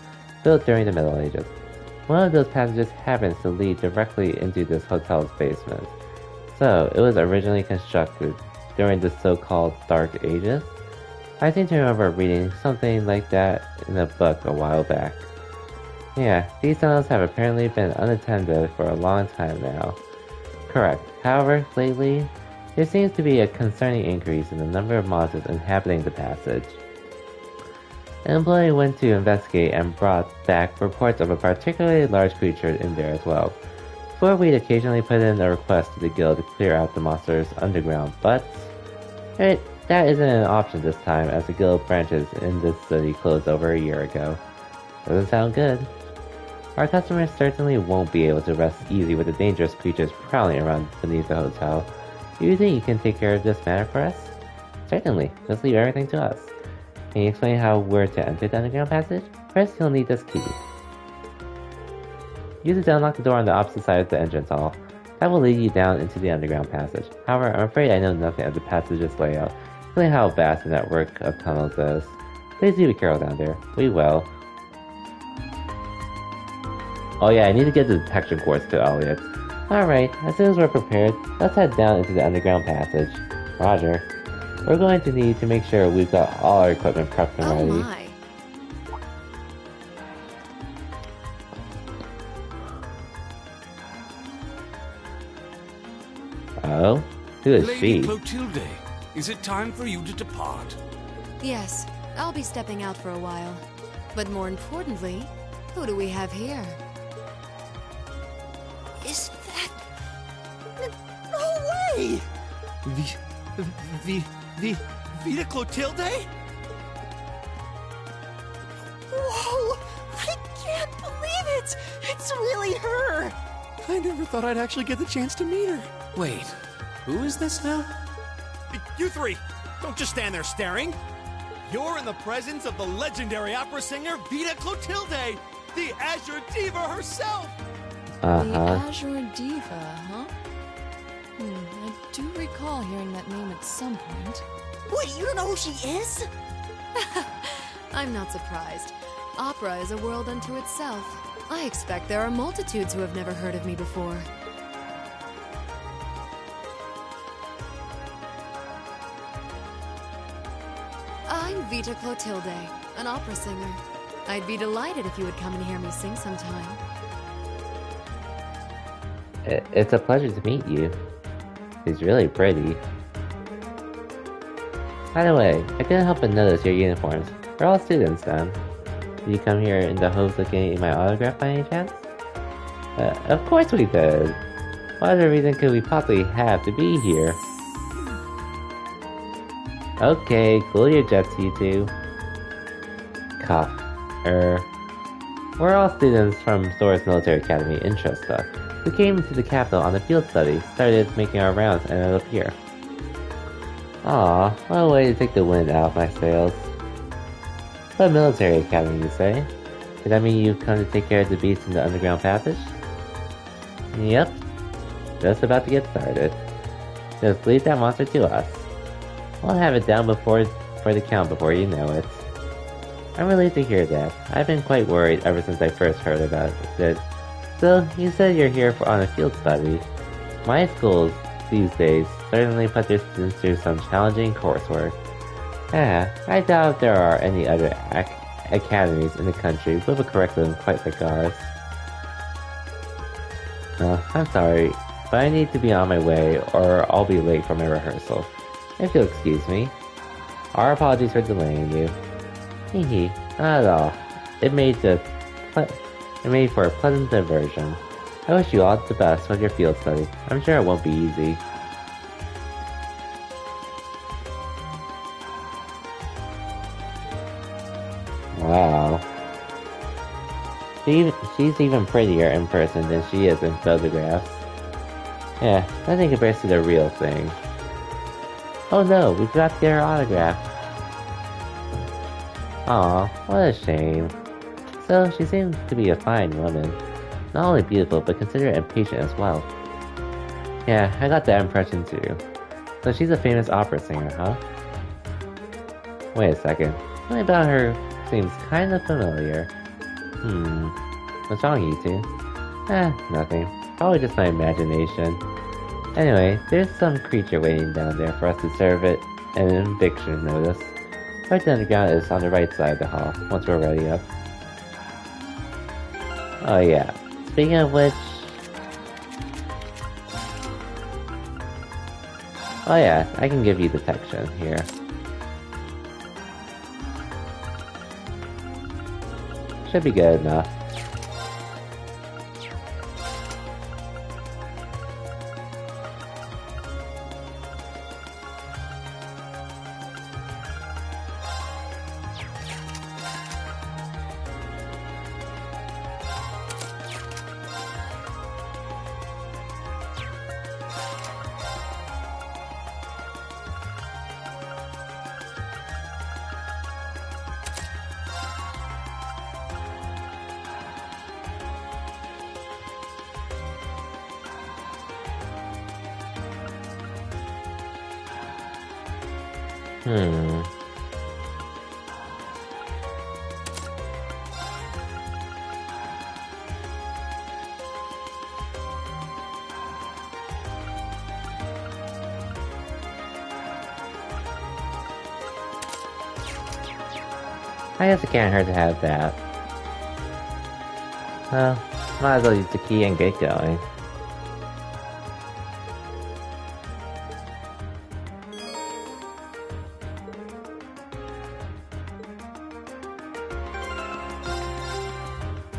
S1: built during the Middle Ages. One of those passages happens to lead directly into this hotel's basement. So, it was originally constructed during the so-called Dark Ages. I seem to remember reading something like that in a book a while back. Yeah, these tunnels have apparently been unattended for a long time now. Correct. However, lately, there seems to be a concerning increase in the number of monsters inhabiting the passage. An employee went to investigate and brought back reports of a particularly large creature in there as well. Before, we'd occasionally put in a request to the guild to clear out the monsters underground, but that isn't an option this time, as the guild branches in this city closed over a year ago. Doesn't sound good. Our customers certainly won't be able to rest easy with the dangerous creatures prowling around beneath the hotel. Do you think you can take care of this matter for us? Certainly, just leave everything to us. Can you explain how we're to enter the underground passage? First, you'll need this key. Use it to unlock the door on the opposite side of the entrance hall. That will lead you down into the underground passage. However, I'm afraid I know nothing of the passage's layout, including how vast the network of tunnels is. Please do be careful down there. We will. Oh yeah, I need to get the detection quartz to Elliot. Alright, as soon as we're prepared, let's head down into the underground passage. Roger. We're going to need to make sure we've got all our equipment prepped and ready.
S5: Oh my.
S1: Oh? Who is
S10: Lady
S1: she?
S10: Clotilde, is it time for you to depart?
S5: Yes, I'll be stepping out for a while. But more importantly, who do we have here?
S7: Is that... No way!
S2: The Vita Clotilde? Whoa! I can't believe it! It's really her! I never thought I'd actually get the chance to meet her.
S9: Wait, who is this now?
S2: You three! Don't just stand there staring! You're in the presence of the legendary opera singer Vita Clotilde, the Azure Diva herself!
S5: The Azure Diva, huh? I do recall hearing that name at some point.
S7: Wait, you don't know who she is?
S5: I'm not surprised. Opera is a world unto itself. I expect there are multitudes who have never heard of me before. I'm Vita Clotilde, an opera singer. I'd be delighted if you would come and hear me sing sometime.
S1: It's a pleasure to meet you. She's really pretty. By the way, I couldn't help but notice your uniforms. We're all students then. Did you come here in the hopes of getting my autograph by any chance? Of course we did. What other reason could we possibly have to be here? Okay, cool your jets, you two. Cough. We're all students from Sora's Military Academy in Trista. We came to the capital on a field study, started making our rounds, and ended up here. Aw, what a way to take the wind out of my sails. What military academy, you say? Does that mean you've come to take care of the beasts in the underground passage? Yep. Just about to get started. Just leave that monster to us. We'll have it down for the count before you know it. I'm relieved to hear that. I've been quite worried ever since I first heard about it. So, you said you're here on a field study. My schools, these days, certainly put their students through some challenging coursework. I doubt there are any other academies in the country with a curriculum quite like ours. I'm sorry, but I need to be on my way or I'll be late for my rehearsal. If you'll excuse me. Our apologies for delaying you. Hee not at all. It made for a pleasant diversion. I wish you all the best with your field study. I'm sure it won't be easy. Wow. She's even prettier in person than she is in photographs. Yeah, nothing compares to the real thing. Oh no, we forgot to get her autograph. Aw, what a shame. So, she seems to be a fine woman. Not only beautiful, but considerate and patient as well. Yeah, I got that impression too. So she's a famous opera singer, huh? Wait a second. Something about her seems kinda familiar. What's wrong, you two? Nothing. Probably just my imagination. Anyway, there's some creature waiting down there for us to serve it an eviction notice. Right underground is on the right side of the hall, once we're ready up. Oh yeah, speaking of which... Oh yeah, I can give you detection here. Should be good enough. I guess it can't hurt to have that. Well, might as well use the key and get going.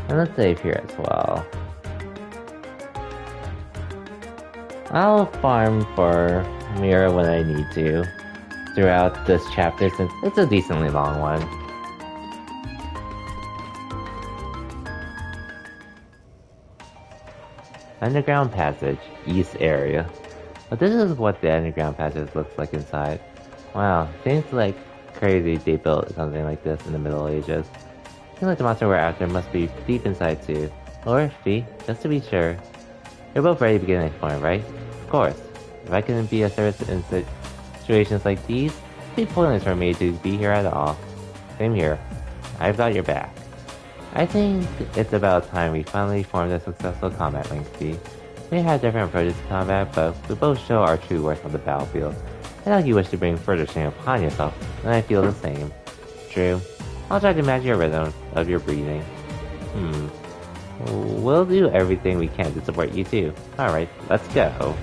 S1: And let's save here as well. I'll farm for mirror when I need to throughout this chapter since it's a decently long one. Underground passage, east area. But this is what the underground passage looks like inside. Wow, seems like crazy they built something like this in the Middle Ages. Seems like the monster we're after must be deep inside too. Or Fee, just to be sure. You're both ready to begin exploring, right? Of course. If I couldn't be of service in situations like these, it'd be pointless for me to be here at all. Same here. I've got your back. I think it's about time we finally formed a successful combat link, Fee. We had different approaches to combat, but we both show our true worth on the battlefield. I know you wish to bring further shame upon yourself, and I feel the same. True. I'll try to match your rhythm of your breathing. We'll do everything we can to support you too. Alright, let's go.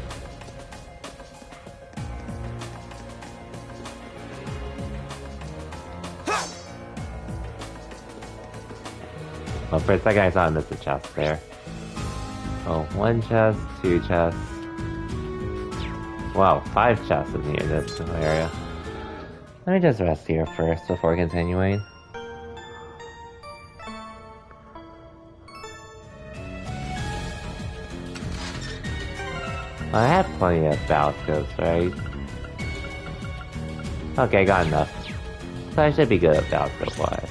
S1: Well, for a second I thought I missed a chest there. Oh, 1 chest, 2 chests. Wow, 5 chests in here in this area. Let me just rest here first before continuing. I have plenty of battle scopes, right? Okay, got enough. So I should be good at battle scope wise.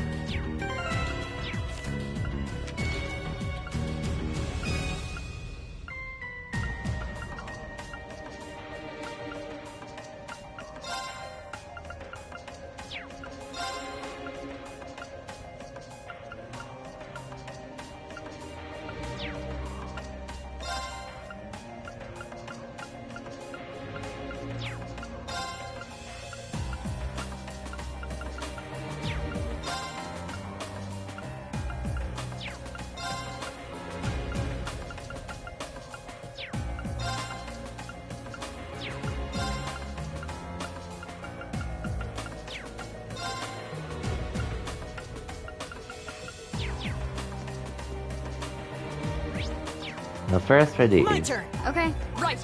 S1: The first for these.
S5: My turn. Okay. Right.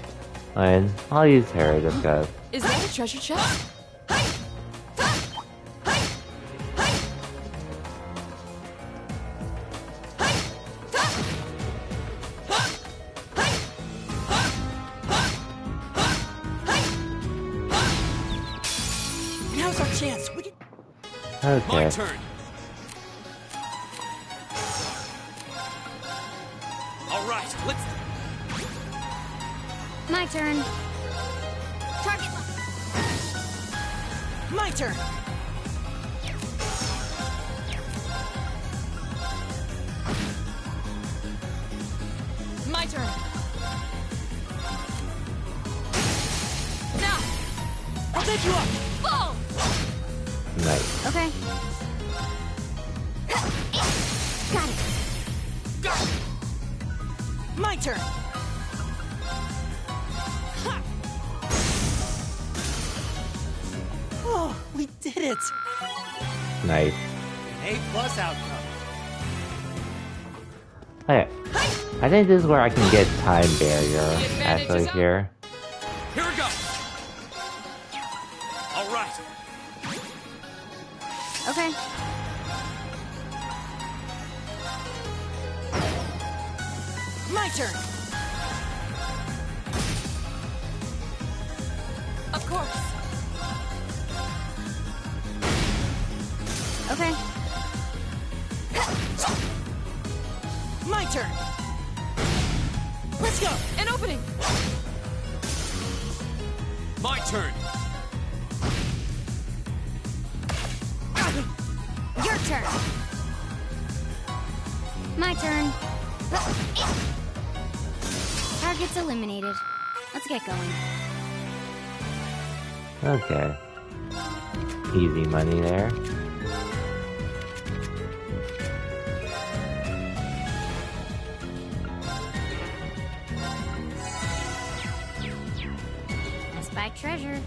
S1: And I'll use her just cause.
S5: Is that a treasure chest?
S7: Now's our chance. We can...
S1: Okay.
S2: My turn. All right, let's.
S4: My turn. Target.
S7: My turn.
S5: My turn. Now.
S7: I'll take you up.
S5: Boom.
S1: Nice.
S4: Okay. Got it.
S7: Got it. My turn. Ha! Oh, we did it.
S1: Nice.
S2: A+ outcome.
S1: Okay. I think this is where I can get time barrier
S5: advantage
S1: actually
S5: is up.
S1: here.
S2: Here we go. All right.
S4: Okay.
S7: My turn.
S5: Of course.
S4: Okay.
S7: My turn. Let's go.
S5: An opening.
S2: My turn.
S4: Your turn. My turn. Target's eliminated. Let's get going.
S1: Okay. Easy money there.
S4: Let's buy treasure.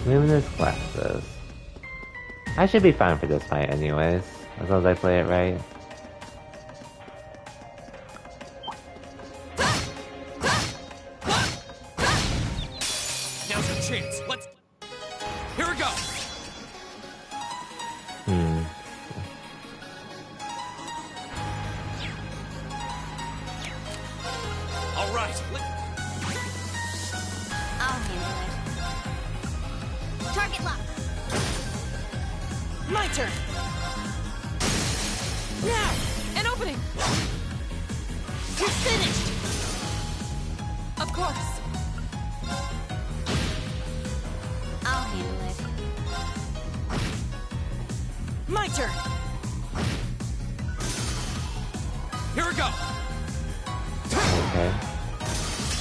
S1: Luminous glasses. I should be fine for this fight anyways, as long as I play it right.
S11: turn. Now, an opening.
S4: You're finished.
S11: Of course.
S4: I'll handle it.
S11: My turn.
S10: Here we go.
S1: Okay.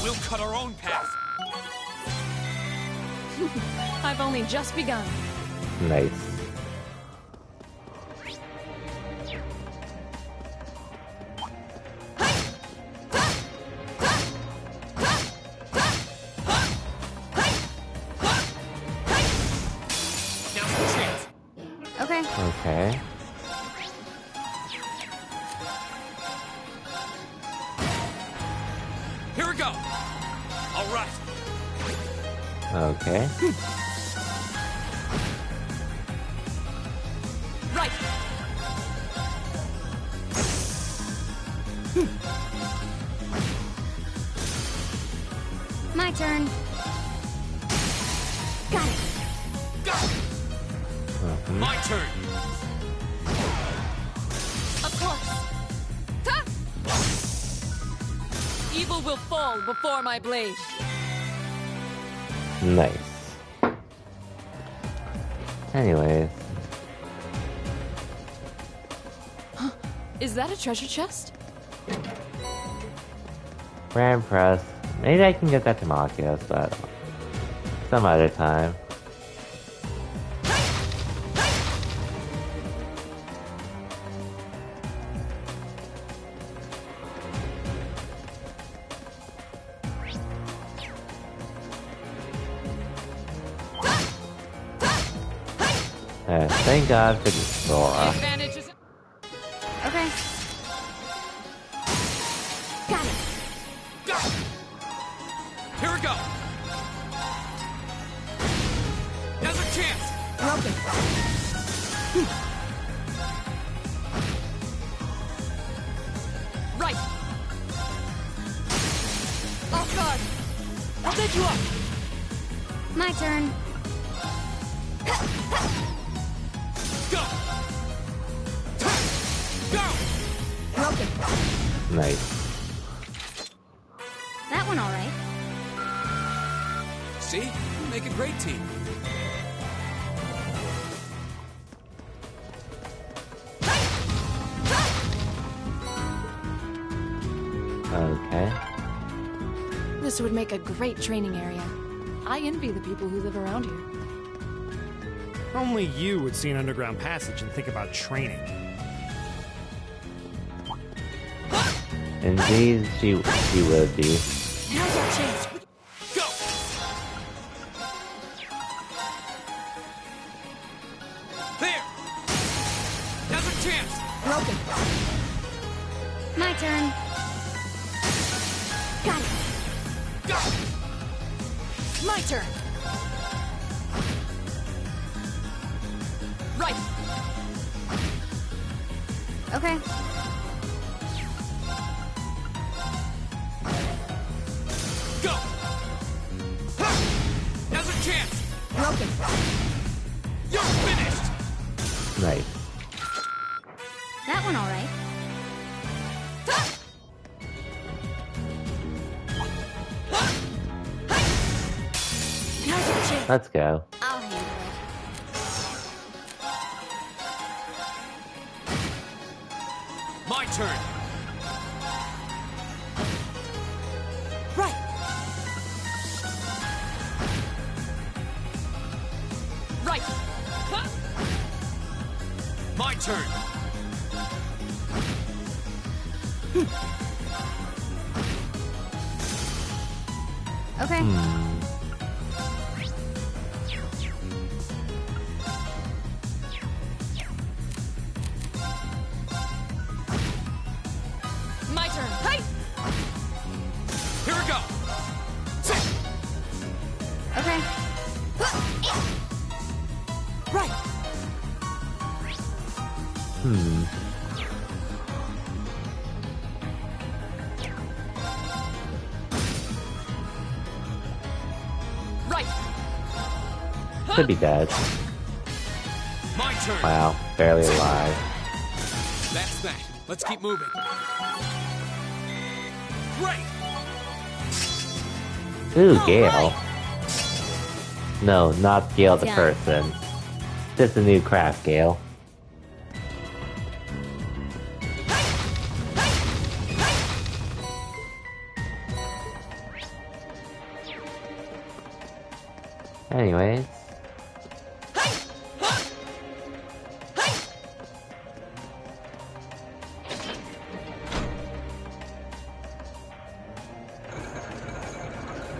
S10: We'll cut our own path.
S11: I've only just begun.
S1: Nice.
S10: Now's the chance.
S4: Okay.
S1: Okay.
S10: Here we go. All right.
S1: Okay.
S11: Right.
S4: My turn. Got it.
S10: Go. My turn.
S11: Of course. Ha! Evil will fall before my blade.
S1: Nice. Anyways.
S11: Is that a treasure chest?
S1: Grand Press. Maybe I can get that to Machios, but some other time. Thank God for Laura.
S11: Advantage is...
S4: Okay. Got it.
S10: Go. Here we go. Now's a chance.
S11: Broken. Right. Off guard. I'll set you up.
S4: My turn.
S10: Go. Go.
S11: Broken.
S1: Nice.
S4: That one all right.
S9: See? We make a great team.
S1: Okay.
S11: This would make a great training area. I envy the people who live around here.
S2: Only you would see an underground passage and think about training.
S1: Indeed, she would be.
S11: Now's our chance.
S10: Go. There. Now's a chance.
S11: Broken.
S4: My turn. Got it.
S10: Go.
S11: My turn. Right.
S4: Okay.
S10: Go. Ha. Now's a chance.
S11: Broken.
S10: You're finished.
S1: Nice.
S4: That one all right.
S11: Now's our chance.
S1: Let's go.
S4: I'll handle it.
S10: My turn.
S11: Right. Right. Ha!
S10: My turn.
S4: Okay.
S11: My turn. Hey!
S10: Here we go. Sit.
S4: Okay.
S11: Right. Right.
S1: Could be dead.
S10: My turn.
S1: Wow, barely alive.
S10: That's that. Let's keep moving. Great.
S1: Ooh, Gale. No, not Gale the person. Just a new craft, Gale. Anyways.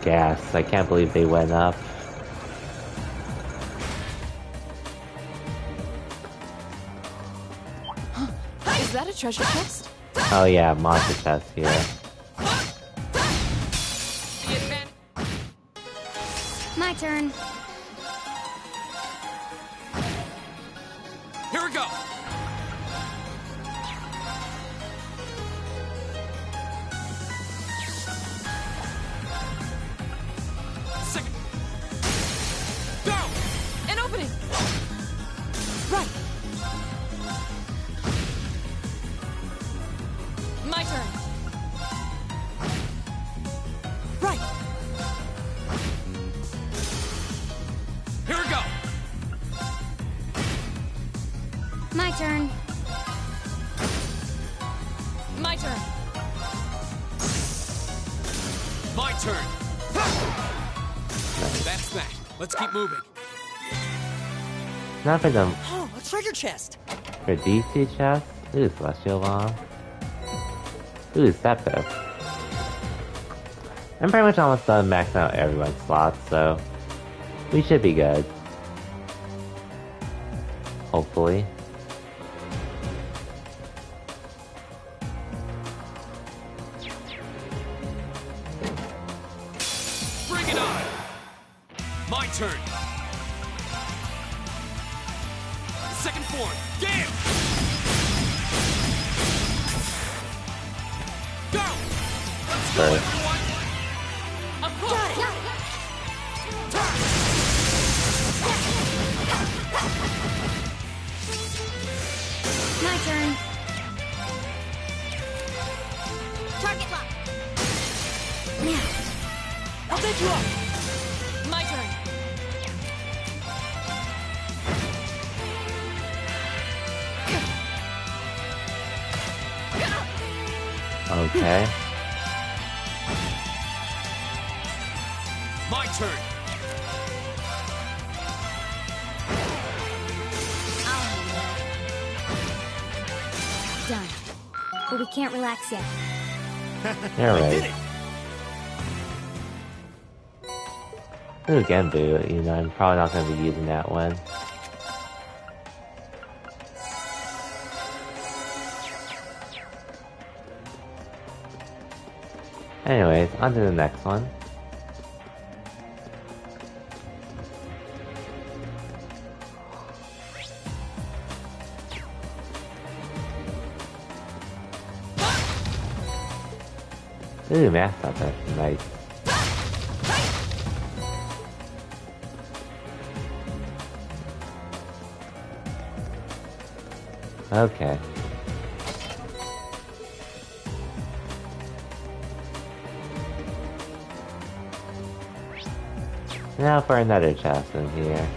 S1: Gas. I can't believe they went up.
S11: Is that a treasure chest?
S1: Oh yeah, monster chest here.
S4: My turn.
S10: Here we go. Second. Go.
S11: An opening. Right. My turn. Right.
S10: Here we go.
S4: My turn.
S11: My turn.
S10: My turn. That's that. Let's keep moving.
S1: Not for them.
S7: Oh, a treasure chest.
S1: For these two chests? Ooh, Celestial Bomb. Ooh, Septus. I'm pretty much almost done maxing out everyone's slots, so we should be good. Hopefully.
S10: Bring it on. My turn. Second form. Gale. Go. Let's go,
S1: Sorry.
S10: everyone.
S11: Of course.
S4: My turn. Target lock. Now.
S7: I'll take you up.
S11: My turn.
S1: Okay.
S10: My turn.
S4: I'll handle it. Done. But we can't relax yet.
S1: Alright. Ooh, Genbu, you know, I'm probably not going to be using that one. Anyways, on to the next one. Ooh, math stuff, that's nice. Okay. Now for another chest in here.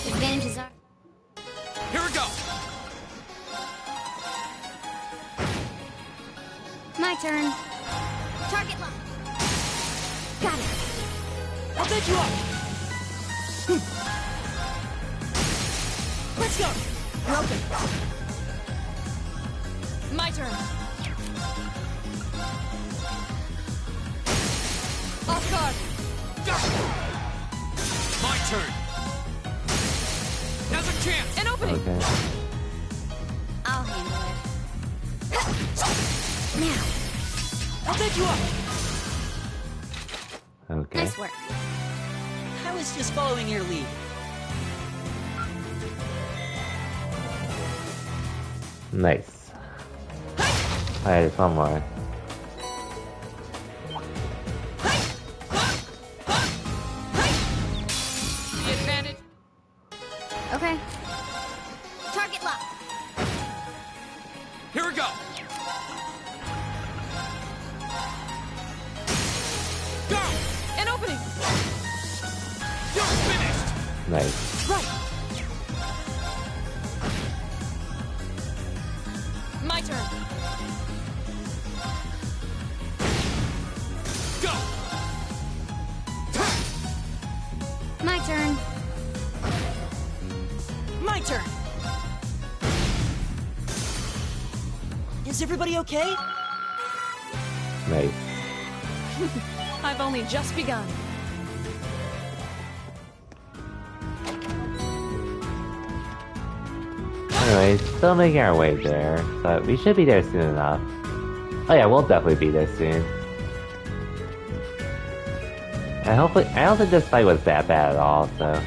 S4: Advantages are...
S10: Here we go.
S4: My turn. Target lock. Got it.
S7: I'll take you up. Let's go.
S11: Broken. My turn. Off guard.
S10: My turn. Now's a chance.
S11: An opening.
S1: Okay.
S4: I'll handle it. Now.
S7: I'll take you up.
S1: Okay.
S4: Nice work.
S7: I was just following your lead.
S1: Nice. Alright, there's one more.
S4: Okay. Target lock.
S10: Here we go. Go!
S11: An opening!
S10: You're finished!
S1: Nice.
S11: Right! My turn.
S10: Go!
S4: My turn.
S7: My turn. Is everybody okay?
S1: Nice.
S11: I've only just begun.
S1: Anyways, still making our way there, but we should be there soon enough. Oh yeah, we'll definitely be there soon. And hopefully, I don't think this fight was that bad at all, so...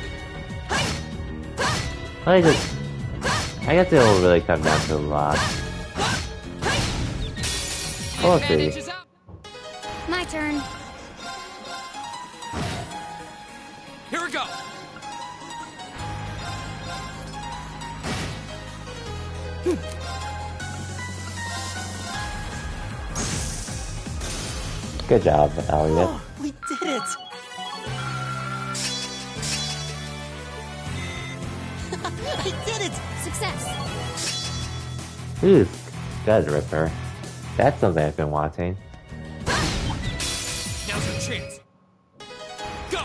S1: I guess it'll really come down to a lot. We'll see.
S4: My turn.
S10: Here we go!
S1: Good job, Elliot.
S7: Oh, we did it! I did it!
S4: Success.
S1: Ooh, Scud Ripper. That's something I've been wanting.
S10: Now's your chance. Go!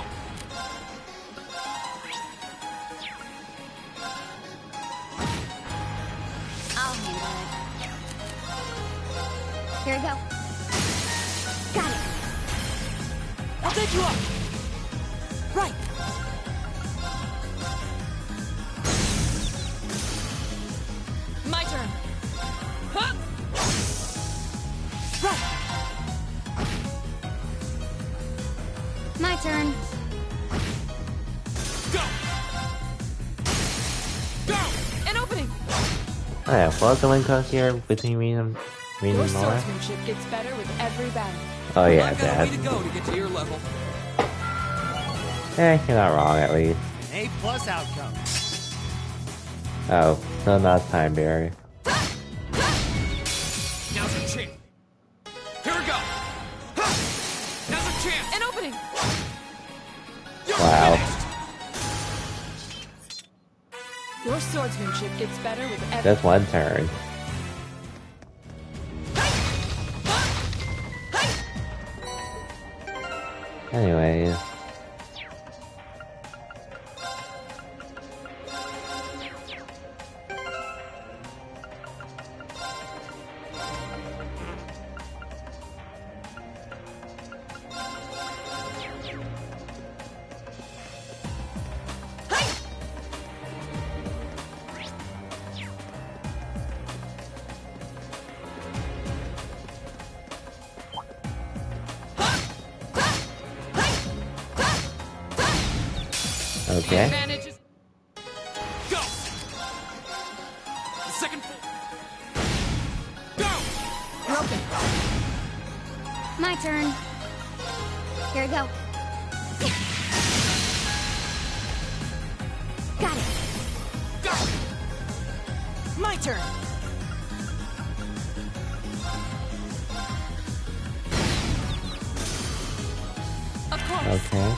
S4: I'll handle it. Here we go. Got it.
S7: I'll take you up! Right!
S11: My turn. Huh?
S7: Right!
S4: My turn.
S10: Go! Go!
S11: An opening!
S1: Oh yeah, welcome in close here between me and
S11: Your
S1: Nora.
S11: swordsmanship gets better with every battle.
S1: Oh yeah,
S9: I've got a
S1: Dad.
S9: way to go to get to your level.
S1: You're not wrong at least.
S2: A+ outcome.
S1: Oh, so not time barrier.
S10: Now's your chance. Here we go! Ha! Now's your chance!
S11: An opening!
S10: You're
S1: Wow.
S10: finished!
S11: Your swordsmanship gets better with every...
S1: Just one turn. Anyways. Okay.
S10: Advantage is... Go! The second floor. Go!
S11: You're open.
S4: My turn. Here we go. Got it.
S10: Go!
S7: My turn!
S11: Of course.
S1: Okay.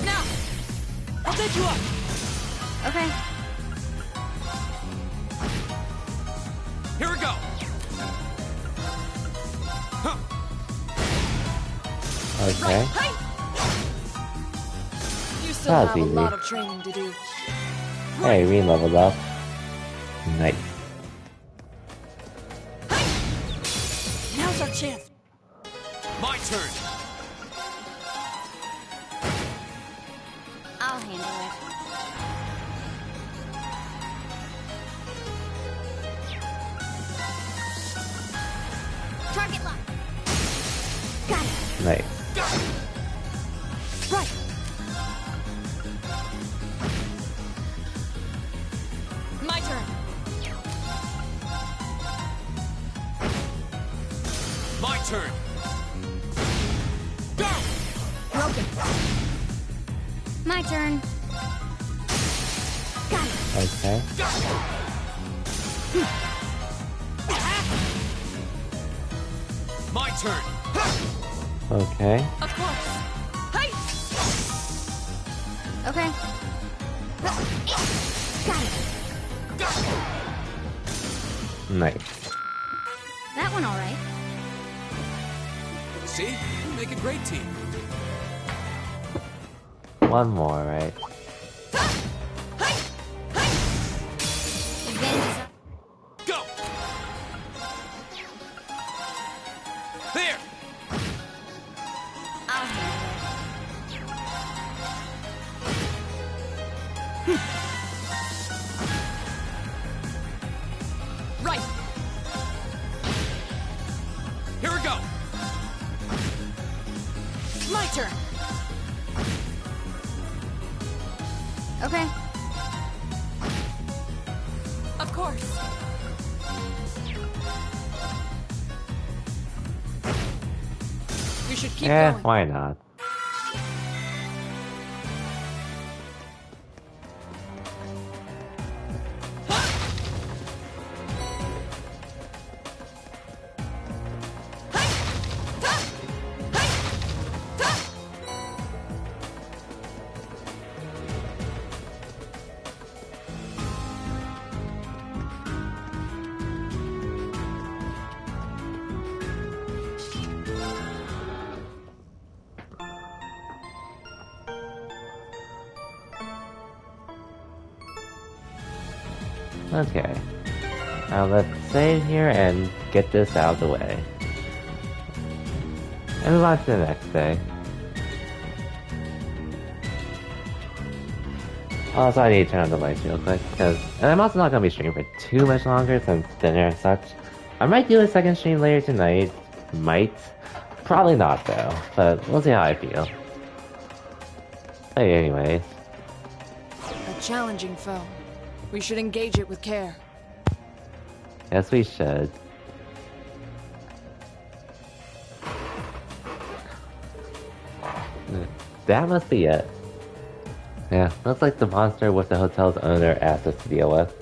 S11: Now!
S7: I'll take you up!
S4: Okay.
S10: Here we go! Huh.
S1: Okay.
S11: You still
S1: That's
S11: have a
S1: easy.
S11: lot of training to do.
S1: Hey, we leveled up. Nice.
S7: Now's our chance!
S10: My turn!
S4: I'll handle it. Target lock. Got it.
S1: Nice.
S7: Right!
S11: My turn.
S10: My turn!
S4: My turn. Got it.
S1: Okay.
S10: My turn.
S1: Okay.
S11: Of course. Hey!
S4: Okay. Got it.
S1: Nice.
S4: That one all right.
S9: See? You make a great team.
S1: One more, right?
S4: Advantage.
S10: Go. There.
S4: I'll handle
S10: Right. Here we go.
S11: My turn.
S4: it. Okay.
S11: Of course. We should keep
S1: Yeah,
S11: going.
S1: why not? Okay. Now let's save here and get this out of the way. And move on to the next day. Also, I need to turn on the lights real quick, and I'm also not going to be streaming for too much longer since dinner and such. I might do a second stream later tonight. Might. Probably not though, but we'll see how I feel. Hey, anyways.
S11: A challenging foe. We should engage it with care.
S1: Yes, we should. That must be it. Yeah, looks like the monster with the hotel's owner asked us to deal with.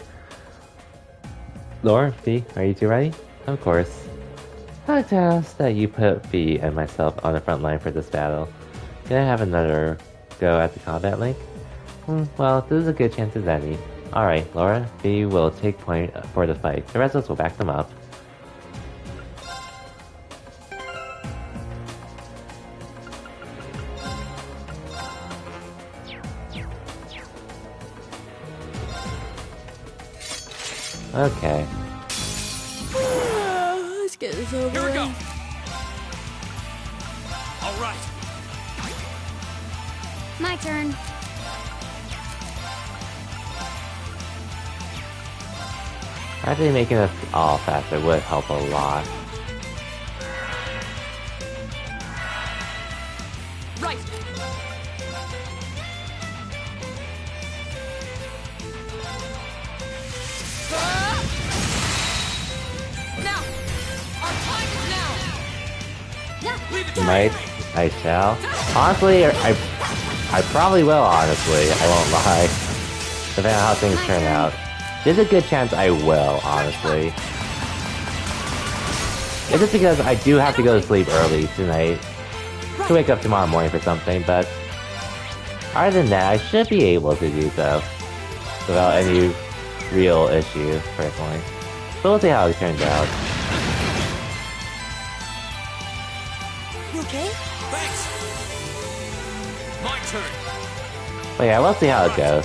S1: Laura, Fee, are you two ready? Of course. I'd like to ask that you put Fee and myself on the front line for this battle. Can I have another go at the combat link? Well, this is a good chance as any. Alright, Laura, Fee will take point for the fight. The rest of us will back them up. Okay.
S11: Let's get this over
S10: Here we go.
S11: with.
S10: All right.
S4: My turn.
S1: Actually making us all faster would help a lot.
S11: Right. Now. Our time is now.
S10: Leave it to
S1: Might,
S10: me.
S1: I shall. Honestly, I probably will, honestly. I won't lie. Depending on how things turn out. There's a good chance I will, honestly. It's just because I do have to go to sleep early tonight to wake up tomorrow morning for something, but other than that, I should be able to do so without any real issue, personally. But we'll see how it turns out.
S7: You okay?
S10: Thanks. My turn.
S1: But yeah, we'll see how it goes.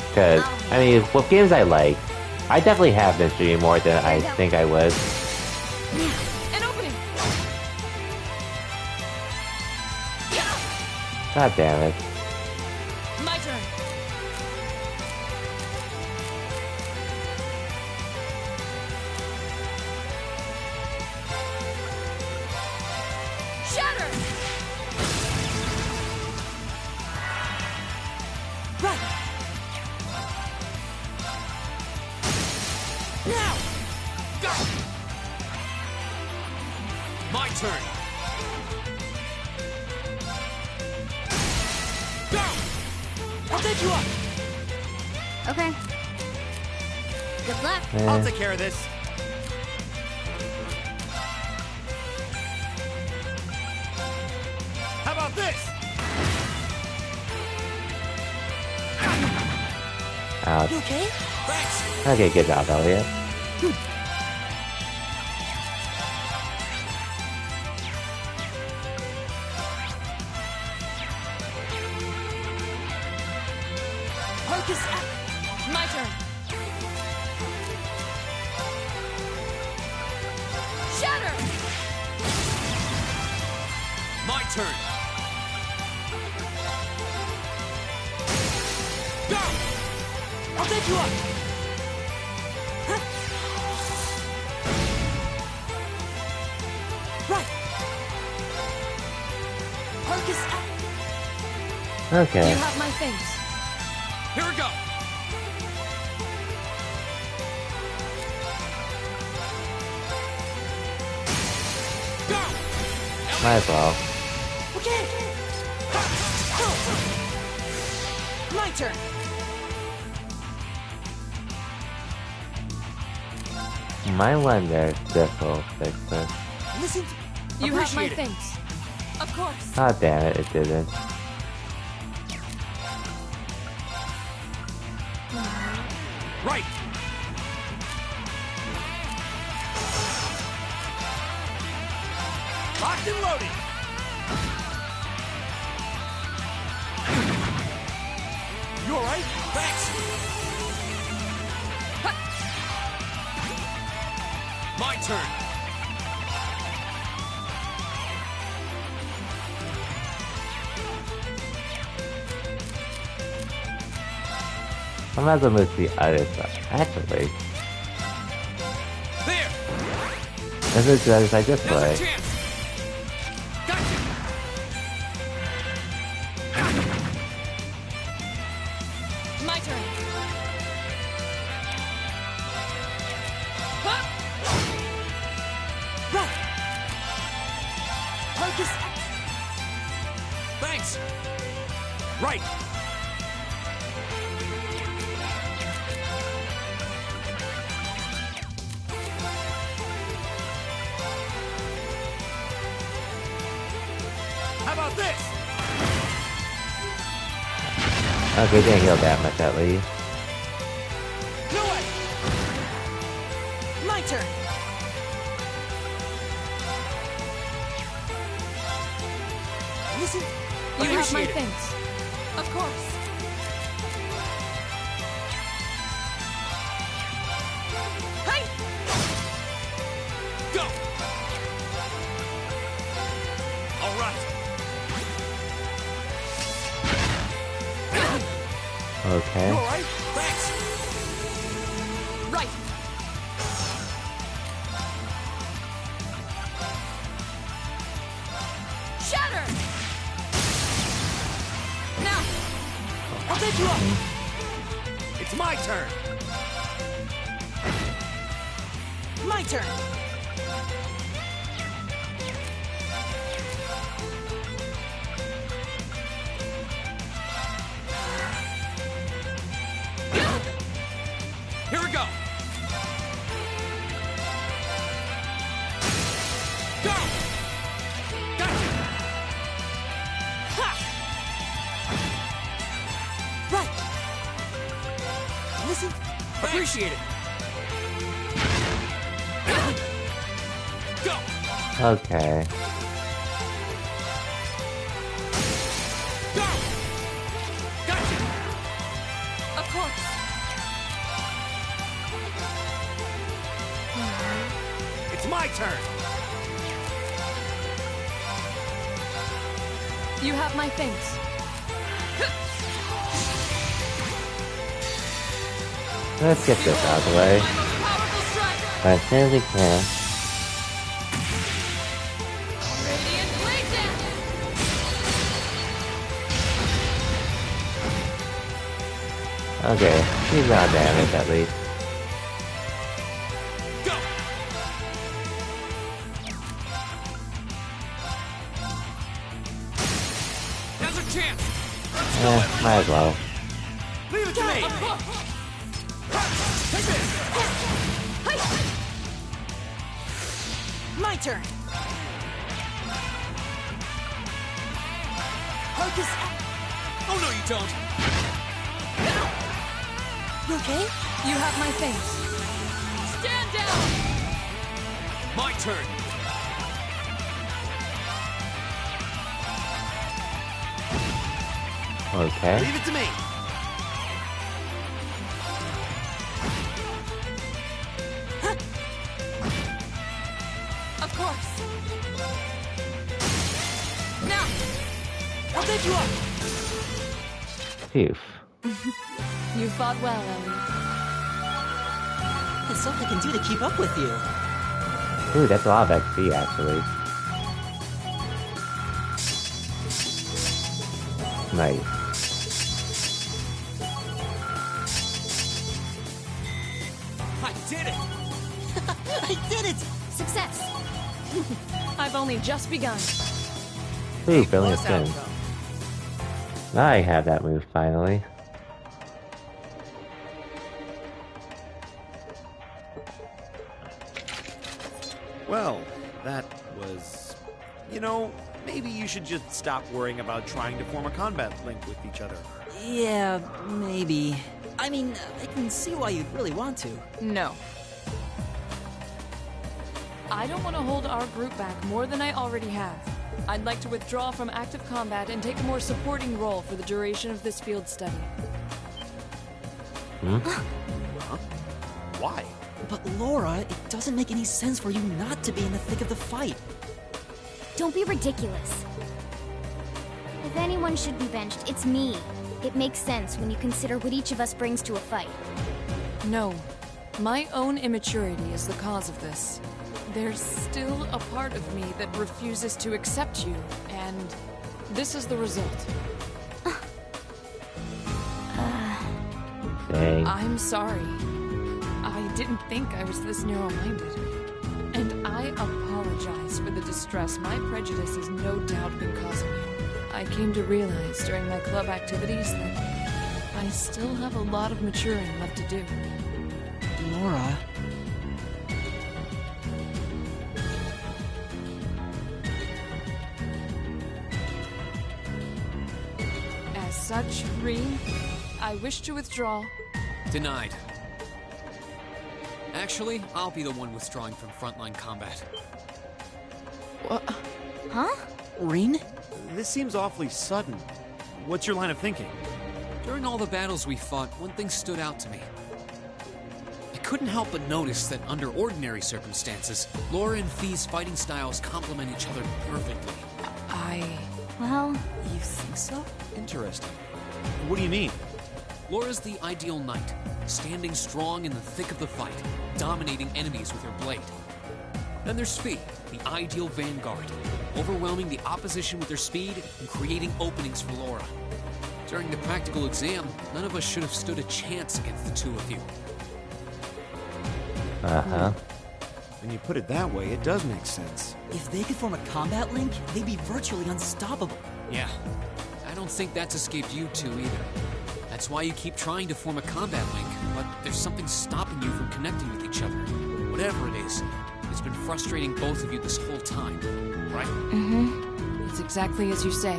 S1: Because, I mean, with games I like, I definitely have been streaming more than I think I would.
S11: An opening.
S1: God damn it.
S11: My turn. Shatter. Right. Now.
S10: Go. My turn.
S7: take you up.
S4: Okay. Good luck.
S2: I'll take care of this. How about this?
S1: Ouch.
S7: You okay?
S8: Thanks.
S1: Okay, good job, Elliot.
S7: Arcus,
S11: My turn. Shatter!
S10: My turn. Go!
S7: I'll take you up. Huh? Right. Arcus,
S1: Okay.
S11: You have my things.
S10: Here we go. Go!
S1: Might as well.
S7: okay. My turn.
S1: Might wonder if this will fix it.
S7: Listen.
S11: You have my
S10: Appreciate it.
S11: things. Of course.
S1: Oh damn it, it didn't.
S2: Right. Locked and loaded. You all right?
S10: Thanks. My turn.
S1: I might as well move to the other side. Actually,
S10: There.
S1: let's move to the other side this
S10: Now's
S1: way.
S10: a chance. Gotcha.
S11: My turn.
S7: Right. Arcus,
S10: Thanks.
S2: Right. How about this?
S1: Okay, didn't heal that much at least.
S2: No way.
S7: my turn. Listen.
S11: You have my
S10: Appreciate it.
S11: things. Of course.
S7: Hey.
S10: Go.
S2: All right.
S1: Okay.
S2: You all right?
S10: Thanks.
S11: Right. Shatter! Now!
S7: I'll take you up.
S2: It's my turn.
S7: My turn.
S10: Here we go. Go. Gotcha.
S7: Ha! Right. Listen.
S10: Appreciate it. Go.
S1: Okay.
S10: Go. Gotcha.
S11: Of course.
S2: It's my turn.
S11: You have my things.
S1: Let's get this out of the way.
S11: Powerful strike!
S1: As soon as we can.
S11: Radiant blade dance!
S1: Okay, he's not damaged at least.
S10: Go. Now's a chance. Let's go.
S1: Might as well.
S2: it to me! Take this!
S7: My turn! Hocus!
S9: Oh no, you don't!
S7: You okay?
S11: You have my thanks. Stand down!
S9: My turn!
S1: Okay.
S2: Leave it to me!
S11: Of course.
S7: Now! I'll take you up!
S1: Phew.
S11: You fought well, Ellie.
S7: That's all I can do to keep up with you.
S1: Ooh, that's a lot of XP, actually. Nice.
S2: I did it!
S7: I did it!
S4: Success.
S11: I've only just begun.
S1: Ooh, brilliant spin. Now I have that move, finally.
S2: Well, that was... You know, maybe you should just stop worrying about trying to form a combat link with each other.
S7: Yeah, maybe. I mean, I can see why you'd really want to.
S11: No. I don't want to hold our group back more than I already have. I'd like to withdraw from active combat and take a more supporting role for the duration of this field study.
S2: Why?
S7: But Laura, it doesn't make any sense for you not to be in the thick of the fight.
S4: Don't be ridiculous. If anyone should be benched, it's me. It makes sense when you consider what each of us brings to a fight.
S11: No. My own immaturity is the cause of this. There's still a part of me that refuses to accept you, and this is the result.
S1: Dang.
S11: I'm sorry. I didn't think I was this narrow-minded. And I apologize for the distress my prejudice has no doubt been causing you. I came to realize during my club activities that I still have a lot of maturing left to do.
S7: Laura...
S11: As such, Rean, I wish to withdraw.
S9: Denied. Actually, I'll be the one withdrawing from frontline combat.
S11: What?
S4: Huh?
S7: Rean?
S2: This seems awfully sudden. What's your line of thinking?
S9: During all the battles we fought, one thing stood out to me. I couldn't help but notice that under ordinary circumstances, Laura and Fee's fighting styles complement each other perfectly.
S4: Well...
S7: You think so?
S2: Interesting. What do you mean?
S9: Laura's the ideal knight, standing strong in the thick of the fight, dominating enemies with her blade. Then there's Fee, the ideal vanguard, overwhelming the opposition with her speed and creating openings for Laura. During the practical exam, none of us should have stood a chance against the two of you.
S1: Uh-huh.
S2: When you put it that way, it does make sense.
S7: If they could form a combat link, they'd be virtually unstoppable.
S9: Yeah, I don't think that's escaped you two either. That's why you keep trying to form a combat link, but there's something stopping you from connecting with each other. Whatever it is, it's been frustrating both of you this whole time, right?
S11: Mm-hmm. It's exactly as you say.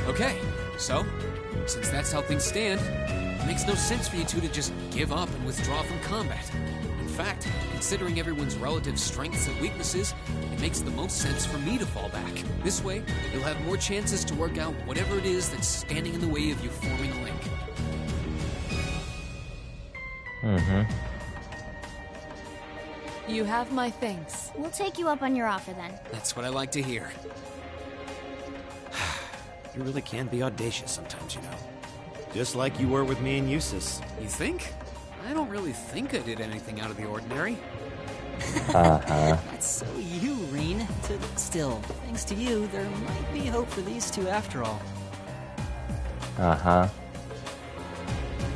S9: Okay, so, since that's how things stand, it makes no sense for you two to just give up and withdraw from combat. In fact, considering everyone's relative strengths and weaknesses, it makes the most sense for me to fall back. This way, you'll have more chances to work out whatever it is that's standing in the way of you forming a link.
S1: Mm-hmm.
S11: You have my thanks.
S4: We'll take you up on your offer then.
S9: That's what I like to hear.
S2: You really can be audacious sometimes, you know. Just like you were with me and Eustace.
S9: You think? I don't really think I did anything out of the ordinary.
S1: Uh-huh.
S7: That's so you, Rean. Still, thanks to you, there might be hope for these two after all.
S1: Uh-huh.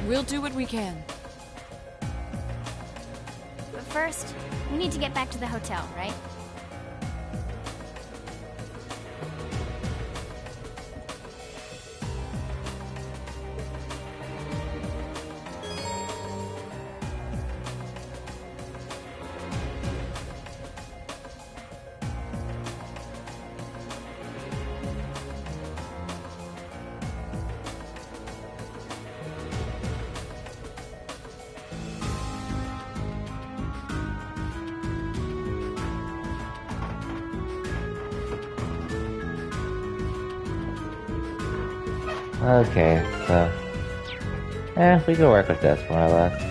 S11: We'll do what we can.
S4: But first, we need to get back to the hotel, right?
S1: Okay, so... we can work with this, more or less.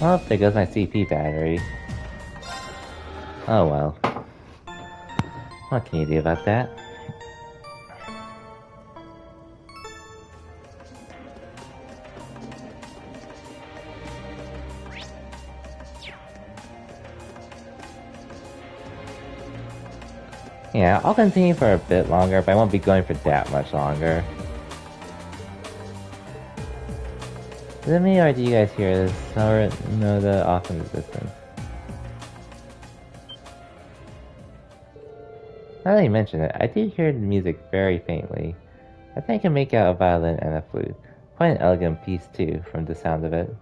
S1: Oh, there goes my CP battery. Oh well. What can you do about that? Yeah, I'll continue for a bit longer, but I won't be going for that much longer. Is it me, or do you guys hear this? Or no, the off in the distance? Now that you mention it, I do hear the music very faintly. I think I can make out a violin and a flute. Quite an elegant piece too, from the sound of it.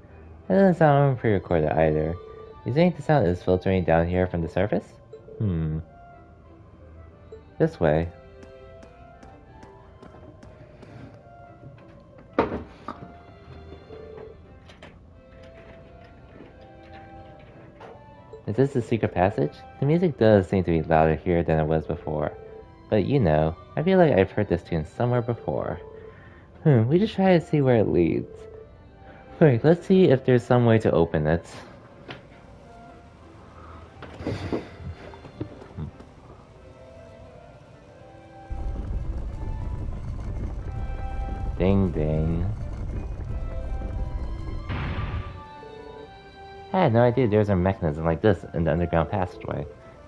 S1: It doesn't sound pre-recorded either. You think the sound is filtering down here from the surface? This way. Is this the secret passage? The music does seem to be louder here than it was before. But you know, I feel like I've heard this tune somewhere before. We just try to see where it leads. Wait, let's see if there's some way to open it. Ding ding. I had no idea there was a mechanism like this in the underground passageway.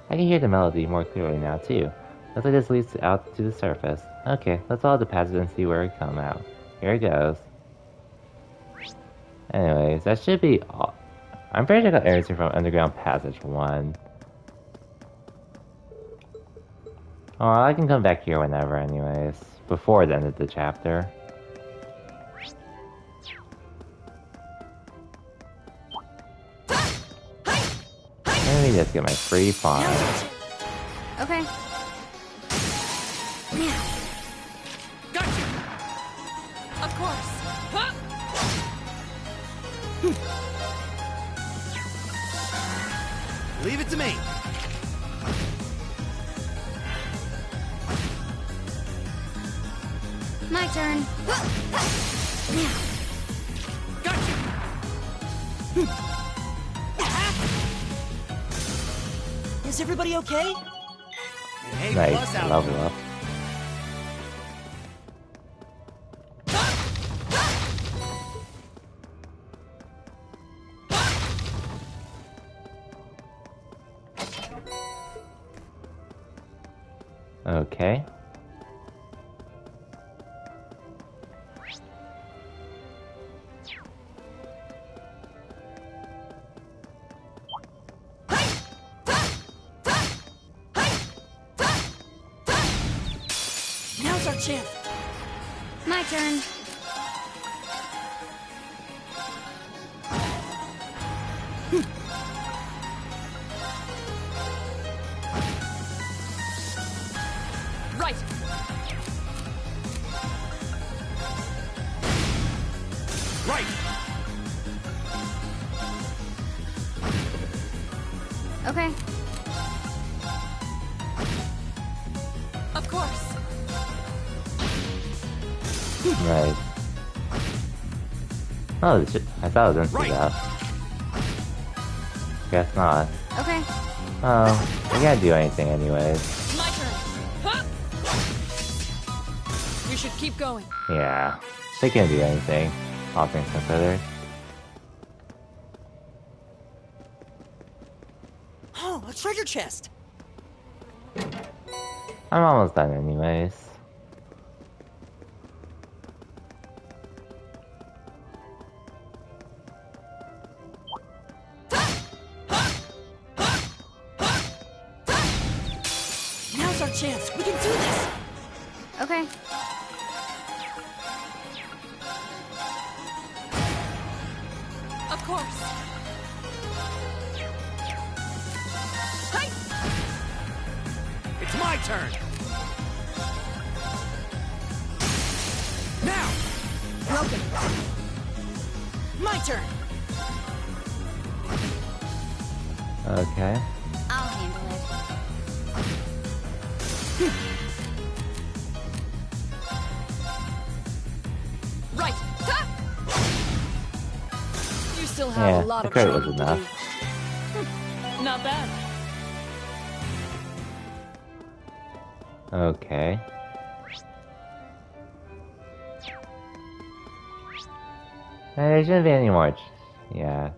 S1: I can hear the melody more clearly now too. Looks like this leads out to the surface. Okay, let's follow the passage and see where we come out. Here it goes. Anyways, that should be all. I'm pretty sure I got everything from Underground Passage 1. Oh, I can come back here whenever anyways. Before the end of the chapter. Let me just get my free farm.
S4: Okay. Now.
S2: Gotcha!
S11: Of course. Huh?
S2: Leave it to me.
S4: My turn. Now.
S2: Gotcha!
S7: Is everybody okay?
S2: Hey,
S1: Nice,
S2: plus out.
S1: level up. Okay.
S7: Now's our chance.
S4: My turn.
S11: Right.
S2: Right!
S4: Okay.
S11: Of course.
S1: Right. Oh, shit. I thought I was gonna see that. Guess not.
S4: Okay.
S1: Oh, we can't do anything anyways.
S11: My turn. Huh? We should keep going.
S1: Yeah, they can't do anything, all things considered.
S7: Oh, a treasure chest.
S1: I'm almost done anyways.
S7: Now's our chance. We can do this.
S4: Okay.
S11: Of course. Hi.
S2: It's my turn! Now!
S12: broken. My turn.
S1: Okay.
S4: I'll handle it.
S11: Right. Ha! You still have a lot
S1: the
S11: of
S1: crit
S11: training
S1: was
S11: to
S1: enough.
S11: do. Not bad.
S1: Okay. There shouldn't be any more. Yeah.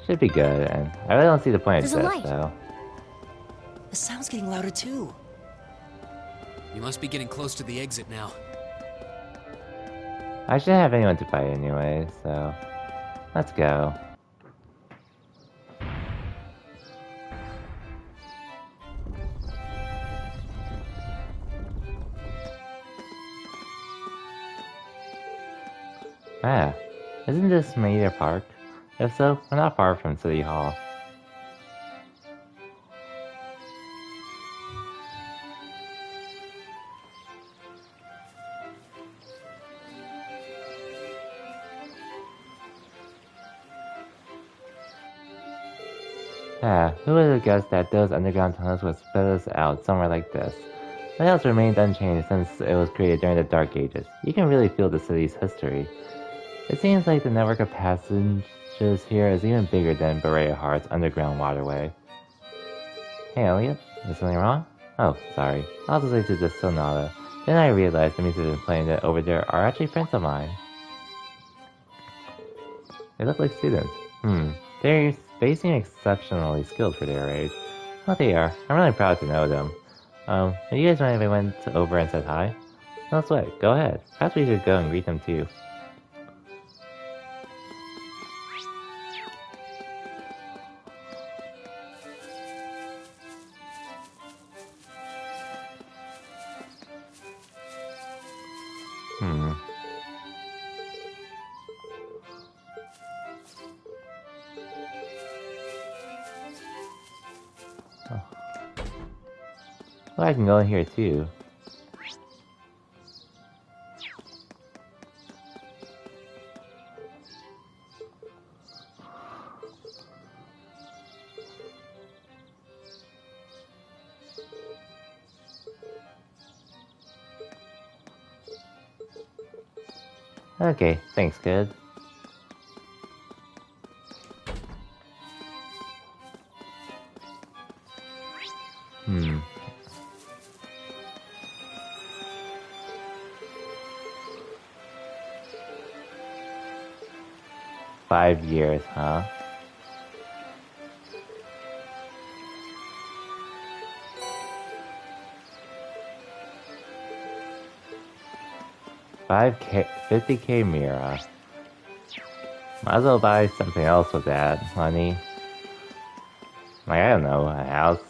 S1: Should be good, and I really don't see the point of
S7: There's a
S1: this,
S7: light.
S1: though.
S7: The sound's getting louder too.
S9: You must be getting close to the exit now.
S1: I shouldn't have anyone to fight anyway, so... Let's go. Ah, isn't this Maida Park? If so, we're not far from City Hall. Ah, who would have guessed that those underground tunnels would spit us out somewhere like this? The house remained unchanged since it was created during the Dark Ages. You can really feel the city's history. It seems like the network of passages here is even bigger than Berea Heart's underground waterway. Hey Elliot, is something wrong? Oh, sorry. I was listening to the sonata. Then I realized the musicians playing it over there are actually friends of mine. They look like students. They seem exceptionally skilled for their age. Oh, they are. I'm really proud to know them. Do you guys mind if I went over and said hi? No sweat, go ahead. Perhaps we should go and greet them too. Well, I can go in here too. Okay, thanks, kid. 5 years, huh? $5K, $50K Mira. Might as well buy something else with that money. Like, I don't know, a house.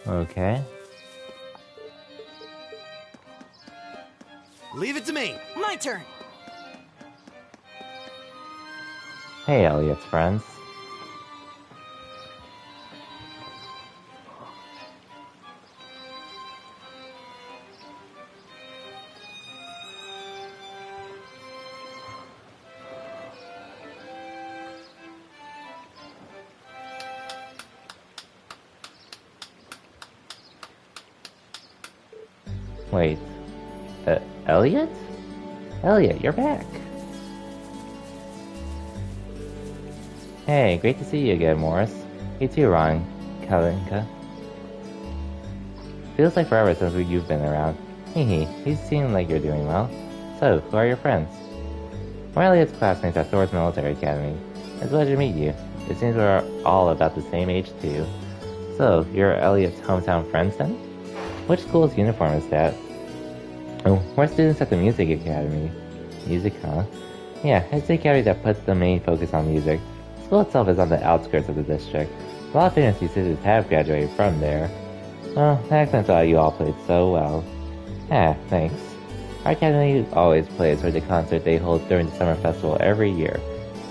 S1: Okay.
S2: Leave it to me.
S12: My turn.
S1: Hey, Elliot's friends. Wait, Elliot? Elliot, you're back. Hey, great to see you again, Morris. You too, Ron Kalinka. Feels like forever since you've been around. Hehe, you seem like you're doing well. So, who are your friends? We're Elliot's classmates at Thor's Military Academy. It's a pleasure to meet you. It seems we're all about the same age, too. So, you're Elliot's hometown friends, then? Which school's uniform is that? Oh, we're students at the Music Academy. Music, huh? Yeah, it's the academy that puts the main focus on music. The school itself is on the outskirts of the district. A lot of famous musicians have graduated from there. Oh, that explains why you all played so well. Thanks. Our academy always plays for the concert they hold during the summer festival every year.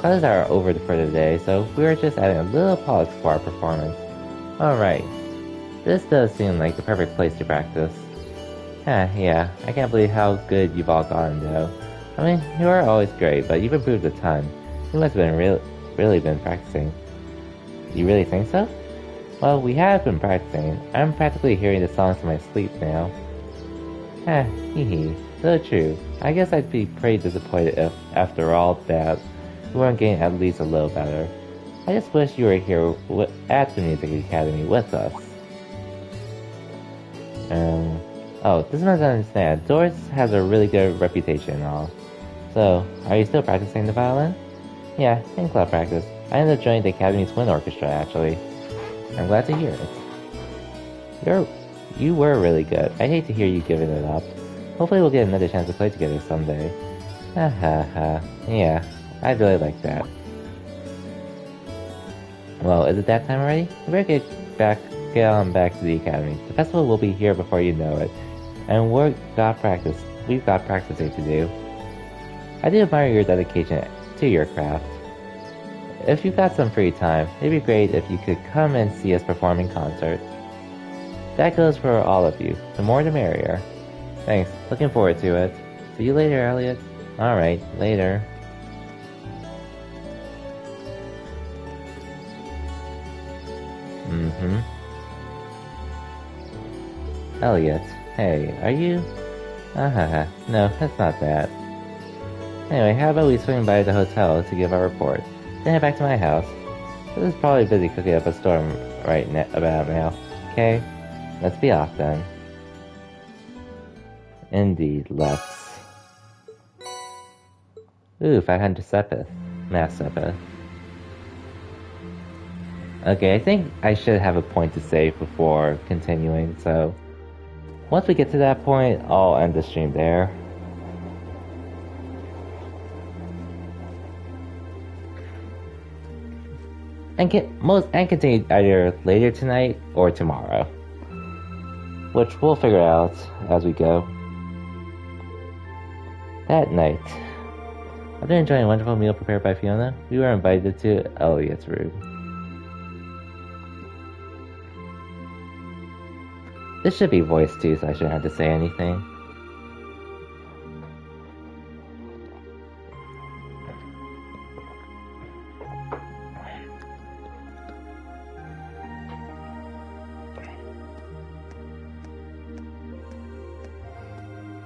S1: Classes are over for the day, so we're just adding a little polish for our performance. Alright. This does seem like the perfect place to practice. Yeah. I can't believe how good you've all gotten, though. I mean, you are always great, but you've improved a ton. You must have been really been practicing. You really think so? Well, we have been practicing. I'm practically hearing the songs in my sleep now. Hee. So true. I guess I'd be pretty disappointed if, after all that, we weren't getting at least a little better. I just wish you were here at the Music Academy with us. This must understand. Doris has a really good reputation and all. So, are you still practicing the violin? Yeah, in club practice. I ended up joining the Academy's wind orchestra, actually. I'm glad to hear it. You were really good. I hate to hear you giving it up. Hopefully we'll get another chance to play together someday. Yeah, I'd really like that. Well, is it that time already? We better get on back to the Academy. The festival will be here before you know it. And we've got practicing to do. I do admire your dedication to your craft. If you've got some free time, it'd be great if you could come and see us perform in concert. That goes for all of you. The more the merrier. Thanks. Looking forward to it. See you later, Elliot. Alright, later. Elliot, hey, are you? No, that's not that. Anyway, how about we swing by the hotel to give our report, then head back to my house. This is probably busy cooking up a storm about now. Okay, let's be off then. Indeed, let's. Ooh, 500 Sepith. Mass Sepith. Okay, I think I should have a point to save before continuing, so once we get to that point, I'll end the stream there. And continue either later tonight or tomorrow, which we'll figure out as we go. That night, after enjoying a wonderful meal prepared by Fiona, we were invited to Elliot's room. This should be voiced too, so I shouldn't have to say anything.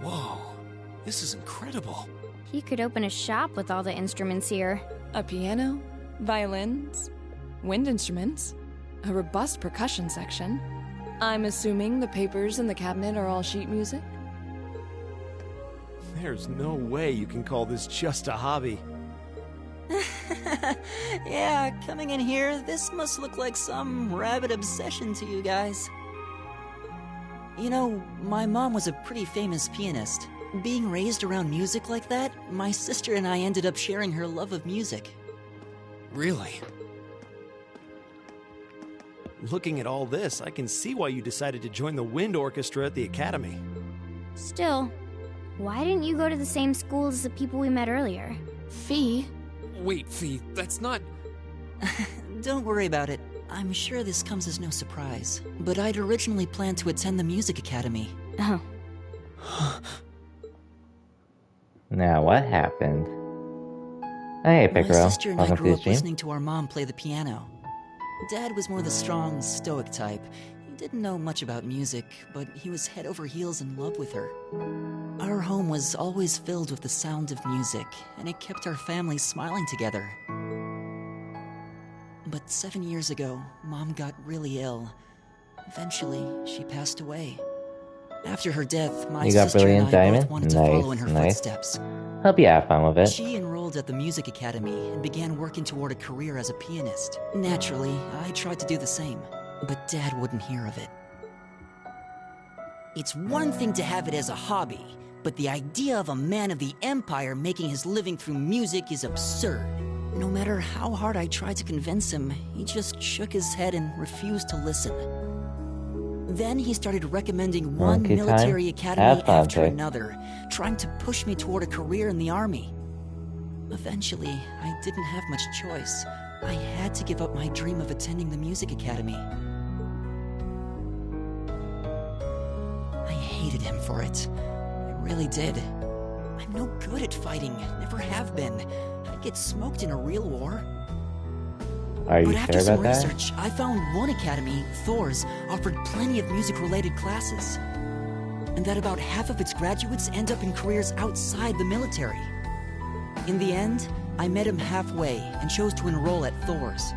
S9: Whoa, this is incredible.
S4: He could open a shop with all the instruments here.
S11: A piano, violins, wind instruments, a robust percussion section. I'm assuming the papers in the cabinet are all sheet music?
S2: There's no way you can call this just a hobby.
S7: Yeah, coming in here, this must look like some rabid obsession to you guys. You know, my mom was a pretty famous pianist. Being raised around music like that, my sister and I ended up sharing her love of music.
S9: Really?
S2: Looking at all this, I can see why you decided to join the wind orchestra at the Academy.
S4: Still, why didn't you go to the same school as the people we met earlier?
S11: Fee?
S9: Wait, Fee, that's not...
S7: Don't worry about it. I'm sure this comes as no surprise. But I'd originally planned to attend the Music Academy.
S4: Oh.
S1: Now, what happened? Hey, Picaro.
S7: My sister and I
S1: Welcome
S7: grew
S1: to
S7: up
S1: the stream.
S7: listening to our mom play the piano. Dad was more the strong, stoic type. He didn't know much about music, but he was head over heels in love with her. Our home was always filled with the sound of music, and it kept our family smiling together. But 7 years ago, Mom got really ill. Eventually, she passed away. After her death, my sister and I both wanted to follow in her footsteps.
S1: Hope you have fun with it.
S7: She enrolled at the Music Academy and began working toward a career as a pianist. Naturally, I tried to do the same, but Dad wouldn't hear of it.
S13: It's one thing to have it as a hobby, but the idea of a man of the Empire making his living through music is absurd.
S7: No matter how hard I tried to convince him, he just shook his head and refused to listen.
S13: Then he started recommending one
S1: Monkey
S13: military
S1: time?
S13: academy
S1: Have fun,
S13: after
S1: Tay.
S13: another, trying to push me toward a career in the army. Eventually, I didn't have much choice. I had to give up my dream of attending the music academy. I hated him for it. I really did. I'm no good at fighting, never have been. I'd get smoked in a real war.
S1: Are you
S13: But
S1: sure
S13: after some
S1: about that?
S13: research, I found one academy, Thor's, offered plenty of music-related classes. And that about half of its graduates end up in careers outside the military. In the end, I met him halfway and chose to enroll at Thor's.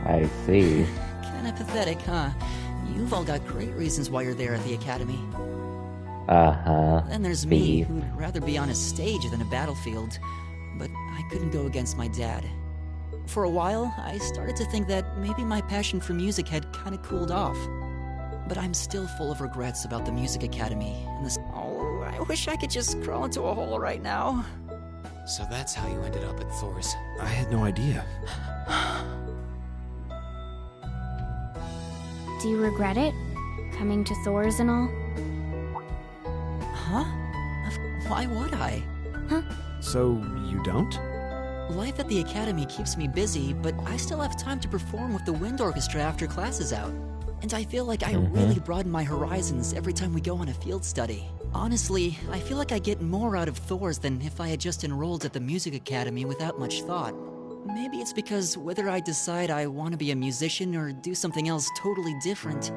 S1: I see.
S13: Kinda pathetic, huh? You've all got great reasons why you're there at the academy.
S1: Uh-huh.
S13: Then there's me, who'd rather be on a stage than a battlefield. But I couldn't go against my dad. For a while, I started to think that maybe my passion for music had kinda cooled off. But I'm still full of regrets about the music academy and this. Oh, I wish I could just crawl into a hole right now.
S9: So that's how you ended up at Thor's.
S6: I had no idea.
S4: Do you regret it? Coming to Thor's and all?
S13: Huh? Why would I?
S4: Huh?
S6: So, you don't?
S13: Life at the academy keeps me busy, but I still have time to perform with the wind orchestra after class is out. And I feel like I really broaden my horizons every time we go on a field study. Honestly, I feel like I get more out of Thor's than if I had just enrolled at the music academy without much thought. Maybe it's because whether I decide I want to be a musician or do something else totally different,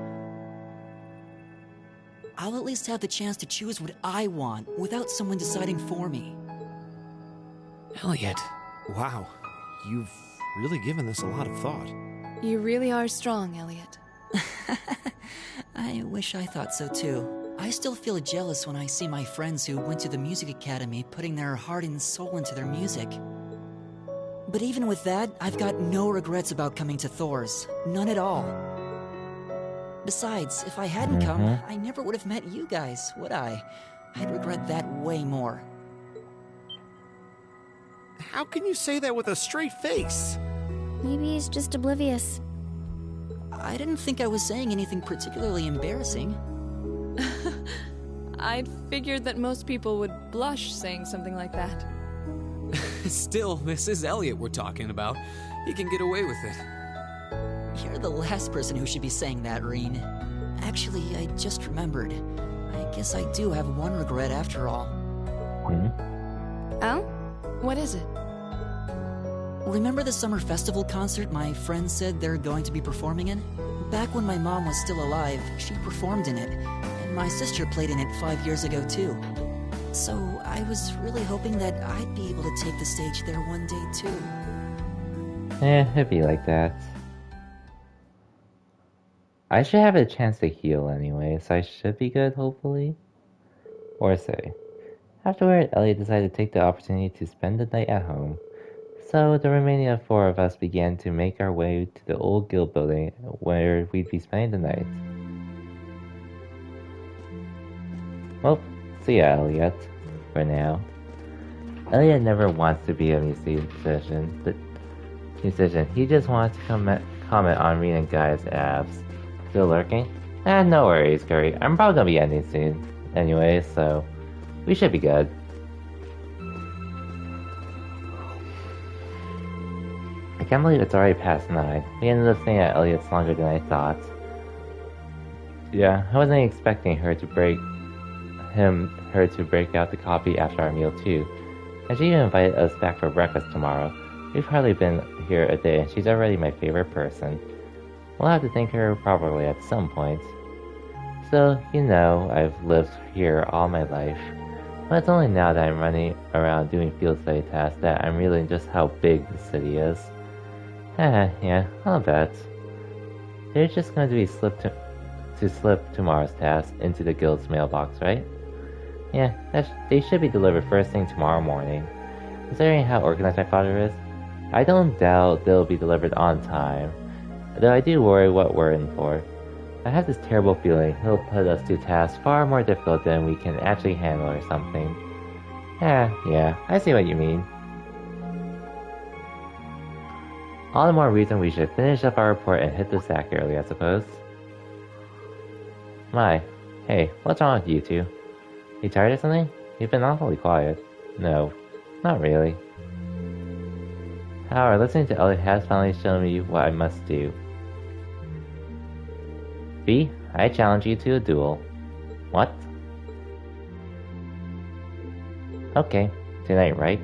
S13: I'll at least have the chance to choose what I want without someone deciding for me.
S9: Elliot.
S6: Wow, you've really given this a lot of thought.
S11: You really are strong, Elliot.
S13: I wish I thought so too. I still feel jealous when I see my friends who went to the music academy putting their heart and soul into their music. But even with that, I've got no regrets about coming to Thor's. None at all. Besides, if I hadn't come, I never would have met you guys, would I? I'd regret that way more.
S6: How can you say that with a straight face?
S4: Maybe he's just oblivious.
S13: I didn't think I was saying anything particularly embarrassing.
S11: I'd figured that most people would blush saying something like that.
S9: Still, this is Elliot we're talking about. He can get away with it.
S13: You're the last person who should be saying that, Reen. Actually, I just remembered. I guess I do have one regret after all.
S11: Oh? What is it?
S13: Remember the summer festival concert my friends said they're going to be performing in? Back when my mom was still alive, she performed in it, and my sister played in it 5 years ago too. So I was really hoping that I'd be able to take the stage there one day too.
S1: It'd be like that. I should have a chance to heal anyway, so I should be good, hopefully. Or say. Afterward, Elliot decided to take the opportunity to spend the night at home. So the remaining of 4 of us began to make our way to the old guild building where we'd be spending the night. Well, see ya, Elliot. For now. Elliot never wants to be a musician. He just wants to comment on Reen and Guy's abs. Still lurking? No worries, Curry. I'm probably gonna be ending soon. Anyway, so we should be good. I can't believe it's already past 9. We ended up staying at Elliot's longer than I thought. Yeah, I wasn't expecting her to break out the coffee after our meal too. And she even invited us back for breakfast tomorrow. We've hardly been here a day and she's already my favorite person. We'll have to thank her properly at some point. So, you know, I've lived here all my life. But it's only now that I'm running around doing field study tasks that I'm realizing just how big the city is. Yeah, I'll bet. They're just going to be slip tomorrow's task into the guild's mailbox, right? Yeah, they should be delivered first thing tomorrow morning. Considering how organized my father is, I don't doubt they'll be delivered on time. Though I do worry what we're in for. I have this terrible feeling he'll put us to tasks far more difficult than we can actually handle or something. Yeah, I see what you mean. All the more reason we should finish up our report and hit the sack early, I suppose. My. Hey, what's wrong with you two? You tired of something? You've been awfully quiet. No, not really. However, listening to Elliot has finally shown me what I must do. V, I challenge you to a duel. What? Okay, tonight, right?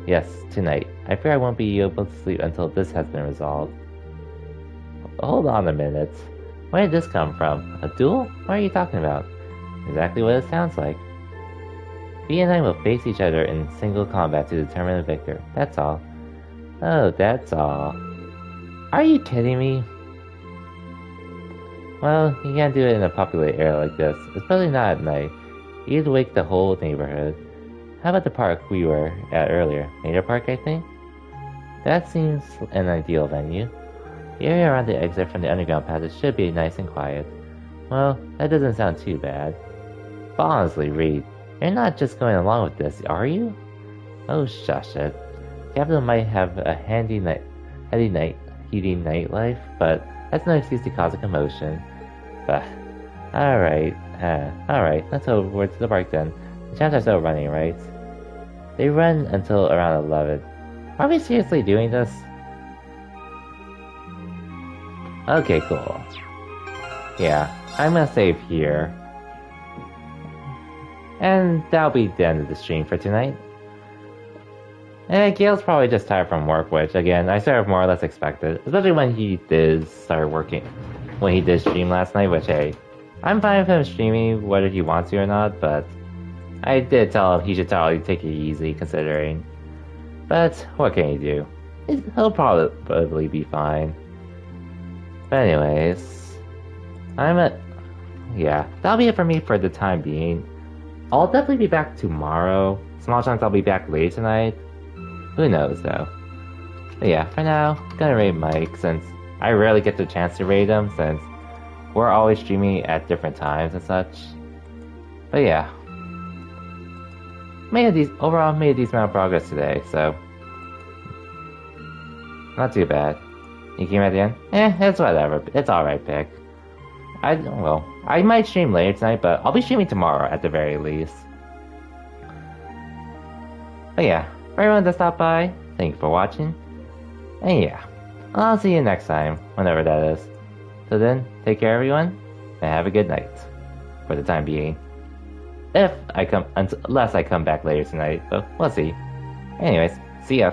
S1: Yes, tonight. I fear I won't be able to sleep until this has been resolved. Hold on a minute. Where did this come from? A duel? What are you talking about? Exactly what it sounds like. V and I will face each other in single combat to determine the victor. That's all. Oh, that's all. Are you kidding me? Well, you can't do it in a populated area like this, especially not at night. You'd wake the whole neighborhood. How about the park we were at earlier? Mater Park, I think? That seems an ideal venue. The area around the exit from the underground passage should be nice and quiet. Well, that doesn't sound too bad. But honestly, Reed, you're not just going along with this, are you? Oh, shush it. Capital might have a heating nightlife, but that's no excuse to cause a commotion. But, alright, let's go over to the park then. The champs are still running, right? They run until around 11. Are we seriously doing this? Okay, cool. Yeah, I'm gonna save here. And that'll be the end of the stream for tonight. And Gale's probably just tired from work, which again, I sort of more or less expected. Especially when he did start working. When he did stream last night, which hey, I'm fine with him streaming whether he wants to or not, but I did tell him he should totally take it easy considering. But what can he do? He'll probably be fine. But anyways, yeah, that'll be it for me for the time being. I'll definitely be back tomorrow. Small chance I'll be back late tonight. Who knows though. But yeah, for now, gonna raid Mike since I rarely get the chance to raid him since we're always streaming at different times and such. But yeah. Overall made a decent amount of progress today, so not too bad. You came at the end? It's whatever. It's alright, Pick. I might stream later tonight, but I'll be streaming tomorrow at the very least. But yeah, for everyone that stopped by, thank you for watching. And yeah, I'll see you next time, whenever that is. So then, take care everyone, and have a good night. For the time being. Unless I come back later tonight, but we'll see. Anyways, see ya.